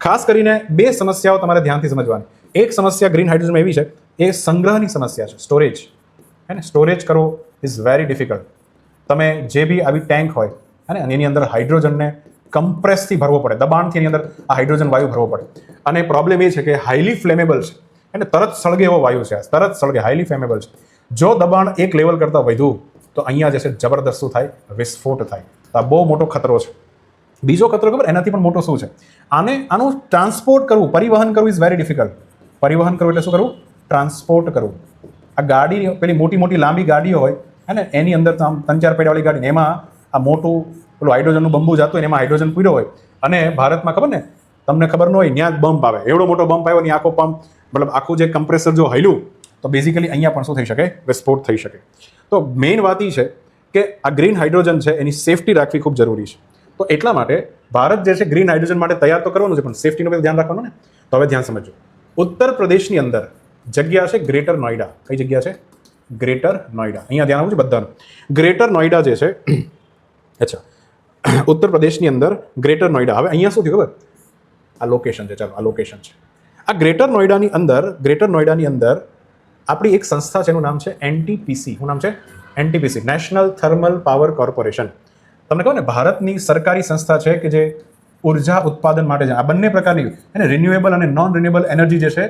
ખાસ કરીને 2 સમસ્યાઓ તમારે ધ્યાનથી સમજવાની. એક સમસ્યા ગ્રીન હાઇડ્રોજનમાં એવી છે, એ સંગ્રહની સમસ્યા છે, સ્ટોરેજ. હે ને? સ્ટોરેજ કરવો ઇઝ વેરી ડિફિકલ્ટ. તમે જે બી આવી ટેન્ક હોય અને એની અંદર હાઇડ્રોજનને કમ્પ્રેસથી ભરવો પડે, દબાણથી એની અંદર આ હાઇડ્રોજન વાયુ ભરવો પડે. અને પ્રોબ્લેમ એ છે કે હાઈલી ફ્લેમેબલ છે, એટલે તરત સળગે એવો વાયુ છે, તરત સળગે, હાઈલી ફ્લેમેબલ છે. જો દબાણ એક લેવલ કરતાં વધ્યું તો અહીંયા જે છે જબરદસ્ત શું થાય? વિસ્ફોટ થાય. તો આ બહુ મોટો ખતરો છે. બીજો ખતરો ખબર એનાથી પણ મોટો શું છે? આનું ટ્રાન્સપોર્ટ કરવું, પરિવહન કરવું ઇઝ વેરી ડિફિકલ્ટ. પરિવહન કરવું એટલે શું કરવું? ટ્રાન્સપોર્ટ કરવું. આ ગાડી, પેલી મોટી મોટી લાંબી ગાડીઓ હોય અને એની અંદર 3-4 પૈડાવાળી ગાડી, એમાં આ મોટું પેલું હાઇડ્રોજનનું બંબુ જતું હોય, એમાં હાઇડ્રોજન પૂર્યો હોય. અને ભારતમાં ખબર ને, તમને ખબર ન હોય, ત્યાં જ બમ્પ આવે, એવડો મોટો બમ્પ આવ્યો ને આખો પંપ, મતલબ આખું જે કમ્પ્રેસર જો હલ્યું તો બેઝિકલી અહીંયા પણ શું થઈ શકે? વિસ્ફોટ થઈ શકે. તો મેઇન વાત એ છે કે આ ગ્રીન હાઇડ્રોજન છે એની સેફટી રાખવી ખૂબ જરૂરી છે. તો એટલા માટે ભારત જે છે ગ્રીન હાઇડ્રોજન માટે તૈયાર તો કરવાનું છે, પણ સેફટીનું બી ધ્યાન રાખવાનું ને. તો હવે ધ્યાન સમજો. ઉત્તર પ્રદેશની અંદર જગ્યા છે ગ્રેટર નોઈડા. કઈ જગ્યા છે? ગ્રેટર નોઈડા. અહીંયા ધ્યાન આપવું છે બધાનું. ગ્રેટર નોઈડા જે છે, અચ્છા, ઉત્તર પ્રદેશની અંદર ગ્રેટર નોઈડા. હવે અહીંયા શું થયું ખબર? આ લોકેશન છે, ચાલો આ લોકેશન છે. આ ગ્રેટર નોઈડાની અંદર આપણી એક સંસ્થા છે, એનું નામ છે એનટીપીસી. શું નામ છે? NTPC, national thermal power corporation. તમને કહો ને, ભારતની સરકારી સંસ્થા છે કે જે ઉર્જા ઉત્પાદન માટે છે. આ બંને પ્રકારની અને રિન્યુએબલ અને નોન રિન્યુએબલ એનર્જી જે છે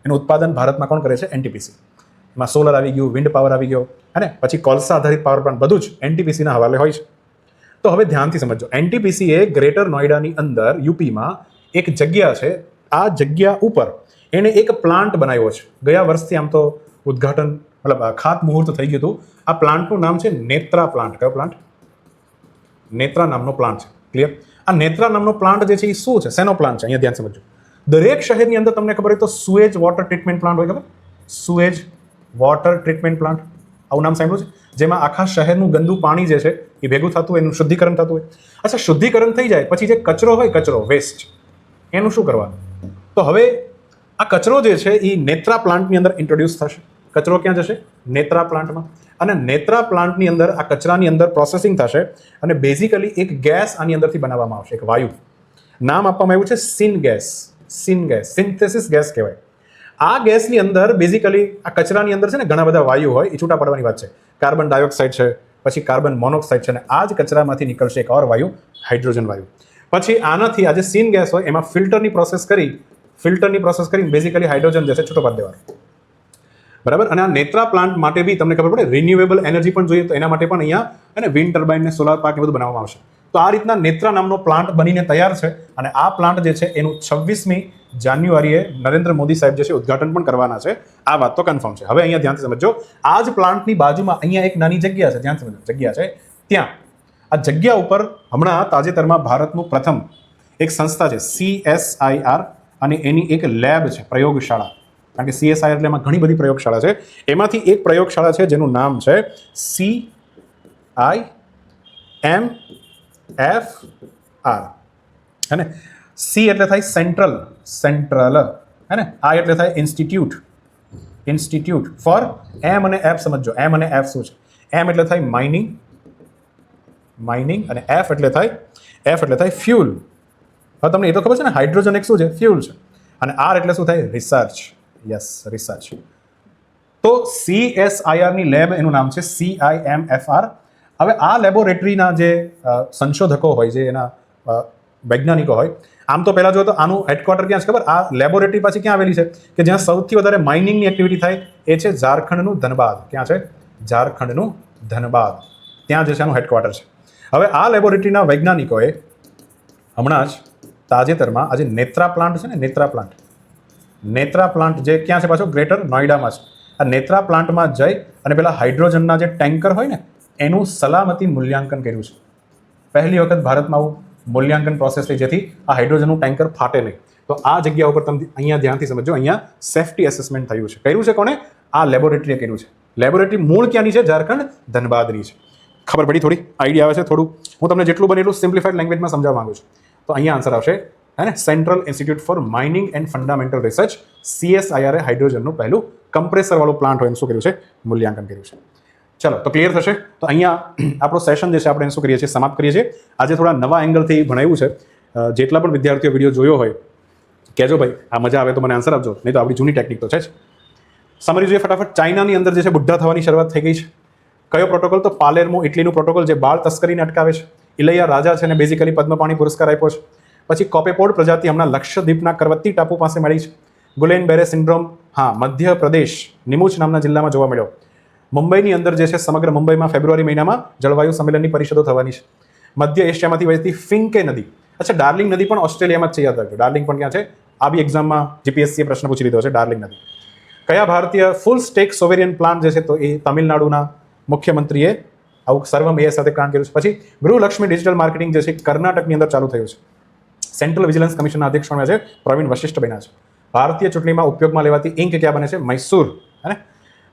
એનું ઉત્પાદન ભારતમાં કોણ કરે છે? એનટીપીસી. એમાં સોલર આવી ગયું, વિન્ડ પાવર આવી ગયો, અને પછી કોલસા આધારિત પાવર પ્લાન્ટ, બધું જ એનટીપીસીના હવાલે હોય છે. તો હવે ધ્યાનથી સમજો. એનટીપીસી એ ગ્રેટર નોઈડાની અંદર યુપીમાં એક જગ્યા છે. આ જગ્યા ઉપર એણે એક પ્લાન્ટ બનાવ્યો છે. ગયા વર્ષથી આમ તો ઉદ્ઘાટન, મતલબ ખાતમુહૂર્ત થઈ ગયું હતું. આ પ્લાન્ટનું નામ છે નેત્રા પ્લાન્ટ. કયો પ્લાન્ટ? નેત્રા નામનો પ્લાન્ટ છે. ક્લિયર? આ નેત્રા નામનો પ્લાન્ટ જે છે એ શું છે? શેનો પ્લાન્ટ છે? અહીંયા ધ્યાન સમજો. દરેક શહેરની અંદર તમને ખબર હોય તો સુએજ વોટર ટ્રીટમેન્ટ પ્લાન્ટ હોય. ખબર? સુએજ વોટર ટ્રીટમેન્ટ પ્લાન્ટ, આવું નામ સાંભળ્યું છે? જેમાં આખા શહેરનું ગંદુ પાણી જે છે એ ભેગું થતું હોય, એનું શુદ્ધિકરણ થતું હોય. અચ્છા, શુદ્ધિકરણ થઈ જાય પછી જે કચરો હોય, કચરો વેસ્ટ, એનું શું કરવાનું? તો હવે આ કચરો જે છે એ નેત્રા પ્લાન્ટની અંદર ઇન્ટ્રોડ્યુસ થશે. કચરો ક્યાં જશે? નેત્રા પ્લાન્ટમાં. અને નેત્રા પ્લાન્ટની અંદર આ કચરાની અંદર પ્રોસેસિંગ થશે અને બેઝિકલી એક ગેસ આની અંદરથી બનાવવામાં આવશે, એક વાયુ. નામ આપવામાં આવ્યું છે સિન ગેસ. સિન્થેસિસ ગેસ કહેવાય. આ ગેસની અંદર બેઝિકલી આ કચરાની અંદર છે ને ઘણા બધા વાયુ હોય, એ છૂટા પડવાની વાત છે. કાર્બન ડાયોક્સાઇડ છે, પછી કાર્બન મોનોક્સાઇડ છે, અને આ જ કચરામાંથી નીકળશે એક ઓર વાયુ, હાઇડ્રોજન વાયુ. પછી આનાથી આ જે સીન ગેસ હોય એમાં ફિલ્ટરની પ્રોસેસ કરી બેઝિકલી હાઇડ્રોજન જે છે છૂટો પાડી દેવાનો. બરાબર? અને આ નેત્રા પ્લાન્ટ માટે બી તમને ખબર પડે રિન્યુએબલ એનર્જી પણ જોઈએ, તો એના માટે પણ અહીંયા અને વિન્ડ ટર્બાઇન ને સોલાર પાર્ક એ બધું બનાવવામાં આવશે. તો આ રીતના નેત્રા નામનો પ્લાન્ટ બનીને તૈયાર છે. અને આ પ્લાન્ટ જે છે એનું 26મી જાન્યુઆરીએ નરેન્દ્ર મોદી સાહેબ જે છે ઉદ્ઘાટન પણ કરવાના છે. આ વાત તો કન્ફર્મ છે. હવે અહીંયા ધ્યાનથી સમજો. આ જ પ્લાન્ટની બાજુમાં અહીંયા એક નાની જગ્યા છે, ધ્યાન સમજો, જગ્યા છે ત્યાં. આ જગ્યા ઉપર હમણાં તાજેતરમાં ભારતનું પ્રથમ એક સંસ્થા છે CSIR, અને એની એક લેબ છે, પ્રયોગશાળા. કારણ કે CSIR એટલે એમાં ઘણી બધી પ્રયોગશાળા છે. એમાંથી એક પ્રયોગશાળા છે જેનું નામ છે CIMFR. હે ને? સી એટલે થાય સેન્ટ્રલ, હે ને? I એટલે થાય ઇન્સ્ટિટ્યૂટ. ફોર એમ અને એફ સમજો. એમ અને એફ શું છે? એમ એટલે થાય માઇનિંગ, માઇનિંગ, અને એફ એટલે થાય ફ્યુલ. હવે તમને એ તો ખબર છે ને, હાઇડ્રોજન એક શું છે? ફ્યુલ છે. અને આર એટલે શું થાય? રિસર્ચ. Yes, research. તો CSIR ની લેબ, એનું નામ છે CIMFR. હવે આ લેબોરેટરીના જે સંશોધકો હોય, જે એના વૈજ્ઞાનિકો હોય, આમ તો પહેલાં જો તો આનું હેડક્વાર્ટર ક્યાં છે ખબર? આ લેબોરેટરી પાછી ક્યાં આવેલી છે? કે જ્યાં સૌથી વધારે માઇનિંગની એક્ટિવિટી થાય એ છે ઝારખંડનું ધનબાદ. ક્યાં છે? ઝારખંડનું ધનબાદ. ત્યાં જે છે આનું હેડક્વાર્ટર છે. હવે આ લેબોરેટરીના વૈજ્ઞાનિકોએ હમણાં જ તાજેતરમાં આ જે નેત્રા પ્લાન્ટ છે ને, નેત્રા પ્લાન્ટ જે ક્યાં છે પાછો? ગ્રેટર નોઈડામાં છે. આ નેત્રા પ્લાન્ટમાં જઈ અને પેલા હાઇડ્રોજનના જે ટેન્કર હોય ને, એનું સલામતી મૂલ્યાંકન કર્યું છે. પહેલી વખત ભારતમાં આવું મૂલ્યાંકન પ્રોસેસ થઈ, જેથી આ હાઇડ્રોજનનું ટેન્કર ફાટે નહીં. તો આ જગ્યા ઉપર તમે અહીંયા ધ્યાનથી સમજો, અહીંયા સેફ્ટી એસેસમેન્ટ થયું છે. કર્યું છે કોણે? આ લેબોરેટરીએ કર્યું છે. લેબોરેટરી મૂળ ક્યાંની છે? ઝારખંડ ધનબાદની છે. ખબર પડી? થોડી આઈડિયા આવે છે? થોડું હું તમને જેટલું બને એટલું સિમ્પ્લિફાઈડ લેંગ્વેજમાં સમજાવવા માંગુ છું. તો અહીંયા આન્સર આવશે, હે ને? Central institute for mining and fundamental research, CSIR એ હાઇડ્રોજનનું પહેલું કમ્પ્રેસરવાળું પ્લાન્ટ હોય એનું શું કર્યું છે? મૂલ્યાંકન કર્યું છે. ચલો, તો ક્લિયર થશે. તો અહીંયા આપણો સેશન જે છે આપણે શું કરીએ છીએ? સમાપ્ત કરીએ છીએ. આજે થોડા નવા એંગલથી ભણાવ્યું છે. જેટલા પણ વિદ્યાર્થીઓ વિડીયો જોયો હોય, કહેજો ભાઈ, આ મજા આવે તો મને આન્સર આપજો, નહીં તો આપણી જૂની ટેકનિક તો છે જ. સમરી જોઈએ ફટાફટ. ચાઇનાની અંદર જે છે બુઢ્ઢા થવાની શરૂઆત થઈ ગઈ છે. કયો પ્રોટોકોલ? તો પાલેર્મો ઇટલીનું પ્રોટોકોલ, જે બાળ તસ્કરીને અટકાવે છે. ઇલૈયા રાજા છે ને બેઝિકલી પદ્મપાણી પુરસ્કાર આપ્યો છે. પછી કોપેપોડ પ્રજાતિ હમણાં લક્ષદ્વીપના કરવત્તી ટાપુ પાસે મળી છે. ગુલેન બેરે સિન્ડ્રોમ, હા, મધ્યપ્રદેશ નિમુચ નામના જિલ્લામાં જોવા મળ્યો. મુંબઈની અંદર જે છે, સમગ્ર મુંબઈમાં ફેબ્રુઆરી મહિનામાં જળવાયુ સંમેલનની પરિષદો થવાની છે. મધ્ય એશિયામાંથી વહેતી ફિંકે નદી. અચ્છા, ડાર્લિંગ નદી પણ ઓસ્ટ્રેલિયામાં જ છે, યાદ રાખજો. ડાર્લિંગ પણ ક્યાં છે? આ બી એક્ઝામમાં GPSC પ્રશ્ન પૂછી લીધો છે, ડાર્લિંગ નદી. કયા ભારતીય ફૂલ સ્ટેક સોવેરિયન પ્લાન્ટ જે છે, તો એ તમિલનાડુના મુખ્યમંત્રીએ આવું સર્વમ એ સાથે કામ કર્યું છે. પછી ગૃહલક્ષ્મી ડિજિટલ માર્કેટિંગ જે છે, કર્ણાટકની અંદર ચાલુ થયું છે. સેન્ટ્રલ વિજિલન્સ કમિશનના અધ્યક્ષ બન્યા છે પ્રવીણ વશિષ્ઠ બન્યા છે. ભારતીય ચૂંટણીમાં ઉપયોગમાં લેવાતી ઇંક ક્યાં બને છે? મૈસૂર. હે?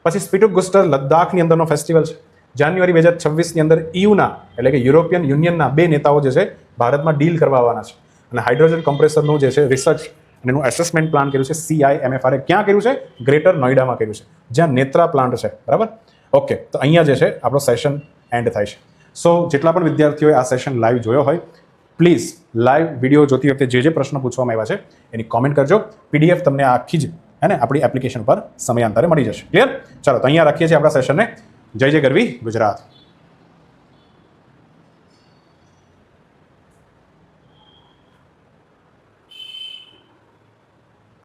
પછી સ્પિટુગુસ્ટર લદ્દાખની અંદરનો ફેસ્ટિવલ છે. જાન્યુઆરી 2026ની અંદર EUના એટલે કે યુરોપિયન યુનિયનના 2 નેતાઓ જે છે ભારતમાં ડીલ કરવા આવવાના છે. અને હાઇડ્રોજન કમ્પ્રેસરનું જે છે રિસર્ચ અને એનું એસેસમેન્ટ પ્લાન કર્યું છે CIMFR એ. ક્યાં કર્યું છે? ગ્રેટર નોઈડામાં કર્યું છે, જ્યાં નેત્રા પ્લાન્ટ છે. બરાબર? ઓકે, તો અહીંયા જે છે આપણો સેશન એન્ડ થાય છે. સો જેટલા પણ વિદ્યાર્થીઓએ આ સેશન લાઈવ જોયો હોય, પ્લીઝ લાઈવ વિડીયો જોતી વખતે જે પ્રશ્નો પૂછવામાં આવ્યા છે એની કોમેન્ટ કરજો. PDF તમને આખી જ હે ને આપણી એપ્લિકેશન પર સમયાંતરે મળી જશે. ક્લિયર? ચાલો, તો અહીંયા રાખીએ છીએ આપણા સેશનને. જય જય ગરવી ગુજરાત.